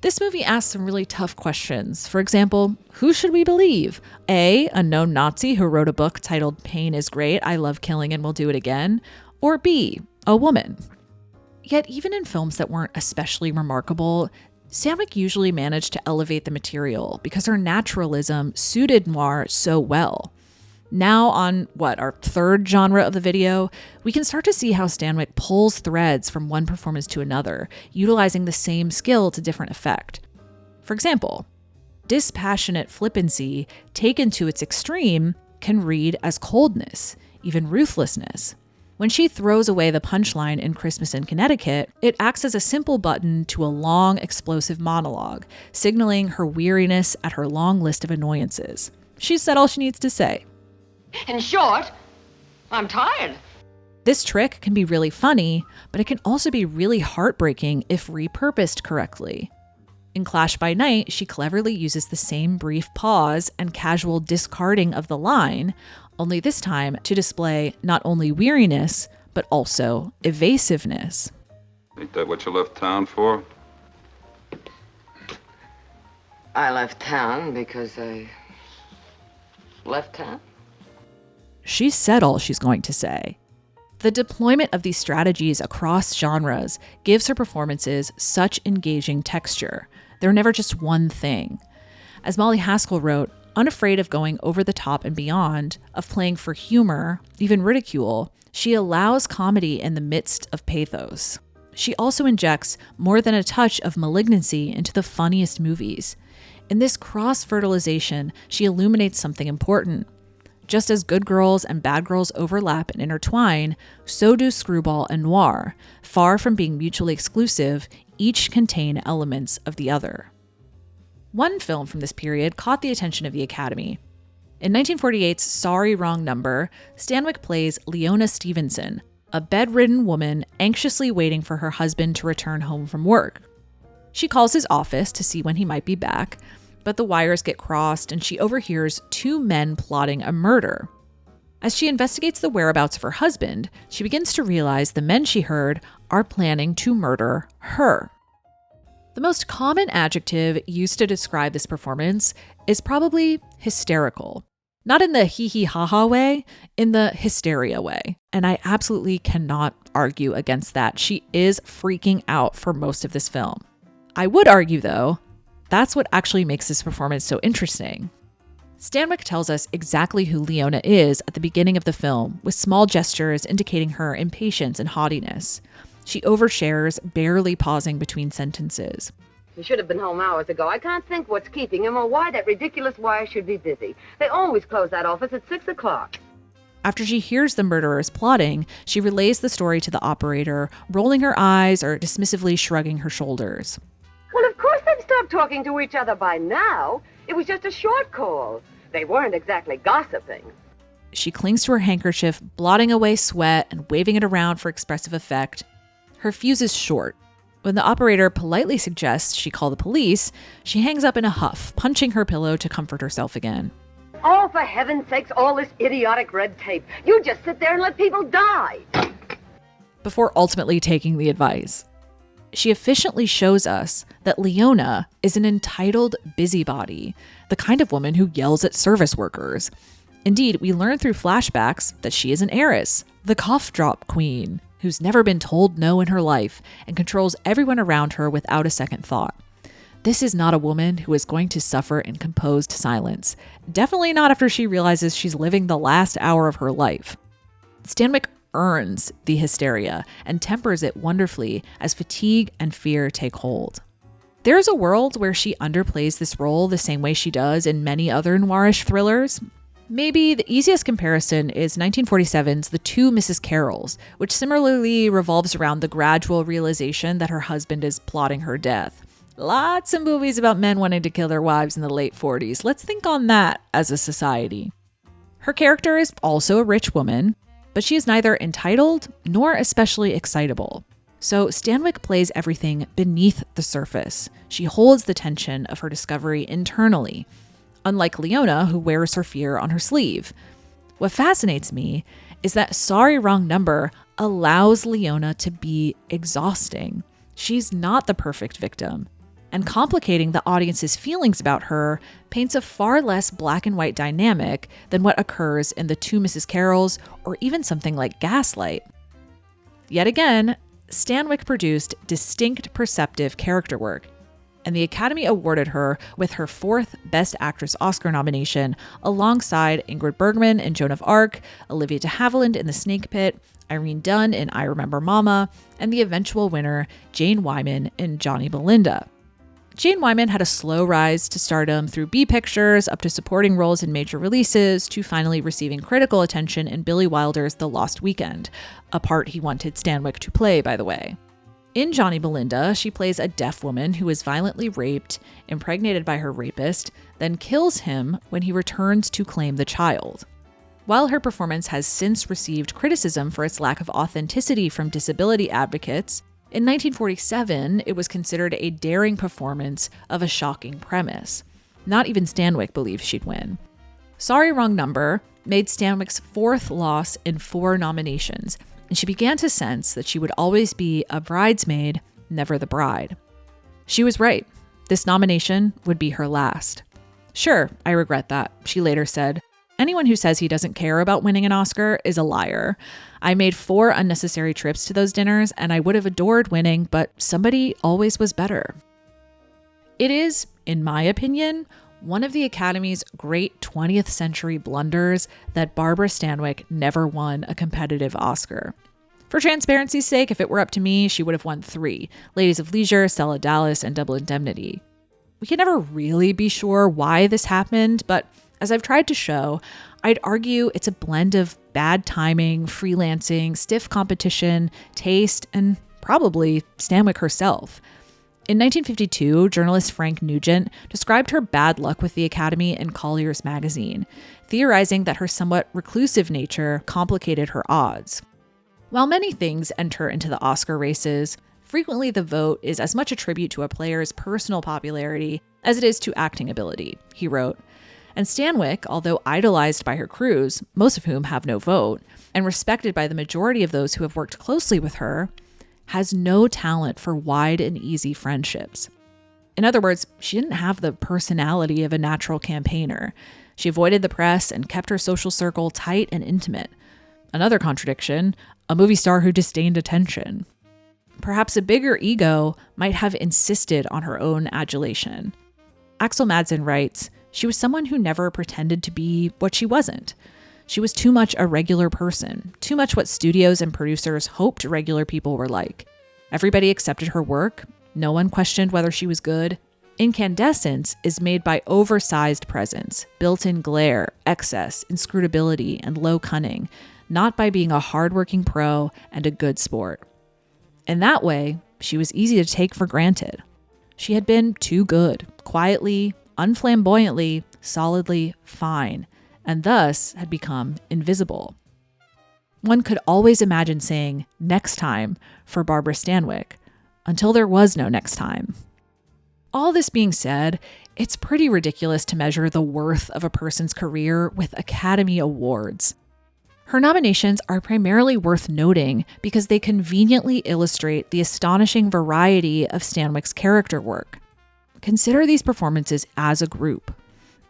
This movie asks some really tough questions. For example, who should we believe? A known Nazi who wrote a book titled Pain is Great, I Love Killing and Will Do It Again. Or B, a woman. Yet even in films that weren't especially remarkable, Stanwyck usually managed to elevate the material because her naturalism suited noir so well. Now on, our third genre of the video, we can start to see how Stanwyck pulls threads from one performance to another, utilizing the same skill to different effect. For example, dispassionate flippancy taken to its extreme can read as coldness, even ruthlessness. When she throws away the punchline in Christmas in Connecticut, it acts as a simple button to a long, explosive monologue, signaling her weariness at her long list of annoyances. She's said all she needs to say. In short, I'm tired. This trick can be really funny, but it can also be really heartbreaking if repurposed correctly. In Clash by Night, she cleverly uses the same brief pause and casual discarding of the line, only this time to display not only weariness, but also evasiveness. Ain't that what you left town for? I left town because I left town. She said all she's going to say. The deployment of these strategies across genres gives her performances such engaging texture. They're never just one thing. As Molly Haskell wrote, unafraid of going over the top and beyond, of playing for humor, even ridicule, she allows comedy in the midst of pathos. She also injects more than a touch of malignancy into the funniest movies. In this cross-fertilization, she illuminates something important. Just as Good Girls and Bad Girls overlap and intertwine, so do Screwball and Noir. Far from being mutually exclusive, each contain elements of the other. One film from this period caught the attention of the Academy. In 1948's Sorry, Wrong Number, Stanwyck plays Leona Stevenson, a bedridden woman anxiously waiting for her husband to return home from work. She calls his office to see when he might be back, but the wires get crossed and she overhears two men plotting a murder. As she investigates the whereabouts of her husband, she begins to realize the men she heard are planning to murder her. The most common adjective used to describe this performance is probably hysterical. Not in the hee-hee-ha-ha way, in the hysteria way. And I absolutely cannot argue against that. She is freaking out for most of this film. I would argue, though, that's what actually makes this performance so interesting. Stanwyck tells us exactly who Leona is at the beginning of the film, with small gestures indicating her impatience and haughtiness. She overshares, barely pausing between sentences. He should have been home hours ago. I can't think what's keeping him or why that ridiculous wire should be busy. They always close that office at 6 o'clock. After she hears the murderers plotting, she relays the story to the operator, rolling her eyes or dismissively shrugging her shoulders. Well, of course they've stopped talking to each other by now. It was just a short call. They weren't exactly gossiping. She clings to her handkerchief, blotting away sweat and waving it around for expressive effect. Her fuse is short. When the operator politely suggests she call the police, she hangs up in a huff, punching her pillow to comfort herself again. Oh, for heaven's sakes, all this idiotic red tape. You just sit there and let people die. Before ultimately taking the advice. She efficiently shows us that Leona is an entitled busybody, the kind of woman who yells at service workers. Indeed, we learn through flashbacks that she is an heiress, the cough drop queen, who's never been told no in her life and controls everyone around her without a second thought. This is not a woman who is going to suffer in composed silence. Definitely not after she realizes she's living the last hour of her life. Stanwyck earns the hysteria and tempers it wonderfully as fatigue and fear take hold. There is a world where she underplays this role the same way she does in many other noirish thrillers. Maybe the easiest comparison is 1947's The Two Mrs. Carrolls, which similarly revolves around the gradual realization that her husband is plotting her death. Lots of movies about men wanting to kill their wives in the late 40s. Let's think on that as a society. Her character is also a rich woman, but she is neither entitled nor especially excitable. So Stanwyck plays everything beneath the surface. She holds the tension of her discovery internally, unlike Leona, who wears her fear on her sleeve. What fascinates me is that Sorry Wrong Number allows Leona to be exhausting. She's not the perfect victim. And complicating the audience's feelings about her paints a far less black and white dynamic than what occurs in The Two Mrs. Carrolls or even something like Gaslight. Yet again, Stanwyck produced distinct perceptive character work, and the Academy awarded her with her 4th Best Actress Oscar nomination alongside Ingrid Bergman in Joan of Arc, Olivia de Havilland in The Snake Pit, Irene Dunne in I Remember Mama, and the eventual winner Jane Wyman in Johnny Belinda. Jane Wyman had a slow rise to stardom through B Pictures, up to supporting roles in major releases, to finally receiving critical attention in Billy Wilder's The Lost Weekend, a part he wanted Stanwyck to play, by the way. In Johnny Belinda, she plays a deaf woman who is violently raped, impregnated by her rapist, then kills him when he returns to claim the child. While her performance has since received criticism for its lack of authenticity from disability advocates, in 1947, it was considered a daring performance of a shocking premise. Not even Stanwyck believed she'd win. Sorry Wrong Number made Stanwyck's 4th loss in 4 nominations, and she began to sense that she would always be a bridesmaid, never the bride. She was right. This nomination would be her last. Sure, I regret that, she later said. Anyone who says he doesn't care about winning an Oscar is a liar. I made 4 unnecessary trips to those dinners, and I would have adored winning, but somebody always was better. It is, in my opinion, one of the Academy's great 20th century blunders that Barbara Stanwyck never won a competitive Oscar. For transparency's sake, if it were up to me, she would have won 3, Ladies of Leisure, Stella Dallas, and Double Indemnity. We can never really be sure why this happened, but as I've tried to show, I'd argue it's a blend of bad timing, freelancing, stiff competition, taste, and probably Stanwyck herself. In 1952, journalist Frank Nugent described her bad luck with the Academy in Collier's magazine, theorizing that her somewhat reclusive nature complicated her odds. While many things enter into the Oscar races, frequently the vote is as much a tribute to a player's personal popularity as it is to acting ability, he wrote. And Stanwyck, although idolized by her crews, most of whom have no vote, and respected by the majority of those who have worked closely with her, has no talent for wide and easy friendships. In other words, she didn't have the personality of a natural campaigner. She avoided the press and kept her social circle tight and intimate. Another contradiction, a movie star who disdained attention. Perhaps a bigger ego might have insisted on her own adulation. Axel Madsen writes, "She was someone who never pretended to be what she wasn't. She was too much a regular person, too much what studios and producers hoped regular people were like. Everybody accepted her work. No one questioned whether she was good. Incandescence is made by oversized presence, built-in glare, excess, inscrutability, and low cunning, not by being a hardworking pro and a good sport. In that way, she was easy to take for granted. She had been too good, quietly, unflamboyantly, solidly fine, and thus had become invisible." One could always imagine saying "next time" for Barbara Stanwyck, until there was no next time. All this being said, it's pretty ridiculous to measure the worth of a person's career with Academy Awards. Her nominations are primarily worth noting because they conveniently illustrate the astonishing variety of Stanwyck's character work. Consider these performances as a group.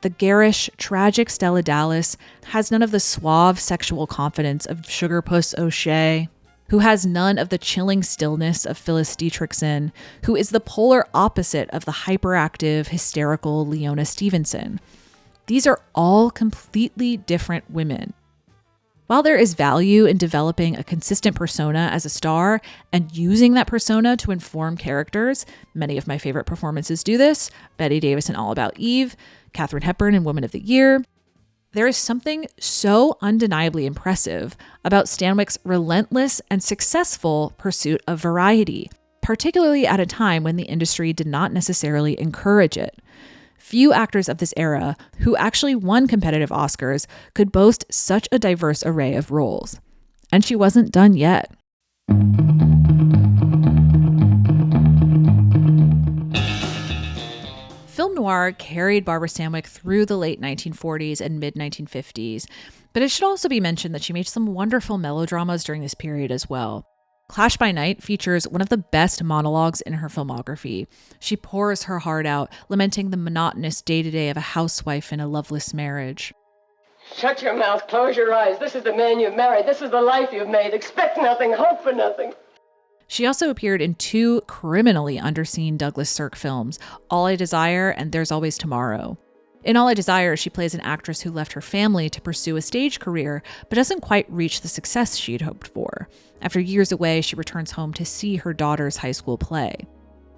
The garish, tragic Stella Dallas has none of the suave sexual confidence of Sugarpuss O'Shea, who has none of the chilling stillness of Phyllis Dietrichson, who is the polar opposite of the hyperactive, hysterical Leona Stevenson. These are all completely different women. While there is value in developing a consistent persona as a star and using that persona to inform characters, many of my favorite performances do this, Bette Davis in All About Eve, Katharine Hepburn in Woman of the Year, There is something so undeniably impressive about Stanwyck's relentless and successful pursuit of variety, particularly at a time when the industry did not necessarily encourage it. Few actors of this era who actually won competitive Oscars could boast such a diverse array of roles. And she wasn't done yet. Film noir carried Barbara Stanwyck through the late 1940s and mid-1950s, but it should also be mentioned that she made some wonderful melodramas during this period as well. Clash by Night features one of the best monologues in her filmography. She pours her heart out, lamenting the monotonous day-to-day of a housewife in a loveless marriage. Shut your mouth, close your eyes. This is the man you've married. This is the life you've made. Expect nothing, hope for nothing. She also appeared in 2 criminally underseen Douglas Sirk films, All I Desire and There's Always Tomorrow. In All I Desire, she plays an actress who left her family to pursue a stage career, but doesn't quite reach the success she'd hoped for. After years away, she returns home to see her daughter's high school play.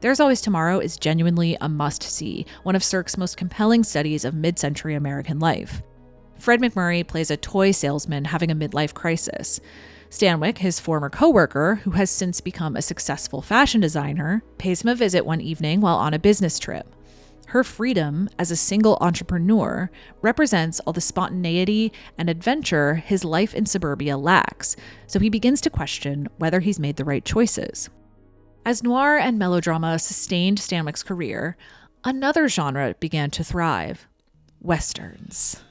There's Always Tomorrow is genuinely a must-see, one of Sirk's most compelling studies of mid-century American life. Fred McMurray plays a toy salesman having a midlife crisis. Stanwyck, his former co-worker, who has since become a successful fashion designer, pays him a visit one evening while on a business trip. Her freedom as a single entrepreneur represents all the spontaneity and adventure his life in suburbia lacks, so he begins to question whether he's made the right choices. As noir and melodrama sustained Stanwyck's career, another genre began to thrive: Westerns.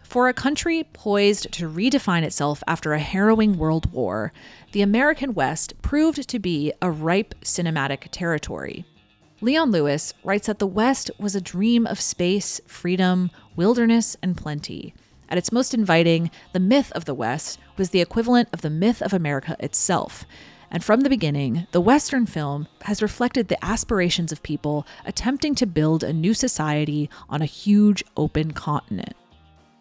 For a country poised to redefine itself after a harrowing world war, the American West proved to be a ripe cinematic territory. Leon Lewis writes that the West was a dream of space, freedom, wilderness, and plenty. At its most inviting, the myth of the West was the equivalent of the myth of America itself. And from the beginning, the Western film has reflected the aspirations of people attempting to build a new society on a huge open continent.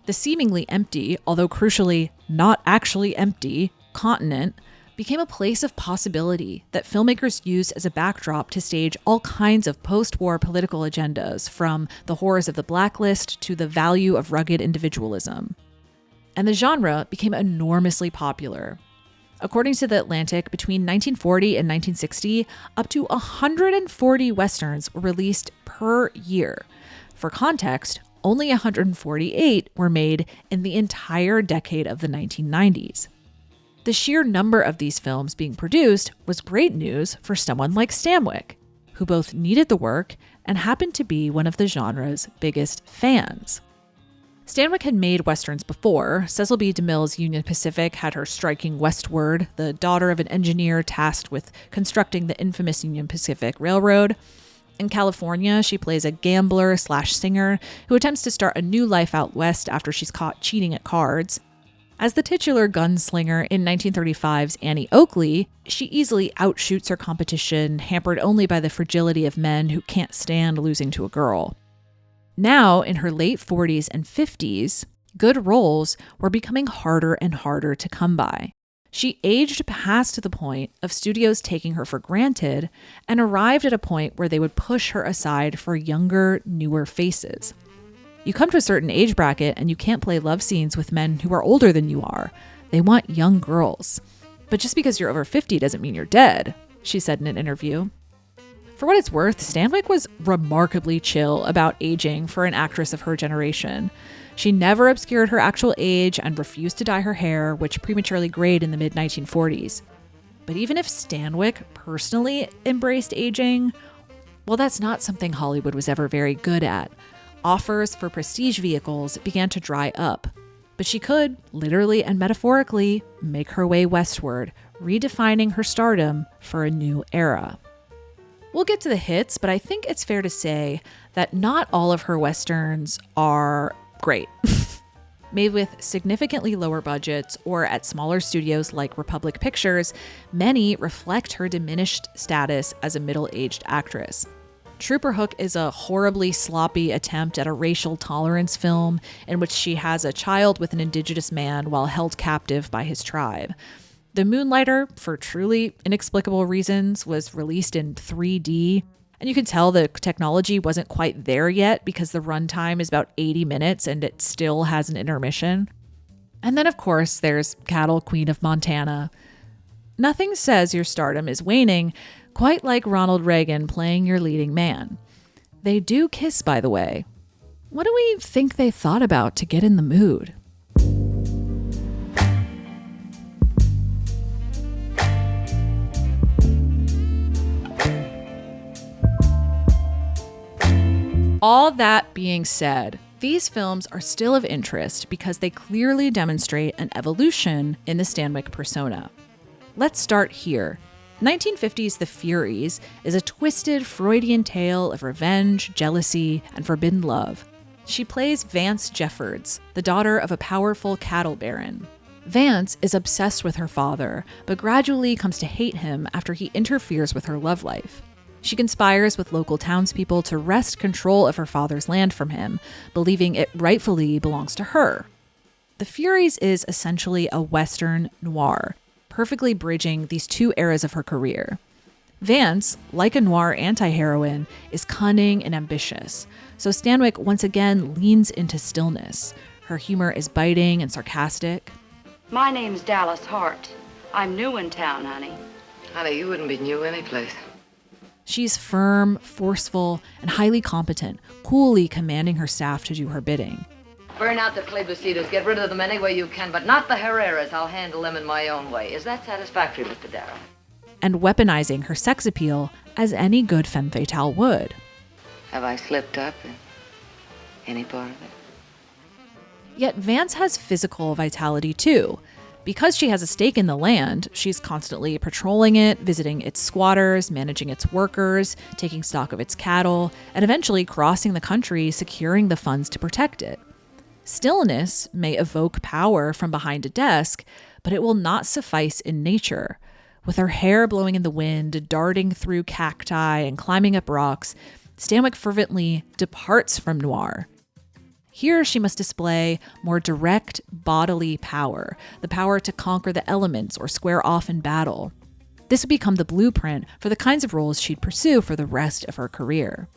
The seemingly empty, although crucially not actually empty, continent became a place of possibility that filmmakers used as a backdrop to stage all kinds of post-war political agendas, from the horrors of the blacklist to the value of rugged individualism. And the genre became enormously popular. According to The Atlantic, between 1940 and 1960, up to 140 Westerns were released per year. For context, only 148 were made in the entire decade of the 1990s. The sheer number of these films being produced was great news for someone like Stanwyck, who both needed the work and happened to be one of the genre's biggest fans. Stanwyck had made Westerns before. Cecil B. DeMille's Union Pacific had her striking westward, the daughter of an engineer tasked with constructing the infamous Union Pacific Railroad. In California, she plays a gambler/singer who attempts to start a new life out west after she's caught cheating at cards. As the titular gunslinger in 1935's Annie Oakley, she easily outshoots her competition, hampered only by the fragility of men who can't stand losing to a girl. Now, in her late 40s and 50s, good roles were becoming harder and harder to come by. She aged past the point of studios taking her for granted and arrived at a point where they would push her aside for younger, newer faces. You come to a certain age bracket and you can't play love scenes with men who are older than you are. They want young girls. But just because you're over 50 doesn't mean you're dead, she said in an interview. For what it's worth, Stanwyck was remarkably chill about aging for an actress of her generation. She never obscured her actual age and refused to dye her hair, which prematurely grayed in the mid-1940s. But even if Stanwyck personally embraced aging, well, that's not something Hollywood was ever very good at. Offers for prestige vehicles began to dry up. But she could, literally and metaphorically, make her way westward, redefining her stardom for a new era. We'll get to the hits, but I think it's fair to say that not all of her Westerns are great. Made with significantly lower budgets or at smaller studios like Republic Pictures, many reflect her diminished status as a middle-aged actress. Trooper Hook is a horribly sloppy attempt at a racial tolerance film in which she has a child with an indigenous man while held captive by his tribe. The Moonlighter, for truly inexplicable reasons, was released in 3D. And you can tell the technology wasn't quite there yet because the runtime is about 80 minutes and it still has an intermission. And then, of course, there's Cattle Queen of Montana. Nothing says your stardom is waning quite like Ronald Reagan playing your leading man. They do kiss, by the way. What do we think they thought about to get in the mood? All that being said, these films are still of interest because they clearly demonstrate an evolution in the Stanwyck persona. Let's start here. 1950's The Furies is a twisted Freudian tale of revenge, jealousy, and forbidden love. She plays Vance Jeffords, the daughter of a powerful cattle baron. Vance is obsessed with her father, but gradually comes to hate him after he interferes with her love life. She conspires with local townspeople to wrest control of her father's land from him, believing it rightfully belongs to her. The Furies is essentially a Western noir, perfectly bridging these two eras of her career. Vance, like a noir anti-heroine, is cunning and ambitious, so Stanwyck once again leans into stillness. Her humor is biting and sarcastic. My name's Dallas Hart. I'm new in town, honey. Honey, you wouldn't be new anyplace. She's firm, forceful, and highly competent, coolly commanding her staff to do her bidding. Burn out the plebiscitos. Get rid of them any way you can, but not the Herreras. I'll handle them in my own way. Is that satisfactory, Mr. Darrow? And weaponizing her sex appeal as any good femme fatale would. Have I slipped up in any part of it? Yet Vance has physical vitality too. Because she has a stake in the land, she's constantly patrolling it, visiting its squatters, managing its workers, taking stock of its cattle, and eventually crossing the country, securing the funds to protect it. Stillness may evoke power from behind a desk, but it will not suffice in nature. With her hair blowing in the wind, darting through cacti, and climbing up rocks, Stanwyck fervently departs from noir. Here she must display more direct bodily power, the power to conquer the elements or square off in battle. This would become the blueprint for the kinds of roles she'd pursue for the rest of her career.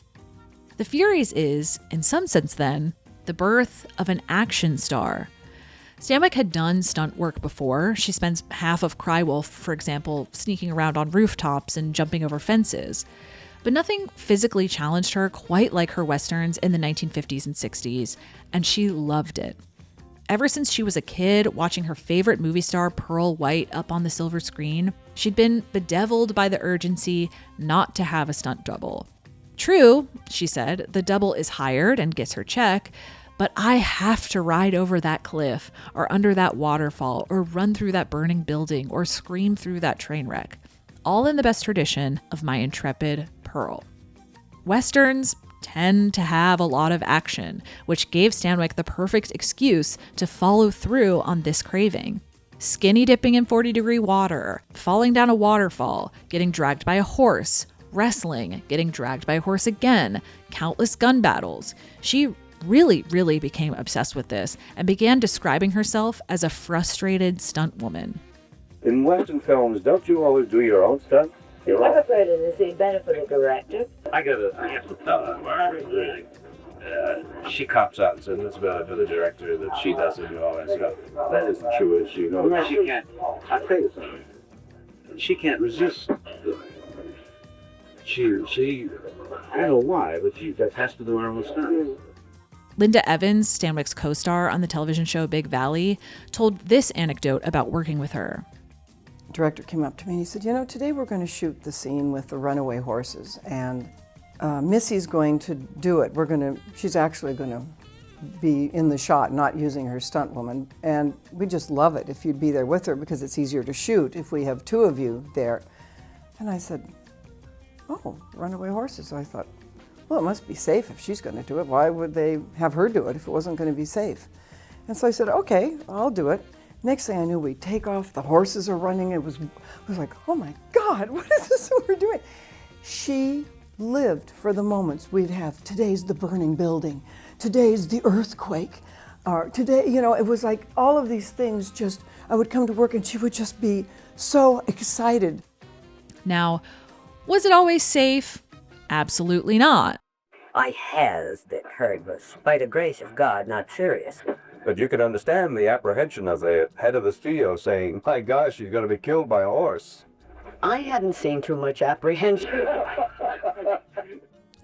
The Furies is, in some sense then, the birth of an action star. Stanwyck had done stunt work before. She spends half of Cry Wolf, for example, sneaking around on rooftops and jumping over fences. But nothing physically challenged her quite like her westerns in the 1950s and 60s, and she loved it. Ever since she was a kid, watching her favorite movie star Pearl White up on the silver screen, she'd been bedeviled by the urgency not to have a stunt double. True, she said, the double is hired and gets her check, but I have to ride over that cliff, or under that waterfall, or run through that burning building, or scream through that train wreck. All in the best tradition of my intrepid Pearl. Westerns tend to have a lot of action, which gave Stanwyck the perfect excuse to follow through on this craving. Skinny dipping in 40-degree water, falling down a waterfall, getting dragged by a horse, wrestling, getting dragged by a horse again, countless gun battles. She really became obsessed with this and began describing herself as a frustrated stunt woman. In Western films, don't you always do your own stunts? I prefer to see benefit of director. I have to tell her. She cops out and says it's better for the director that she doesn't do all that stuff. That isn't true, as you know. She can't. I'll tell you something. She can't resist. She. I don't know why, but she just has to do her own stunts. Linda Evans, Stanwyck's co-star on the television show Big Valley, told this anecdote about working with her. Director came up to me and he said, you know, today we're going to shoot the scene with the runaway horses, and Missy's going to do it. She's actually going to be in the shot, not using her stunt woman, and we just love it if you'd be there with her because it's easier to shoot if we have two of you there. And I said, oh, runaway horses. So I thought, well, it must be safe if she's going to do it. Why would they have her do it if it wasn't going to be safe? And so I said, okay, I'll do it. Next thing I knew, we take off, the horses are running. It was like, oh my God, what is this that we're doing? She lived for the moments we'd have. Today's the burning building. Today's the earthquake. Or today, you know, it was like all of these things just, I would come to work and she would just be so excited. Now, was it always safe? Absolutely not. I has, Dick heard, was, by the grace of God, not serious. But you can understand the apprehension of the head of the studio saying, my gosh, she's going to be killed by a horse. I hadn't seen too much apprehension.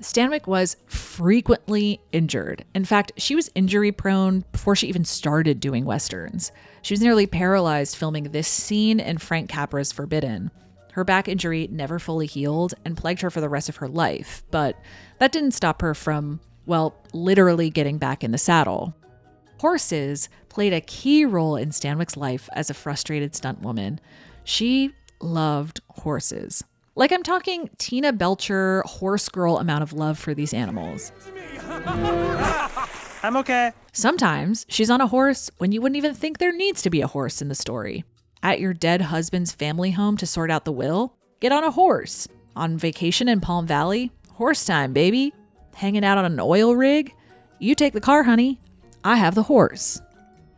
Stanwyck was frequently injured. In fact, she was injury prone before she even started doing Westerns. She was nearly paralyzed filming this scene in Frank Capra's Forbidden. Her back injury never fully healed and plagued her for the rest of her life, but that didn't stop her from, well, literally getting back in the saddle. Horses played a key role in Stanwyck's life as a frustrated stunt woman. She loved horses. Like, I'm talking Tina Belcher, horse girl amount of love for these animals. I'm okay. Sometimes she's on a horse when you wouldn't even think there needs to be a horse in the story. At your dead husband's family home to sort out the will? Get on a horse. On vacation in Palm Valley? Horse time, baby. Hanging out on an oil rig? You take the car, honey. I have the horse.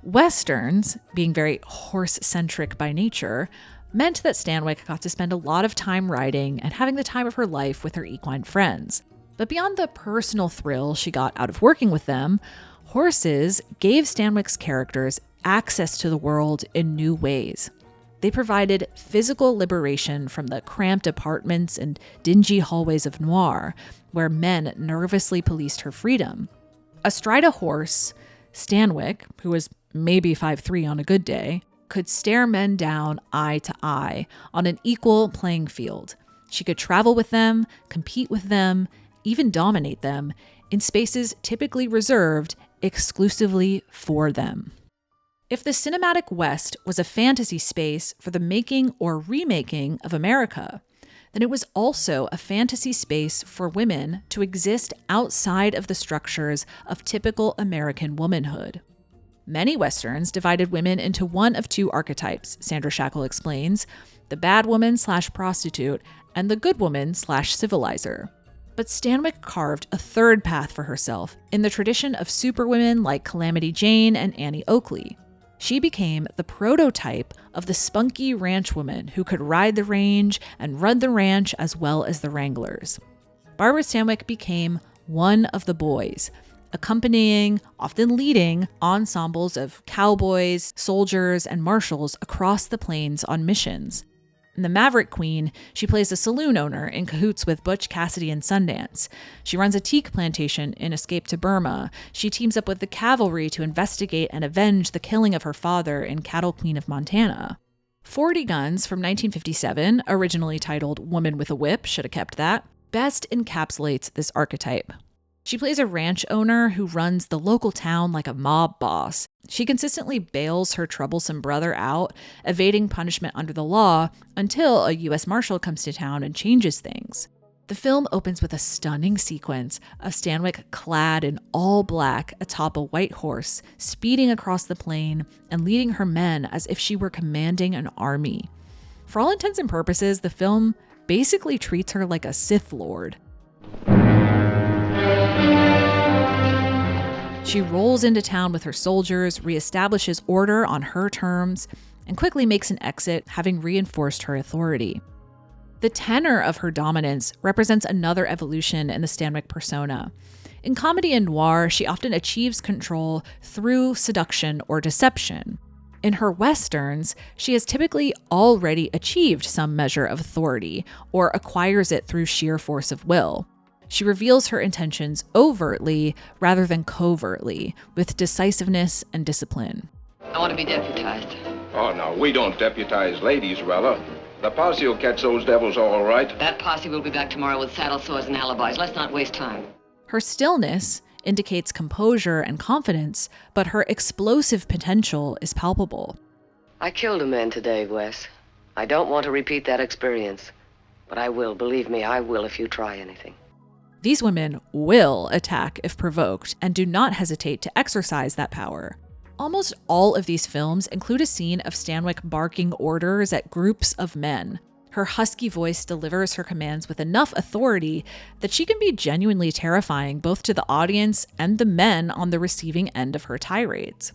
Westerns, being very horse-centric by nature, meant that Stanwyck got to spend a lot of time riding and having the time of her life with her equine friends. But beyond the personal thrill she got out of working with them, horses gave Stanwyck's characters access to the world in new ways. They provided physical liberation from the cramped apartments and dingy hallways of noir, where men nervously policed her freedom. Astride a horse, Stanwyck, who was maybe 5'3" on a good day, could stare men down eye to eye on an equal playing field. She could travel with them, compete with them, even dominate them in spaces typically reserved exclusively for them. If the cinematic West was a fantasy space for the making or remaking of America, then it was also a fantasy space for women to exist outside of the structures of typical American womanhood. Many Westerns divided women into one of two archetypes, Sandra Shackle explains, the bad woman/prostitute and the good woman/civilizer. But Stanwyck carved a third path for herself in the tradition of superwomen like Calamity Jane and Annie Oakley. She became the prototype of the spunky ranch woman who could ride the range and run the ranch as well as the wranglers. Barbara Stanwyck became one of the boys, accompanying, often leading, ensembles of cowboys, soldiers, and marshals across the plains on missions. In The Maverick Queen, she plays a saloon owner in cahoots with Butch Cassidy and Sundance. She runs a teak plantation in Escape to Burma. She teams up with the cavalry to investigate and avenge the killing of her father in Cattle Queen of Montana. 40 Guns from 1957, originally titled Woman with a Whip, should have kept that, best encapsulates this archetype. She plays a ranch owner who runs the local town like a mob boss. She consistently bails her troublesome brother out, evading punishment under the law until a U.S. Marshal comes to town and changes things. The film opens with a stunning sequence of Stanwyck clad in all black atop a white horse, speeding across the plain and leading her men as if she were commanding an army. For all intents and purposes, the film basically treats her like a Sith Lord. She rolls into town with her soldiers, reestablishes order on her terms, and quickly makes an exit, having reinforced her authority. The tenor of her dominance represents another evolution in the Stanwyck persona. In comedy and noir, she often achieves control through seduction or deception. In her Westerns, she has typically already achieved some measure of authority, or acquires it through sheer force of will. She reveals her intentions overtly rather than covertly, with decisiveness and discipline. I want to be deputized. Oh, no, we don't deputize ladies, Rella. The posse will catch those devils all right. That posse will be back tomorrow with saddle sores and alibis. Let's not waste time. Her stillness indicates composure and confidence, but her explosive potential is palpable. I killed a man today, Wes. I don't want to repeat that experience. But I will, believe me, I will if you try anything. These women will attack if provoked and do not hesitate to exercise that power. Almost all of these films include a scene of Stanwyck barking orders at groups of men. Her husky voice delivers her commands with enough authority that she can be genuinely terrifying both to the audience and the men on the receiving end of her tirades.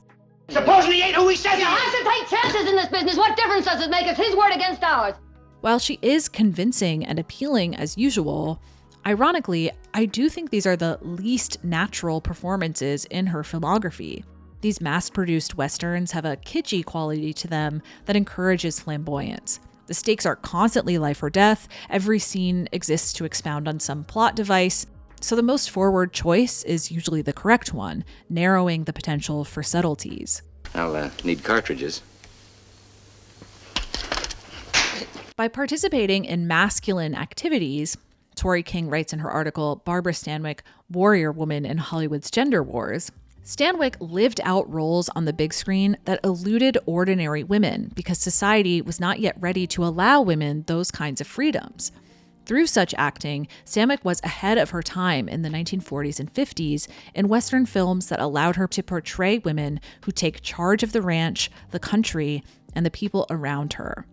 Supposing he ain't who he says he You is. have to take chances in this business. What difference does it make? It's his word against ours. While she is convincing and appealing as usual, Ironically, I do think these are the least natural performances in her filmography. These mass-produced westerns have a kitschy quality to them that encourages flamboyance. The stakes are constantly life or death, every scene exists to expound on some plot device, so the most forward choice is usually the correct one, narrowing the potential for subtleties. I'll need cartridges. By participating in masculine activities, Tori King writes in her article, Barbara Stanwyck, Warrior Woman in Hollywood's Gender Wars, Stanwyck lived out roles on the big screen that eluded ordinary women because society was not yet ready to allow women those kinds of freedoms. Through such acting, Stanwyck was ahead of her time in the 1940s and 50s in Western films that allowed her to portray women who take charge of the ranch, the country, and the people around her.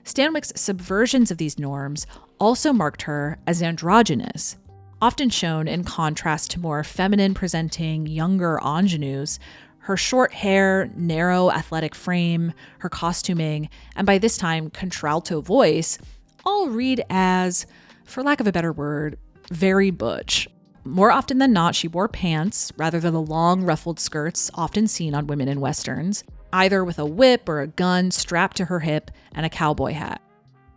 Stanwyck's subversions of these norms also marked her as androgynous. Often shown in contrast to more feminine-presenting, younger ingenues, her short hair, narrow athletic frame, her costuming, and by this time, contralto voice, all read as, for lack of a better word, very butch. More often than not, she wore pants rather than the long, ruffled skirts often seen on women in westerns, either with a whip or a gun strapped to her hip and a cowboy hat.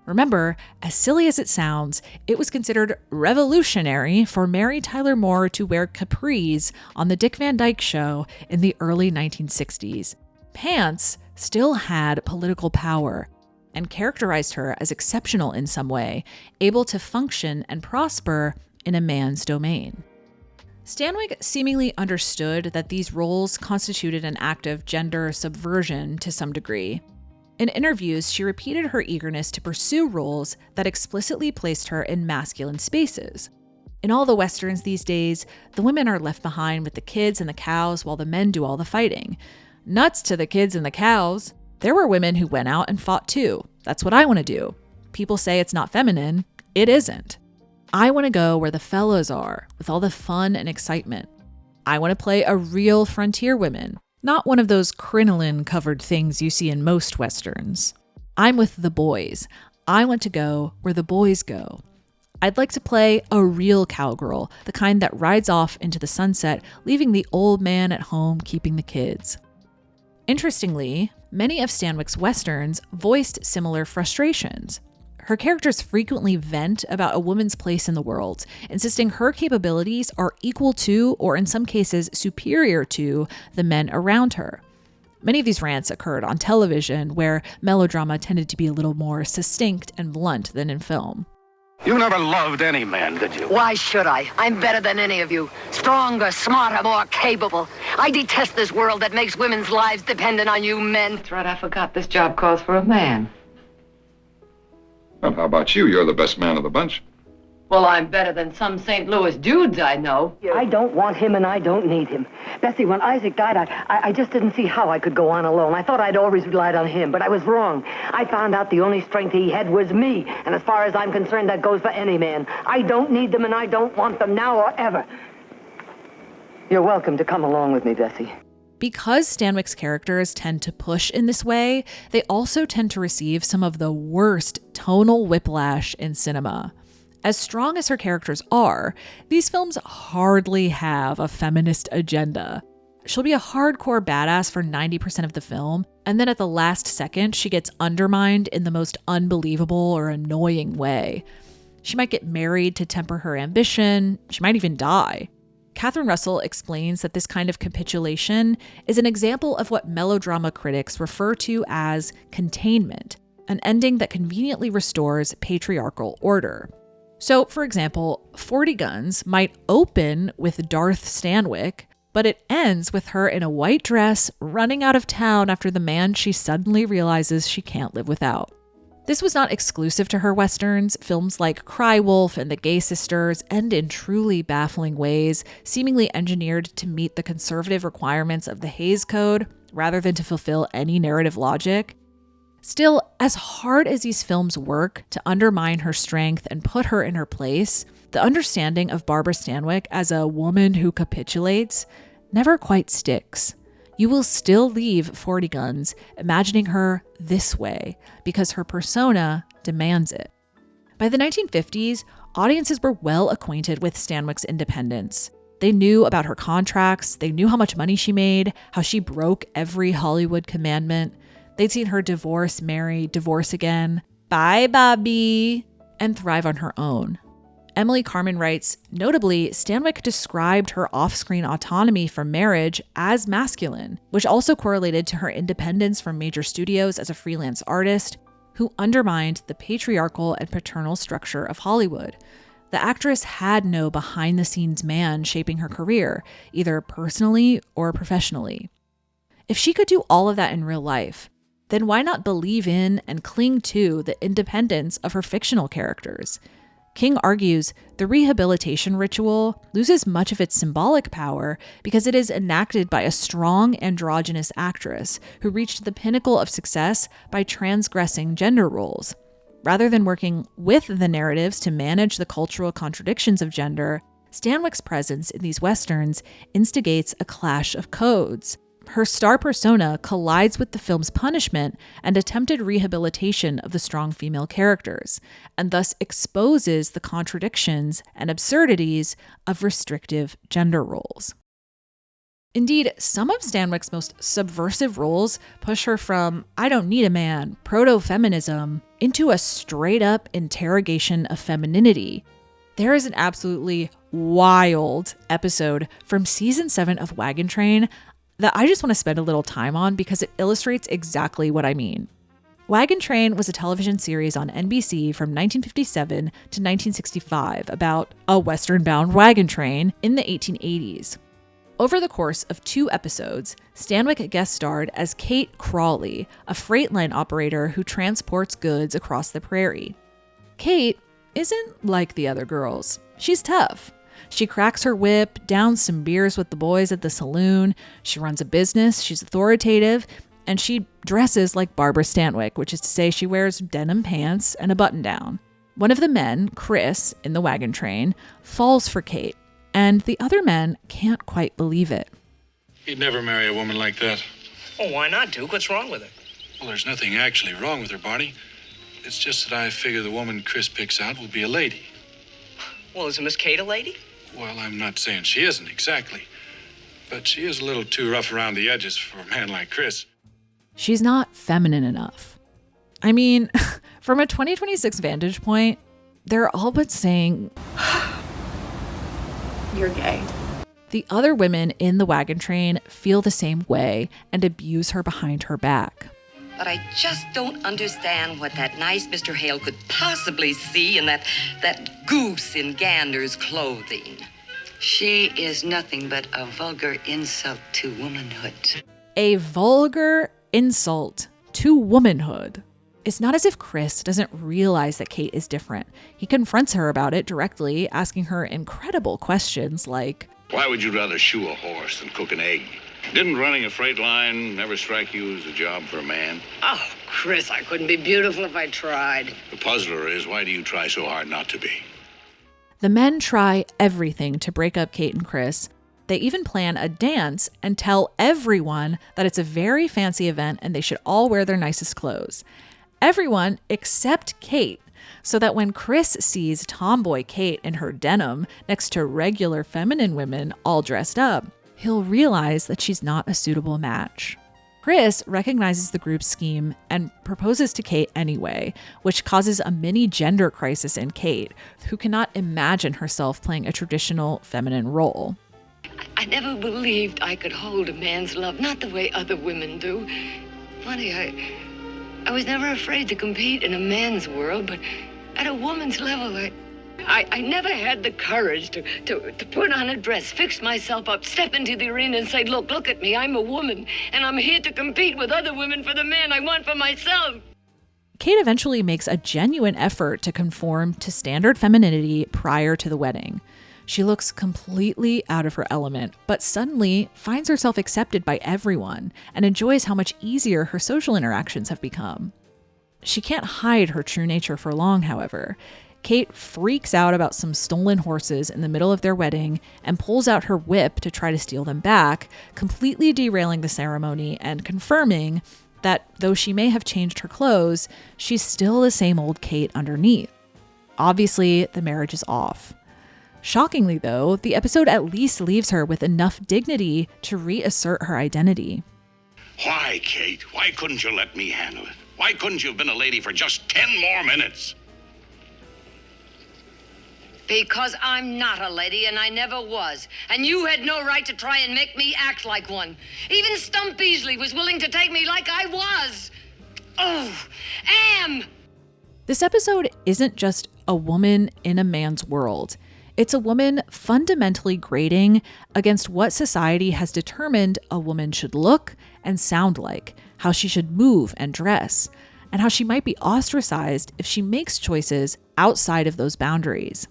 Remember, as silly as it sounds, it was considered revolutionary for Mary Tyler Moore to wear capris on The Dick Van Dyke Show in the early 1960s. Pants still had political power and characterized her as exceptional in some way, able to function and prosper in a man's domain. Stanwyck seemingly understood that these roles constituted an act of gender subversion to some degree. In interviews, she repeated her eagerness to pursue roles that explicitly placed her in masculine spaces. In all the westerns these days, the women are left behind with the kids and the cows while the men do all the fighting. Nuts to the kids and the cows. There were women who went out and fought too. That's what I want to do. People say it's not feminine. It isn't. I want to go where the fellas are, with all the fun and excitement. I want to play a real frontier woman, not one of those crinoline-covered things you see in most westerns. I'm with the boys. I want to go where the boys go. I'd like to play a real cowgirl, the kind that rides off into the sunset, leaving the old man at home keeping the kids. Interestingly, many of Stanwyck's westerns voiced similar frustrations. Her characters frequently vent about a woman's place in the world, insisting her capabilities are equal to, or in some cases superior to, the men around her. Many of these rants occurred on television, where melodrama tended to be a little more succinct and blunt than in film. You never loved any man, did you? Why should I? I'm better than any of you. Stronger, smarter, more capable. I detest this world that makes women's lives dependent on you men. That's right, I forgot. This job calls for a man. Well, how about you? You're the best man of the bunch. Well, I'm better than some St. Louis dudes I know. I don't want him and I don't need him. Bessie, when Isaac died, I just didn't see how I could go on alone. I thought I'd always relied on him, but I was wrong. I found out the only strength he had was me. And as far as I'm concerned, that goes for any man. I don't need them and I don't want them now or ever. You're welcome to come along with me, Bessie. Because Stanwyck's characters tend to push in this way, they also tend to receive some of the worst tonal whiplash in cinema. As strong as her characters are, these films hardly have a feminist agenda. She'll be a hardcore badass for 90% of the film, and then at the last second, she gets undermined in the most unbelievable or annoying way. She might get married to temper her ambition. She might even die. Catherine Russell explains that this kind of capitulation is an example of what melodrama critics refer to as containment, an ending that conveniently restores patriarchal order. So, for example, 40 Guns might open with Darth Stanwyck, but it ends with her in a white dress running out of town after the man she suddenly realizes she can't live without. This was not exclusive to her westerns. Films like Cry Wolf and The Gay Sisters end in truly baffling ways, seemingly engineered to meet the conservative requirements of the Hays Code rather than to fulfill any narrative logic. Still, as hard as these films work to undermine her strength and put her in her place, the understanding of Barbara Stanwyck as a woman who capitulates never quite sticks. You will still leave 40 Guns imagining her this way because her persona demands it. By the 1950s, audiences were well acquainted with Stanwyck's independence. They knew about her contracts, they knew how much money she made, how she broke every Hollywood commandment. They'd seen her divorce, marry, divorce again, bye Bobby, and thrive on her own. Emily Carmen writes, notably, Stanwyck described her off-screen autonomy from marriage as masculine, which also correlated to her independence from major studios as a freelance artist, who undermined the patriarchal and paternal structure of Hollywood. The actress had no behind-the-scenes man shaping her career, either personally or professionally. If she could do all of that in real life, then why not believe in and cling to the independence of her fictional characters? King argues the rehabilitation ritual loses much of its symbolic power because it is enacted by a strong androgynous actress who reached the pinnacle of success by transgressing gender roles. Rather than working with the narratives to manage the cultural contradictions of gender, Stanwyck's presence in these westerns instigates a clash of codes. Her star persona collides with the film's punishment and attempted rehabilitation of the strong female characters, and thus exposes the contradictions and absurdities of restrictive gender roles. Indeed, some of Stanwyck's most subversive roles push her from "I don't need a man" proto-feminism into a straight-up interrogation of femininity. There is an absolutely wild episode from season 7 of Wagon Train that I just want to spend a little time on because it illustrates exactly what I mean. Wagon Train was a television series on NBC from 1957 to 1965 about a western-bound wagon train in the 1880s. Over the course of 2 episodes, Stanwyck guest starred as Kate Crawley, a freight line operator who transports goods across the prairie. Kate isn't like the other girls. She's tough. She cracks her whip, downs some beers with the boys at the saloon, she runs a business, she's authoritative, and she dresses like Barbara Stanwyck, which is to say she wears denim pants and a button-down. One of the men, Chris, in the wagon train, falls for Kate, and the other men can't quite believe it. He'd never marry a woman like that. Oh, why not, Duke? What's wrong with her? Well, there's nothing actually wrong with her, Barney. It's just that I figure the woman Chris picks out will be a lady. Well, isn't Miss Kate a lady? Well, I'm not saying she isn't exactly, but she is a little too rough around the edges for a man like Chris. She's not feminine enough. I mean, from a 2026 vantage point, they're all but saying, "You're gay." The other women in the wagon train feel the same way and abuse her behind her back. But I just don't understand what that nice Mr. Hale could possibly see in that goose in Gander's clothing. She is nothing but a vulgar insult to womanhood. A vulgar insult to womanhood. It's not as if Chris doesn't realize that Kate is different. He confronts her about it directly, asking her incredible questions like, Why would you rather shoe a horse than cook an egg? Didn't running a freight line never strike you as a job for a man? Oh, Chris, I couldn't be beautiful if I tried. The puzzler is, why do you try so hard not to be? The men try everything to break up Kate and Chris. They even plan a dance and tell everyone that it's a very fancy event and they should all wear their nicest clothes. Everyone except Kate, so that when Chris sees tomboy Kate in her denim next to regular feminine women all dressed up, he'll realize that she's not a suitable match. Chris recognizes the group's scheme and proposes to Kate anyway, which causes a mini gender crisis in Kate, who cannot imagine herself playing a traditional feminine role. I never believed I could hold a man's love, not the way other women do. Funny, I was never afraid to compete in a man's world, but at a woman's level, I never had the courage to put on a dress, fix myself up, step into the arena and say, look at me, I'm a woman, and I'm here to compete with other women for the man I want for myself. Kate eventually makes a genuine effort to conform to standard femininity prior to the wedding. She looks completely out of her element, but suddenly finds herself accepted by everyone and enjoys how much easier her social interactions have become. She can't hide her true nature for long, however. Kate freaks out about some stolen horses in the middle of their wedding and pulls out her whip to try to steal them back, completely derailing the ceremony and confirming that though she may have changed her clothes, she's still the same old Kate underneath. Obviously, the marriage is off. Shockingly, though, the episode at least leaves her with enough dignity to reassert her identity. Why, Kate? Why couldn't you let me handle it? Why couldn't you have been a lady for just 10 more minutes? Because I'm not a lady and I never was. And you had no right to try and make me act like one. Even Stump Beasley was willing to take me like I was. Oh, am! This episode isn't just a woman in a man's world. It's a woman fundamentally grading against what society has determined a woman should look and sound like, how she should move and dress, and how she might be ostracized if she makes choices outside of those boundaries.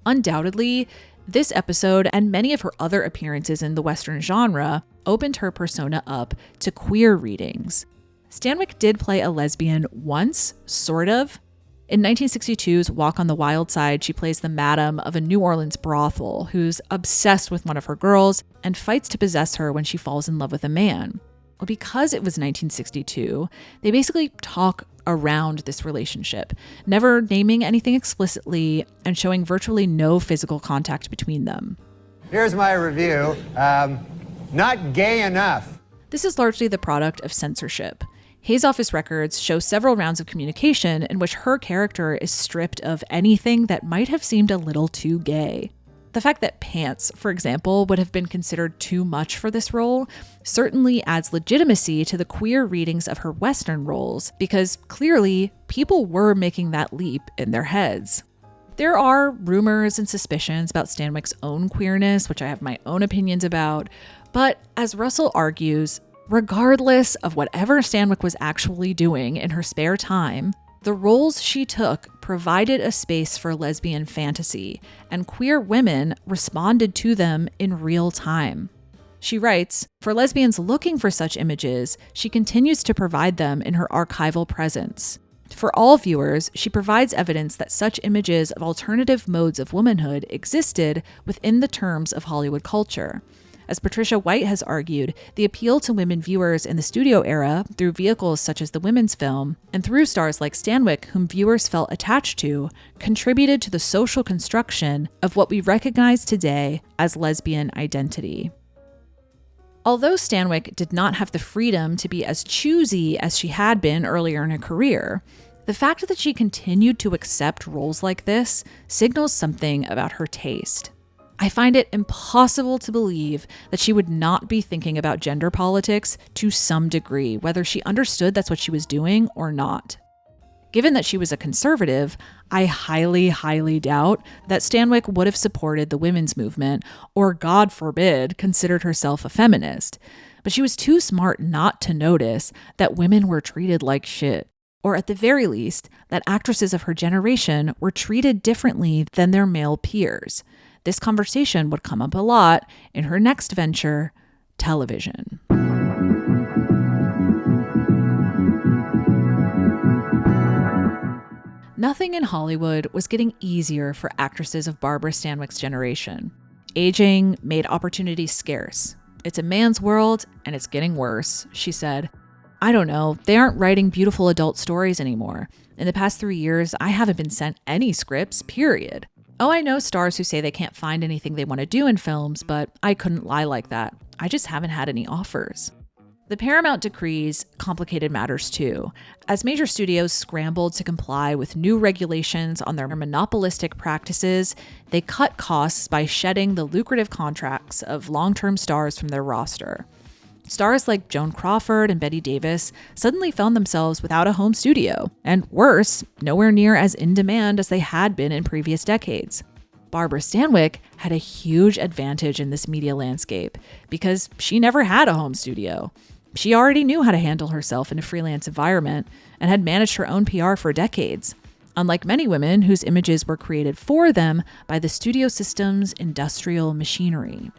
Undoubtedly, this episode and many of her other appearances in the Western genre opened her persona up to queer readings. Stanwyck did play a lesbian once, sort of. In 1962's Walk on the Wild Side, she plays the madam of a New Orleans brothel who's obsessed with one of her girls and fights to possess her when she falls in love with a man. Well, because it was 1962, they basically talk around this relationship, never naming anything explicitly and showing virtually no physical contact between them. Here's my review. Not gay enough. This is largely the product of censorship. Hayes Office records show several rounds of communication in which her character is stripped of anything that might have seemed a little too gay. The fact that pants, for example, would have been considered too much for this role certainly adds legitimacy to the queer readings of her Western roles, because clearly people were making that leap in their heads. There are rumors and suspicions about Stanwyck's own queerness, which I have my own opinions about, but as Russell argues, regardless of whatever Stanwyck was actually doing in her spare time, the roles she took provided a space for lesbian fantasy, and queer women responded to them in real time. She writes, for lesbians looking for such images, she continues to provide them in her archival presence. For all viewers, she provides evidence that such images of alternative modes of womanhood existed within the terms of Hollywood culture. As Patricia White has argued, the appeal to women viewers in the studio era, through vehicles such as the women's film, and through stars like Stanwyck, whom viewers felt attached to, contributed to the social construction of what we recognize today as lesbian identity. Although Stanwyck did not have the freedom to be as choosy as she had been earlier in her career, the fact that she continued to accept roles like this signals something about her taste. I find it impossible to believe that she would not be thinking about gender politics to some degree, whether she understood that's what she was doing or not. Given that she was a conservative, I highly, highly doubt that Stanwyck would have supported the women's movement or, God forbid, considered herself a feminist. But she was too smart not to notice that women were treated like shit, or at the very least, that actresses of her generation were treated differently than their male peers. This conversation would come up a lot in her next venture, television. Nothing in Hollywood was getting easier for actresses of Barbara Stanwyck's generation. Aging made opportunities scarce. It's a man's world, and it's getting worse, she said. I don't know, they aren't writing beautiful adult stories anymore. In the past 3 years, I haven't been sent any scripts, period. Oh, I know stars who say they can't find anything they want to do in films, but I couldn't lie like that. I just haven't had any offers. The Paramount decrees complicated matters too, as major studios scrambled to comply with new regulations on their monopolistic practices. They cut costs by shedding the lucrative contracts of long-term stars from their roster. Stars like Joan Crawford and Bette Davis suddenly found themselves without a home studio, and worse, nowhere near as in demand as they had been in previous decades. Barbara Stanwyck had a huge advantage in this media landscape because she never had a home studio. She already knew how to handle herself in a freelance environment and had managed her own PR for decades, unlike many women whose images were created for them by the studio system's industrial machinery.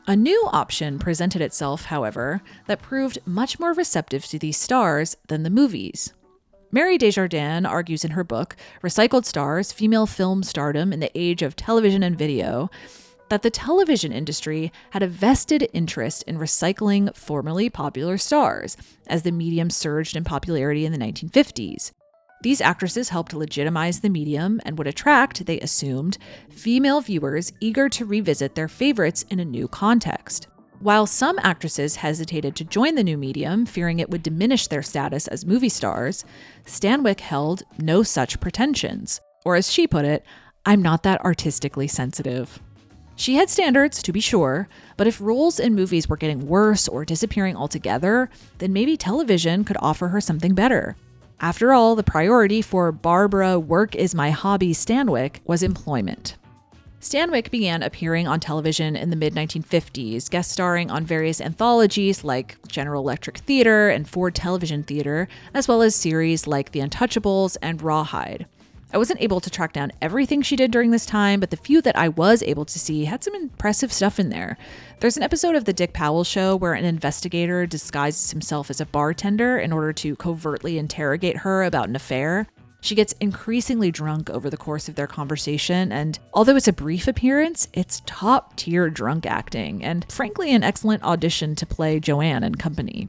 A new option presented itself, however, that proved much more receptive to these stars than the movies. Mary Desjardins argues in her book, Recycled Stars, Female Film Stardom in the Age of Television and Video, that the television industry had a vested interest in recycling formerly popular stars as the medium surged in popularity in the 1950s. These actresses helped legitimize the medium and would attract, they assumed, female viewers eager to revisit their favorites in a new context. While some actresses hesitated to join the new medium, fearing it would diminish their status as movie stars, Stanwyck held no such pretensions. Or as she put it, "I'm not that artistically sensitive." She had standards, to be sure, but if roles in movies were getting worse or disappearing altogether, then maybe television could offer her something better. After all, the priority for Barbara Work is My Hobby Stanwyck was employment. Stanwyck began appearing on television in the mid-1950s, guest starring on various anthologies like General Electric Theater and Ford Television Theater, as well as series like The Untouchables and Rawhide. I wasn't able to track down everything she did during this time, but the few that I was able to see had some impressive stuff in there. There's an episode of The Dick Powell Show where an investigator disguises himself as a bartender in order to covertly interrogate her about an affair. She gets increasingly drunk over the course of their conversation, and although it's a brief appearance, it's top-tier drunk acting, and frankly an excellent audition to play Joanne and company.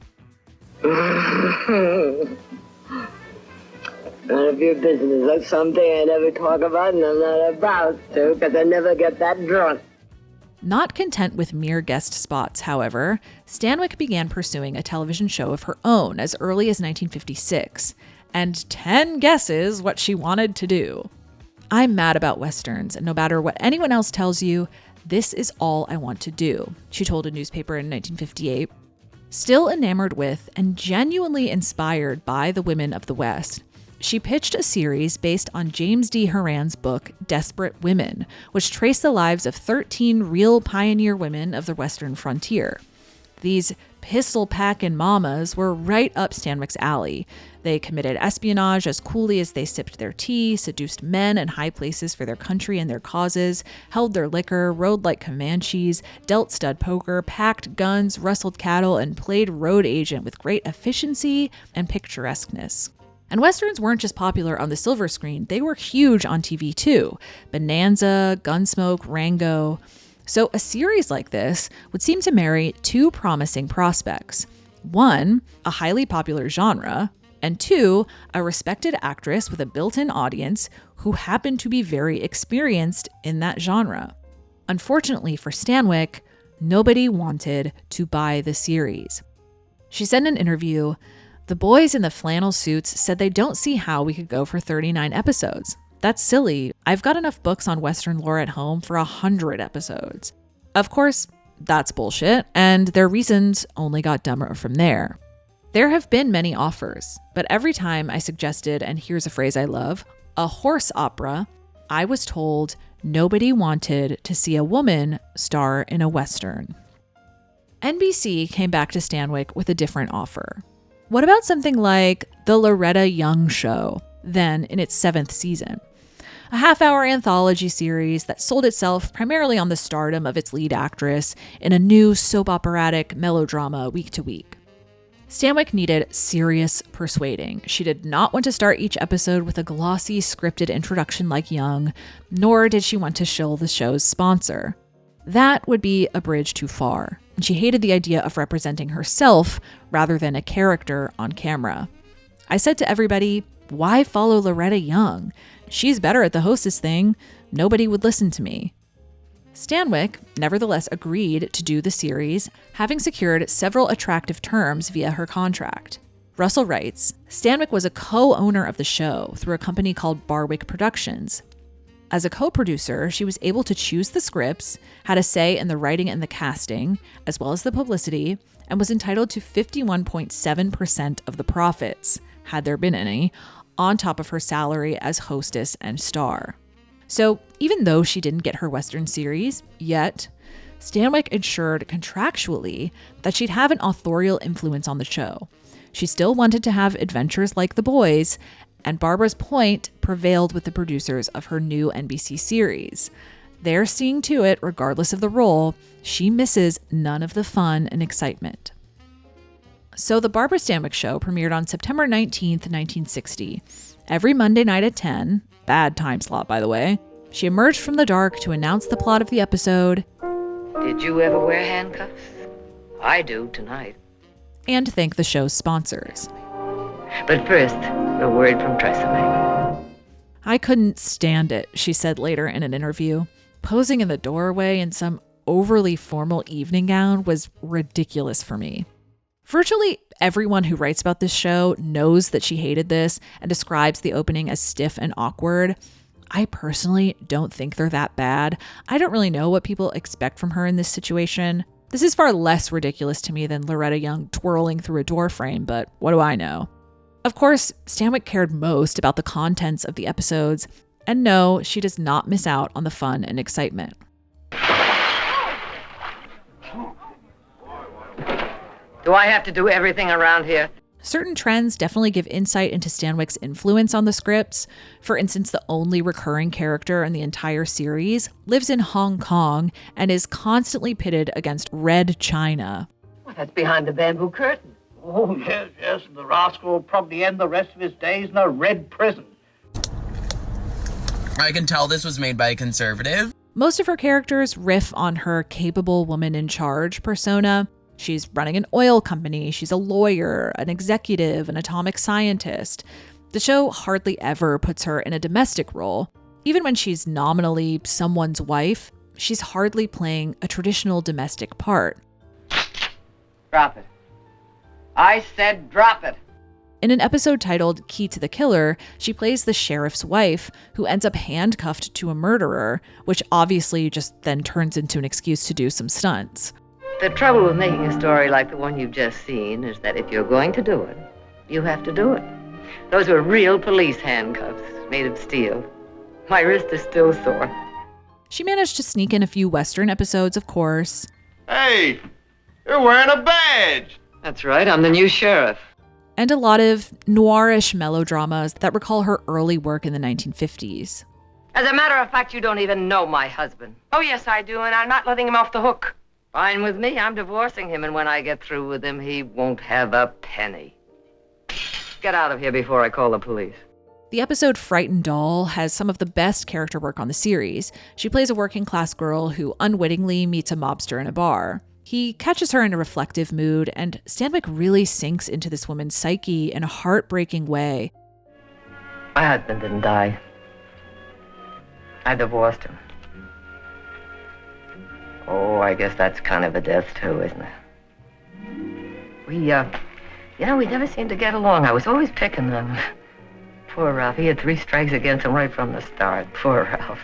None of your business. That's something I never talk about, and I'm not about to, because I never get that drunk. Not content with mere guest spots, however, Stanwyck began pursuing a television show of her own as early as 1956, and 10 guesses what she wanted to do. "I'm mad about Westerns, and no matter what anyone else tells you, this is all I want to do," she told a newspaper in 1958. Still enamored with and genuinely inspired by the women of the West, she pitched a series based on James D. Horan's book, Desperate Women, which traced the lives of 13 real pioneer women of the Western frontier. These pistol-packin' mamas were right up Stanwyck's alley. They committed espionage as coolly as they sipped their tea, seduced men in high places for their country and their causes, held their liquor, rode like Comanches, dealt stud poker, packed guns, rustled cattle, and played road agent with great efficiency and picturesqueness. And Westerns weren't just popular on the silver screen, they were huge on TV too. Bonanza, Gunsmoke, Rango. So a series like this would seem to marry two promising prospects. One, a highly popular genre, and two, a respected actress with a built-in audience who happened to be very experienced in that genre. Unfortunately for Stanwyck, nobody wanted to buy the series. She said in an interview, "The boys in the flannel suits said they don't see how we could go for 39 episodes. That's silly. I've got enough books on Western lore at home for 100 episodes. Of course, that's bullshit, and their reasons only got dumber from there. There have been many offers, but every time I suggested, and here's a phrase I love, a horse opera, I was told nobody wanted to see a woman star in a Western." NBC came back to Stanwyck with a different offer. What about something like The Loretta Young Show, then in its 7th season? A half-hour anthology series that sold itself primarily on the stardom of its lead actress in a new soap operatic melodrama week to week. Stanwyck needed serious persuading. She did not want to start each episode with a glossy scripted introduction like Young, nor did she want to shill the show's sponsor. That would be a bridge too far, and she hated the idea of representing herself rather than a character on camera. I said to everybody, why follow Loretta Young? She's better at the hostess thing. Nobody would listen to me. Stanwyck nevertheless agreed to do the series, having secured several attractive terms via her contract. Russell writes, Stanwyck was a co-owner of the show through a company called Barwick Productions. As a co-producer, she was able to choose the scripts, had a say in the writing and the casting, as well as the publicity, and was entitled to 51.7% of the profits, had there been any, on top of her salary as hostess and star. So even though she didn't get her Western series yet, Stanwyck ensured contractually that she'd have an authorial influence on the show. She still wanted to have adventures like the boys, and Barbara's point prevailed with the producers of her new NBC series. They're seeing to it, regardless of the role, she misses none of the fun and excitement. So the Barbara Stanwyck Show premiered on September 19th, 1960. Every Monday night at 10, bad time slot by the way, she emerged from the dark to announce the plot of the episode. Did you ever wear handcuffs? I do tonight. And thank the show's sponsors. But first, a word from Tresemme. I couldn't stand it, she said later in an interview. Posing in the doorway in some overly formal evening gown was ridiculous for me. Virtually everyone who writes about this show knows that she hated this and describes the opening as stiff and awkward. I personally don't think they're that bad. I don't really know what people expect from her in this situation. This is far less ridiculous to me than Loretta Young twirling through a door frame, but what do I know? Of course, Stanwyck cared most about the contents of the episodes, and no, she does not miss out on the fun and excitement. Do I have to do everything around here? Certain trends definitely give insight into Stanwyck's influence on the scripts. For instance, the only recurring character in the entire series lives in Hong Kong and is constantly pitted against Red China. Well, that's behind the bamboo curtain. Oh, yes, and the rascal will probably end the rest of his days in a red prison. I can tell this was made by a conservative. Most of her characters riff on her capable woman in charge persona. She's running an oil company, she's a lawyer, an executive, an atomic scientist. The show hardly ever puts her in a domestic role. Even when she's nominally someone's wife, she's hardly playing a traditional domestic part. Drop it. I said drop it. In an episode titled Key to the Killer, she plays the sheriff's wife, who ends up handcuffed to a murderer, which obviously just then turns into an excuse to do some stunts. The trouble with making a story like the one you've just seen is that if you're going to do it, you have to do it. Those were real police handcuffs, made of steel. My wrist is still sore. She managed to sneak in a few Western episodes, of course. Hey, you're wearing a badge. That's right, I'm the new sheriff. And a lot of noirish melodramas that recall her early work in the 1950s. As a matter of fact, you don't even know my husband. Oh, yes, I do, and I'm not letting him off the hook. Fine with me. I'm divorcing him, and when I get through with him, he won't have a penny. Get out of here before I call the police. The episode Frightened Doll has some of the best character work on the series. She plays a working-class girl who unwittingly meets a mobster in a bar. He catches her in a reflective mood, and Stanwyck really sinks into this woman's psyche in a heartbreaking way. My husband didn't die. I divorced him. Oh, I guess that's kind of a death, too, isn't it? We never seemed to get along. I was always picking on him. Poor Ralph. He had 3 strikes against him right from the start. Poor Ralph.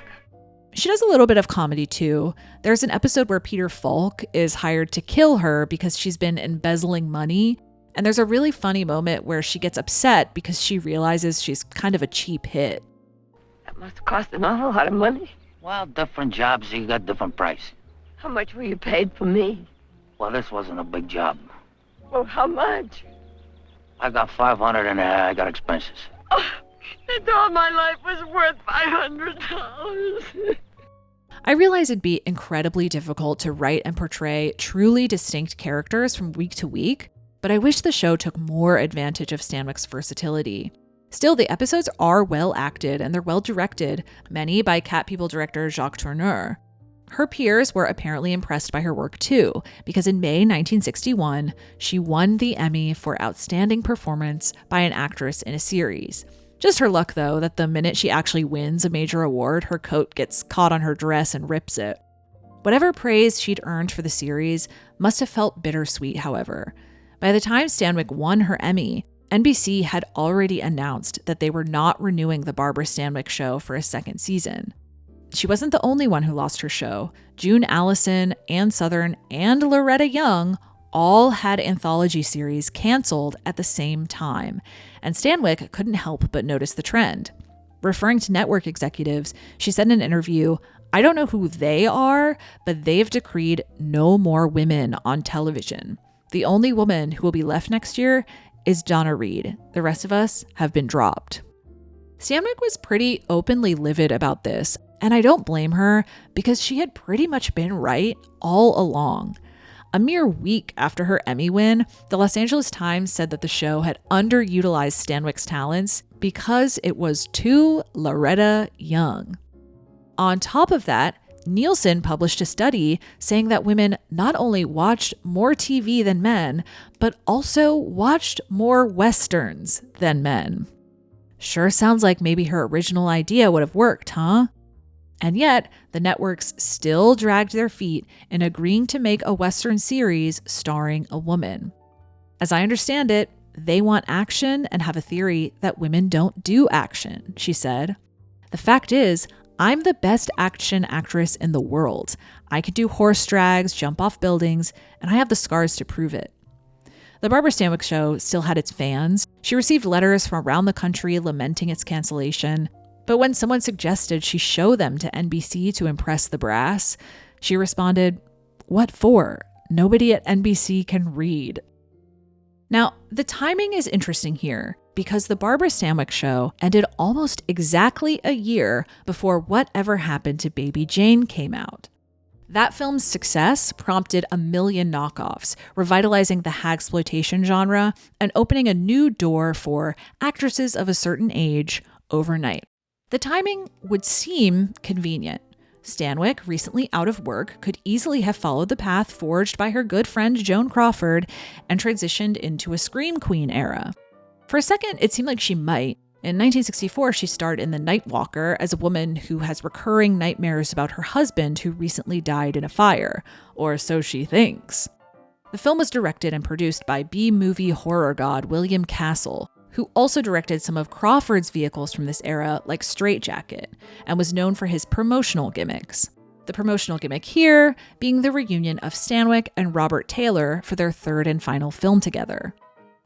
She does a little bit of comedy, too. There's an episode where Peter Falk is hired to kill her because she's been embezzling money. And there's a really funny moment where she gets upset because she realizes she's kind of a cheap hit. That must have cost an awful lot of money. Well, different jobs, you got different price. How much were you paid for me? Well, this wasn't a big job. Well, how much? I got 500 and I got expenses. Oh, and all my life was worth $500. I realize it'd be incredibly difficult to write and portray truly distinct characters from week to week, but I wish the show took more advantage of Stanwyck's versatility. Still, the episodes are well acted and they're well directed, many by Cat People director Jacques Tourneur. Her peers were apparently impressed by her work too, because in May 1961, she won the Emmy for Outstanding Performance by an Actress in a Series. Just her luck, though, that the minute she actually wins a major award, her coat gets caught on her dress and rips it. Whatever praise she'd earned for the series must have felt bittersweet, however. By the time Stanwyck won her Emmy, NBC had already announced that they were not renewing the Barbara Stanwyck show for a second season. She wasn't the only one who lost her show. June Allison, Ann Southern, and Loretta Young all had anthology series canceled at the same time, and Stanwyck couldn't help but notice the trend. Referring to network executives, she said in an interview, "I don't know who they are, but they've decreed no more women on television. The only woman who will be left next year is Donna Reed. The rest of us have been dropped." Stanwyck was pretty openly livid about this, and I don't blame her because she had pretty much been right all along. A mere week after her Emmy win, the Los Angeles Times said that the show had underutilized Stanwyck's talents because it was too Loretta Young. On top of that, Nielsen published a study saying that women not only watched more TV than men, but also watched more Westerns than men. Sure sounds like maybe her original idea would have worked, huh? And yet, the networks still dragged their feet in agreeing to make a Western series starring a woman. As I understand it, they want action and have a theory that women don't do action, she said. The fact is, I'm the best action actress in the world. I could do horse drags, jump off buildings, and I have the scars to prove it. The Barbara Stanwyck show still had its fans. She received letters from around the country lamenting its cancellation. But when someone suggested she show them to NBC to impress the brass, she responded, "What for? Nobody at NBC can read." Now, the timing is interesting here because the Barbara Stanwyck show ended almost exactly a year before Whatever Happened to Baby Jane came out. That film's success prompted a million knockoffs, revitalizing the hagsploitation genre and opening a new door for actresses of a certain age overnight. The timing would seem convenient. Stanwyck, recently out of work, could easily have followed the path forged by her good friend Joan Crawford and transitioned into a Scream Queen era. For a second, it seemed like she might. In 1964, she starred in The Night Walker as a woman who has recurring nightmares about her husband who recently died in a fire, or so she thinks. The film was directed and produced by B-movie horror god William Castle, who also directed some of Crawford's vehicles from this era, like Straight Jacket, and was known for his promotional gimmicks. The promotional gimmick here being the reunion of Stanwyck and Robert Taylor for their third and final film together.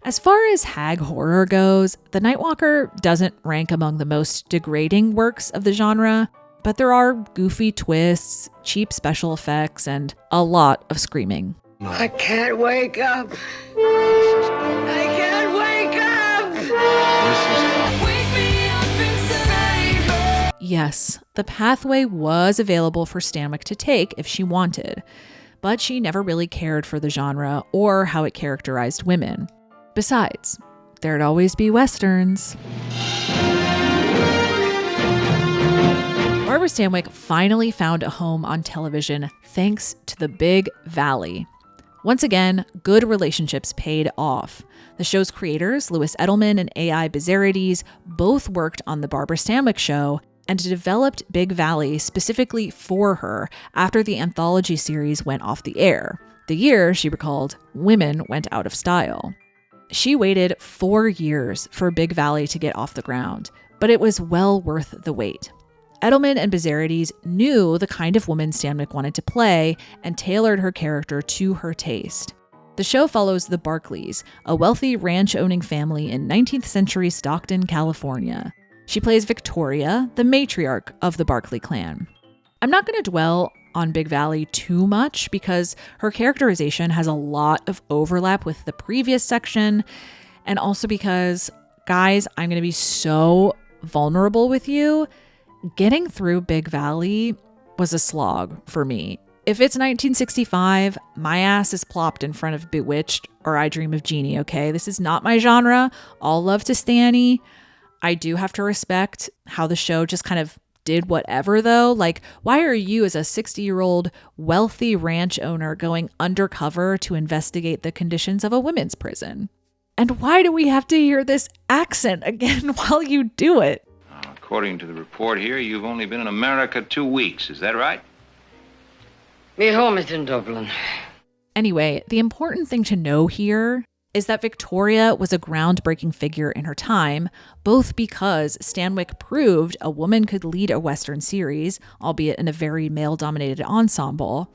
As far as hag horror goes, The Nightwalker doesn't rank among the most degrading works of the genre, but there are goofy twists, cheap special effects, and a lot of screaming. I can't wake up. I can't wake up. Yes, the pathway was available for Stanwyck to take if she wanted, but she never really cared for the genre or how it characterized women. Besides, there'd always be Westerns. Barbara Stanwyck finally found a home on television thanks to The Big Valley. Once again, good relationships paid off. The show's creators, Louis Edelman and A.I. Bizzarides, both worked on The Barbara Stanwyck Show and developed Big Valley specifically for her after the anthology series went off the air, the year, she recalled, women went out of style. She waited 4 years for Big Valley to get off the ground, but it was well worth the wait. Edelman and Bizzarides knew the kind of woman Stanwyck wanted to play and tailored her character to her taste. The show follows the Barkleys, a wealthy ranch-owning family in 19th century Stockton, California. She plays Victoria, the matriarch of the Barkley clan. I'm not going to dwell on Big Valley too much because her characterization has a lot of overlap with the previous section, and also because, guys, I'm going to be so vulnerable with you. Getting through Big Valley was a slog for me. If it's 1965, my ass is plopped in front of Bewitched or I Dream of Jeannie, okay? This is not my genre. All love to Stanny. I do have to respect how the show just kind of did whatever, though. Like, why are you, as a 60-year-old wealthy ranch owner, going undercover to investigate the conditions of a women's prison? And why do we have to hear this accent again while you do it? According to the report here, you've only been in America 2 weeks. Is that right? Me home is in Dublin. Anyway, the important thing to know here is that Victoria was a groundbreaking figure in her time, both because Stanwyck proved a woman could lead a Western series, albeit in a very male-dominated ensemble,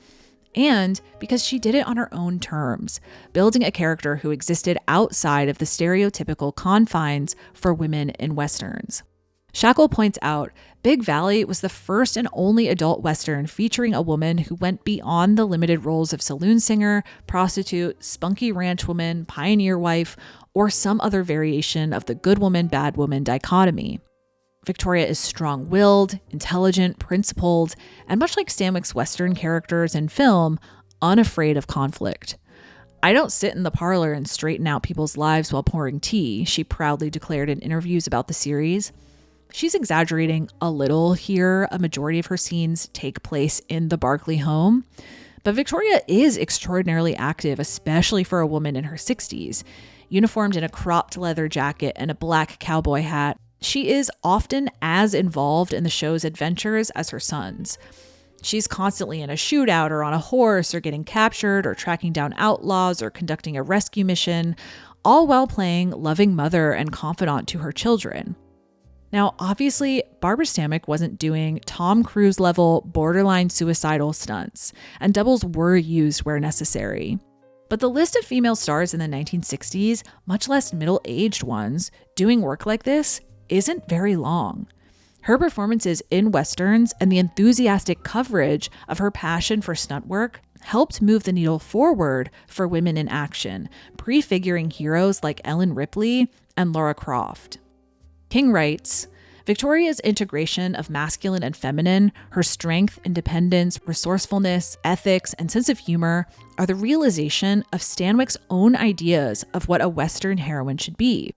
and because she did it on her own terms, building a character who existed outside of the stereotypical confines for women in Westerns. Shackle points out, Big Valley was the first and only adult Western featuring a woman who went beyond the limited roles of saloon singer, prostitute, spunky ranch woman, pioneer wife, or some other variation of the good woman, bad woman dichotomy. Victoria is strong-willed, intelligent, principled, and much like Stanwyck's Western characters in film, unafraid of conflict. "I don't sit in the parlor and straighten out people's lives while pouring tea," she proudly declared in interviews about the series. She's exaggerating a little here. A majority of her scenes take place in the Barkley home. But Victoria is extraordinarily active, especially for a woman in her 60s. Uniformed in a cropped leather jacket and a black cowboy hat, she is often as involved in the show's adventures as her sons. She's constantly in a shootout or on a horse or getting captured or tracking down outlaws or conducting a rescue mission, all while playing loving mother and confidant to her children. Now, obviously, Barbara Stanwyck wasn't doing Tom Cruise level borderline suicidal stunts, and doubles were used where necessary. But the list of female stars in the 1960s, much less middle-aged ones, doing work like this isn't very long. Her performances in Westerns and the enthusiastic coverage of her passion for stunt work helped move the needle forward for women in action, prefiguring heroes like Ellen Ripley and Lara Croft. King writes, Victoria's integration of masculine and feminine, her strength, independence, resourcefulness, ethics, and sense of humor are the realization of Stanwyck's own ideas of what a Western heroine should be.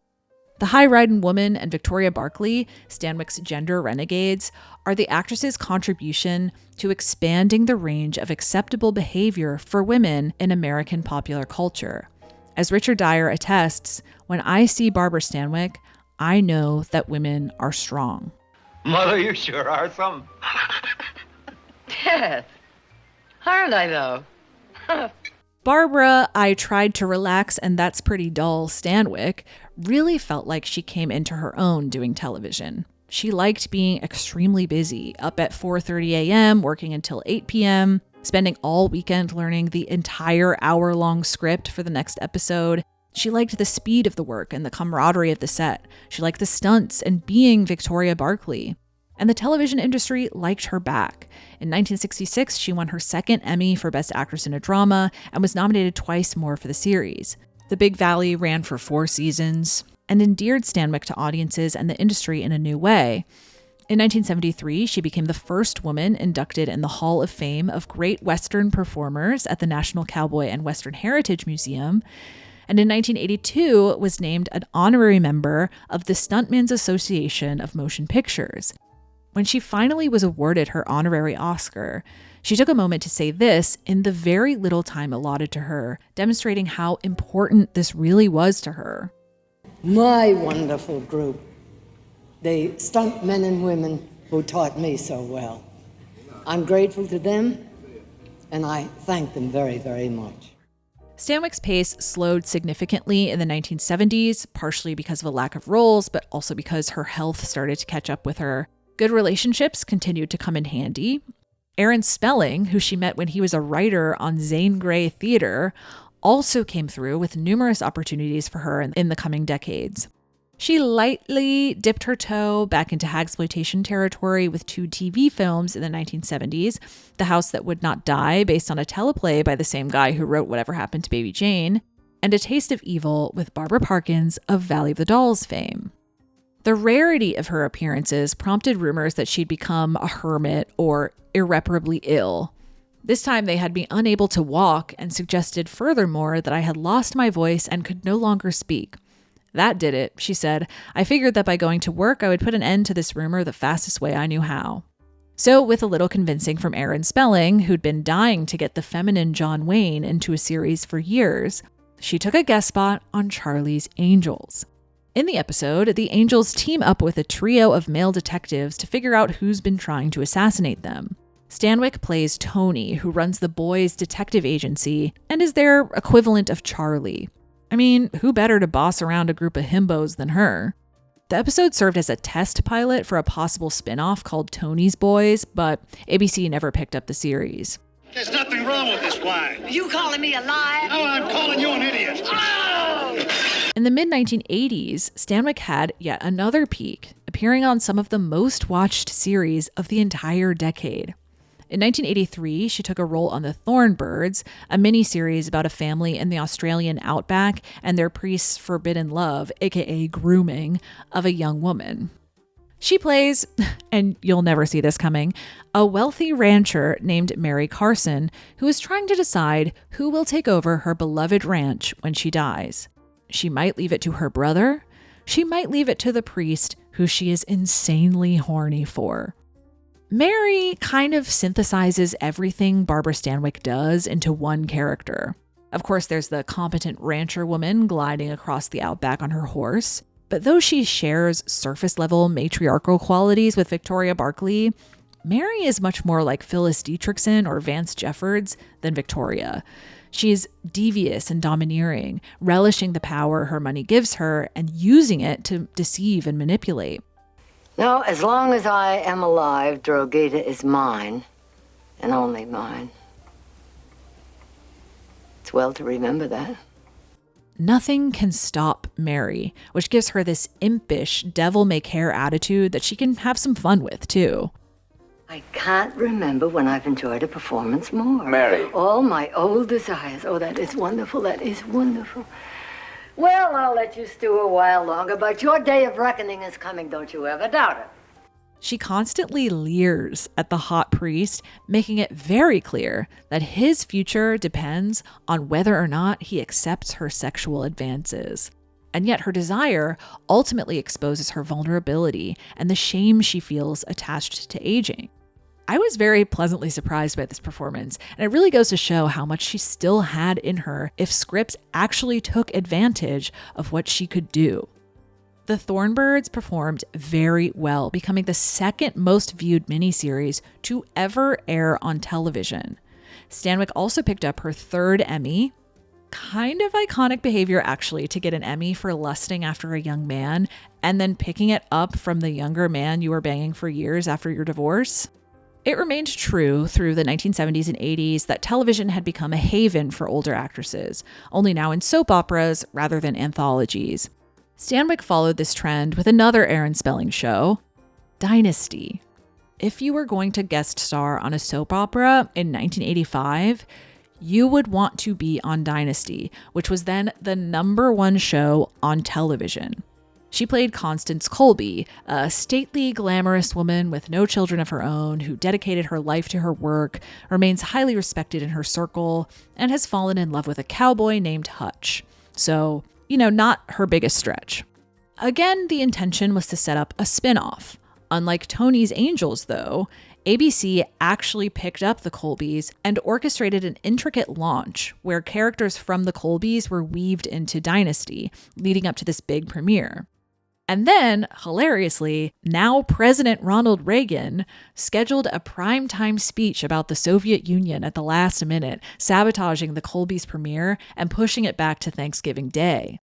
The high-riding woman and Victoria Barkley, Stanwyck's gender renegades, are the actress's contribution to expanding the range of acceptable behavior for women in American popular culture. As Richard Dyer attests, when I see Barbara Stanwyck, I know that women are strong. Mother, you sure are something. Yes. Aren't I, though? Barbara, I tried to relax and that's pretty dull, Stanwyck, really felt like she came into her own doing television. She liked being extremely busy, up at 4:30 a.m., working until 8 p.m., spending all weekend learning the entire hour-long script for the next episode. She liked the speed of the work and the camaraderie of the set. She liked the stunts and being Victoria Barkley. And the television industry liked her back. In 1966, she won her second Emmy for Best Actress in a Drama and was nominated twice more for the series. The Big Valley ran for 4 seasons and endeared Stanwyck to audiences and the industry in a new way. In 1973, she became the first woman inducted in the Hall of Fame of Great Western Performers at the National Cowboy and Western Heritage Museum. And in 1982 was named an honorary member of the Stuntmen's Association of Motion Pictures. When she finally was awarded her honorary Oscar, she took a moment to say this in the very little time allotted to her, demonstrating how important this really was to her. My wonderful group, the stunt men and women who taught me so well. I'm grateful to them, and I thank them very, very much. Stanwyck's pace slowed significantly in the 1970s, partially because of a lack of roles, but also because her health started to catch up with her. Good relationships continued to come in handy. Aaron Spelling, who she met when he was a writer on Zane Grey Theater, also came through with numerous opportunities for her in the coming decades. She lightly dipped her toe back into hagsploitation territory with 2 TV films in the 1970s, The House That Would Not Die, based on a teleplay by the same guy who wrote Whatever Happened to Baby Jane, and A Taste of Evil with Barbara Parkins of Valley of the Dolls fame. The rarity of her appearances prompted rumors that she'd become a hermit or irreparably ill. This time they had me unable to walk and suggested furthermore that I had lost my voice and could no longer speak. That did it, she said. I figured that by going to work, I would put an end to this rumor the fastest way I knew how. So, with a little convincing from Aaron Spelling, who'd been dying to get the feminine John Wayne into a series for years, she took a guest spot on Charlie's Angels. In the episode, the Angels team up with a trio of male detectives to figure out who's been trying to assassinate them. Stanwyck plays Tony, who runs the boys' detective agency and is their equivalent of Charlie. I mean, who better to boss around a group of himbos than her? The episode served as a test pilot for a possible spin-off called Tony's Boys, but ABC never picked up the series. There's nothing wrong with this wine. You calling me a liar? No, I'm calling you an idiot. Oh! In the mid-1980s, Stanwyck had yet another peak, appearing on some of the most watched series of the entire decade. In 1983, she took a role on The Thornbirds, a miniseries about a family in the Australian outback and their priest's forbidden love, aka grooming, of a young woman. She plays, and you'll never see this coming, a wealthy rancher named Mary Carson who is trying to decide who will take over her beloved ranch when she dies. She might leave it to her brother, she might leave it to the priest who she is insanely horny for. Mary kind of synthesizes everything Barbara Stanwyck does into one character. Of course, there's the competent rancher woman gliding across the outback on her horse, but though she shares surface-level matriarchal qualities with Victoria Barkley, Mary is much more like Phyllis Dietrichson or Vance Jeffords than Victoria. She's devious and domineering, relishing the power her money gives her and using it to deceive and manipulate. No, as long as I am alive, Drogheda is mine, and only mine. It's well to remember that. Nothing can stop Mary, which gives her this impish, devil-may-care attitude that she can have some fun with, too. I can't remember when I've enjoyed a performance more. Mary. All my old desires. Oh, that is wonderful. That is wonderful. Well, I'll let you stew a while longer, but your day of reckoning is coming, don't you ever doubt it. She constantly leers at the hot priest, making it very clear that his future depends on whether or not he accepts her sexual advances. And yet her desire ultimately exposes her vulnerability and the shame she feels attached to aging. I was very pleasantly surprised by this performance, and it really goes to show how much she still had in her if scripts actually took advantage of what she could do. The Thornbirds performed very well, becoming the second most viewed miniseries to ever air on television. Stanwyck also picked up her third Emmy. Kind of iconic behavior, actually, to get an Emmy for lusting after a young man and then picking it up from the younger man you were banging for years after your divorce. It remained true through the 1970s and 80s that television had become a haven for older actresses, only now in soap operas rather than anthologies. Stanwyck followed this trend with another Aaron Spelling show, Dynasty. If you were going to guest star on a soap opera in 1985, you would want to be on Dynasty, which was then the #1 show on television. She played Constance Colby, a stately, glamorous woman with no children of her own who dedicated her life to her work, remains highly respected in her circle, and has fallen in love with a cowboy named Hutch. So, not her biggest stretch. Again, the intention was to set up a spin-off. Unlike Tony's Angels, though, ABC actually picked up the Colbys and orchestrated an intricate launch where characters from the Colbys were weaved into Dynasty, leading up to this big premiere. And then, hilariously, now President Ronald Reagan scheduled a primetime speech about the Soviet Union at the last minute, sabotaging the Colbys premiere and pushing it back to Thanksgiving Day.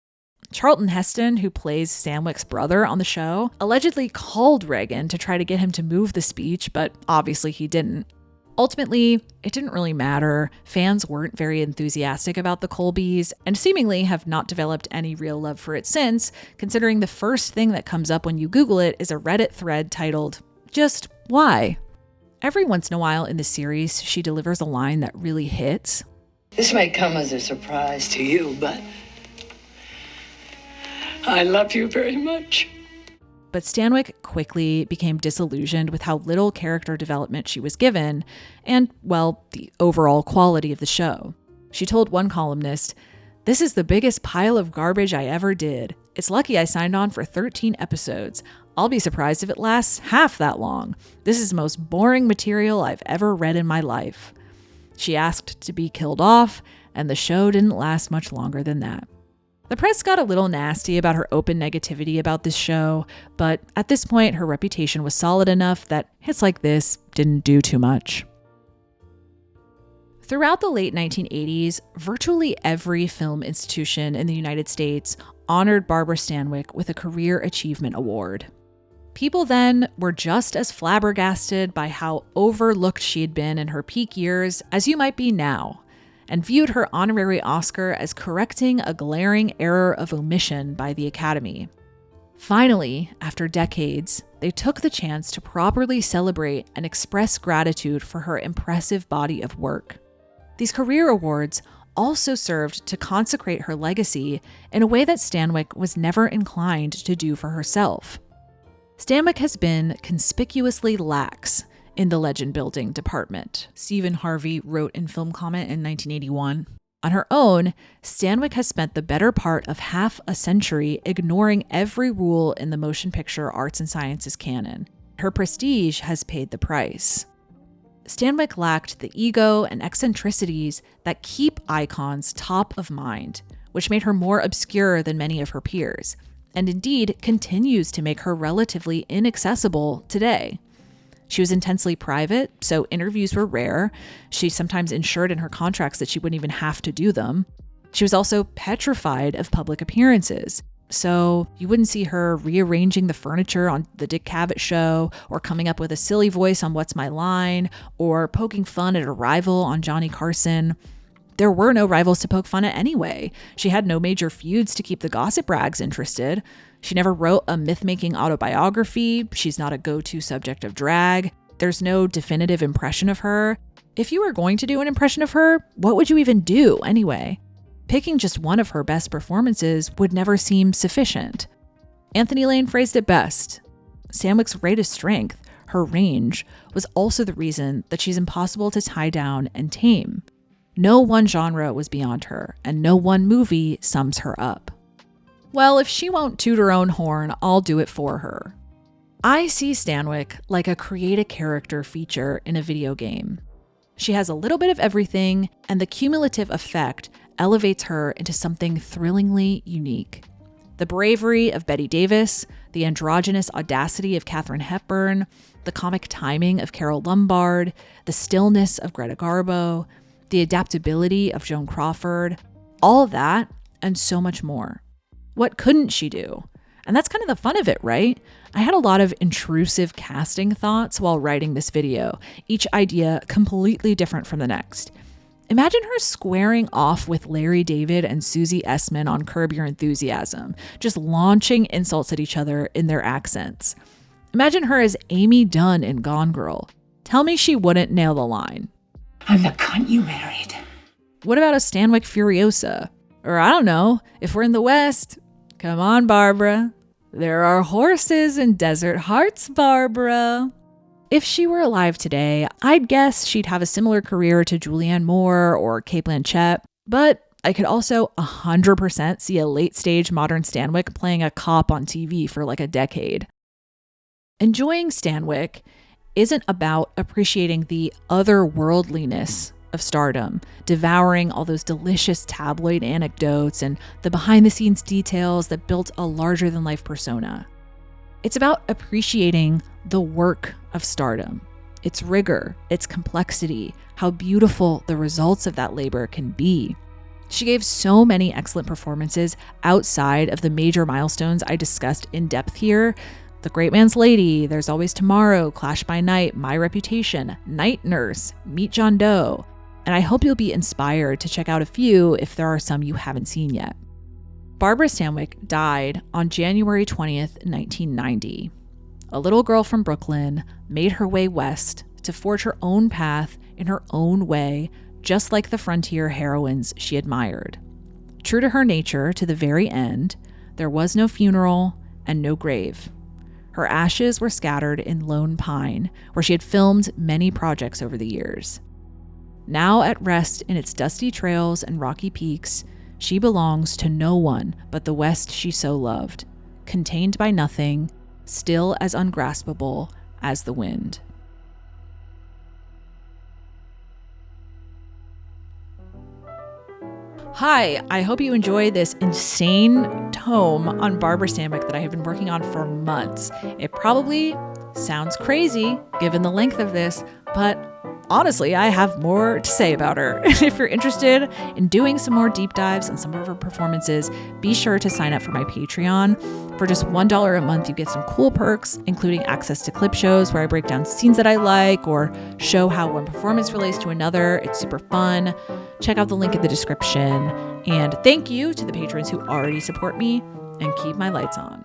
Charlton Heston, who plays Stanwyck's brother on the show, allegedly called Reagan to try to get him to move the speech, but obviously he didn't. Ultimately, it didn't really matter. Fans weren't very enthusiastic about the Colbys, and seemingly have not developed any real love for it since, considering the first thing that comes up when you Google it is a Reddit thread titled, "Just Why?" Every once in a while in the series, she delivers a line that really hits. This may come as a surprise to you, but I love you very much. But Stanwyck quickly became disillusioned with how little character development she was given and, well, the overall quality of the show. She told one columnist, "This is the biggest pile of garbage I ever did. It's lucky I signed on for 13 episodes. I'll be surprised if it lasts half that long. This is the most boring material I've ever read in my life." She asked to be killed off, and the show didn't last much longer than that. The press got a little nasty about her open negativity about this show, but at this point, her reputation was solid enough that hits like this didn't do too much. Throughout the late 1980s, virtually every film institution in the United States honored Barbara Stanwyck with a Career Achievement Award. People then were just as flabbergasted by how overlooked she had been in her peak years as you might be now, and viewed her honorary Oscar as correcting a glaring error of omission by the Academy. Finally, after decades, they took the chance to properly celebrate and express gratitude for her impressive body of work. These career awards also served to consecrate her legacy in a way that Stanwyck was never inclined to do for herself. Stanwyck has been conspicuously lax in the legend-building department, Stephen Harvey wrote in Film Comment in 1981. On her own, Stanwyck has spent the better part of half a century ignoring every rule in the motion picture arts and sciences canon. Her prestige has paid the price. Stanwyck lacked the ego and eccentricities that keep icons top of mind, which made her more obscure than many of her peers, and indeed continues to make her relatively inaccessible today. She was intensely private, so interviews were rare. She sometimes ensured in her contracts that she wouldn't even have to do them. She was also petrified of public appearances, so you wouldn't see her rearranging the furniture on the Dick Cavett show, or coming up with a silly voice on What's My Line, or poking fun at a rival on Johnny Carson. There were no rivals to poke fun at anyway. She had no major feuds to keep the gossip rags interested. She never wrote a myth-making autobiography. She's not a go-to subject of drag. There's no definitive impression of her. If you were going to do an impression of her, what would you even do anyway? Picking just one of her best performances would never seem sufficient. Anthony Lane phrased it best. Stanwyck's greatest strength, her range, was also the reason that she's impossible to tie down and tame. No one genre was beyond her, and no one movie sums her up. Well, if she won't toot her own horn, I'll do it for her. I see Stanwyck like a create a character feature in a video game. She has a little bit of everything, and the cumulative effect elevates her into something thrillingly unique. The bravery of Bette Davis, the androgynous audacity of Katharine Hepburn, the comic timing of Carole Lombard, the stillness of Greta Garbo, the adaptability of Joan Crawford, all of that and so much more. What couldn't she do? And that's kind of the fun of it, right? I had a lot of intrusive casting thoughts while writing this video, each idea completely different from the next. Imagine her squaring off with Larry David and Susie Essman on Curb Your Enthusiasm, just launching insults at each other in their accents. Imagine her as Amy Dunn in Gone Girl. Tell me she wouldn't nail the line. I'm the cunt you married. What about a Stanwyck Furiosa? Or I don't know, if we're in the West, come on, Barbara. There are horses in desert hearts, Barbara. If she were alive today, I'd guess she'd have a similar career to Julianne Moore or Cate Blanchett, but I could also 100% see a late-stage modern Stanwyck playing a cop on TV for like a decade. Enjoying Stanwyck isn't about appreciating the otherworldliness of stardom, devouring all those delicious tabloid anecdotes and the behind-the-scenes details that built a larger-than-life persona. It's about appreciating the work of stardom, its rigor, its complexity, how beautiful the results of that labor can be. She gave so many excellent performances outside of the major milestones I discussed in depth here. The Great Man's Lady, There's Always Tomorrow, Clash by Night, My Reputation, Night Nurse, Meet John Doe, and I hope you'll be inspired to check out a few if there are some you haven't seen yet. Barbara Stanwyck died on January 20th, 1990. A little girl from Brooklyn made her way west to forge her own path in her own way, just like the frontier heroines she admired. True to her nature to the very end, there was no funeral and no grave. Her ashes were scattered in Lone Pine, where she had filmed many projects over the years. Now at rest in its dusty trails and rocky peaks, she belongs to no one but the West she so loved, contained by nothing, still as ungraspable as the wind. Hi, I hope you enjoy this insane tome on Barbara Stanwyck that I have been working on for months. It probably sounds crazy given the length of this, but honestly, I have more to say about her. If you're interested in doing some more deep dives on some of her performances, be sure to sign up for my Patreon. For just $1 a month, you get some cool perks, including access to clip shows where I break down scenes that I like or show how one performance relates to another. It's super fun. Check out the link in the description. And thank you to the patrons who already support me and keep my lights on.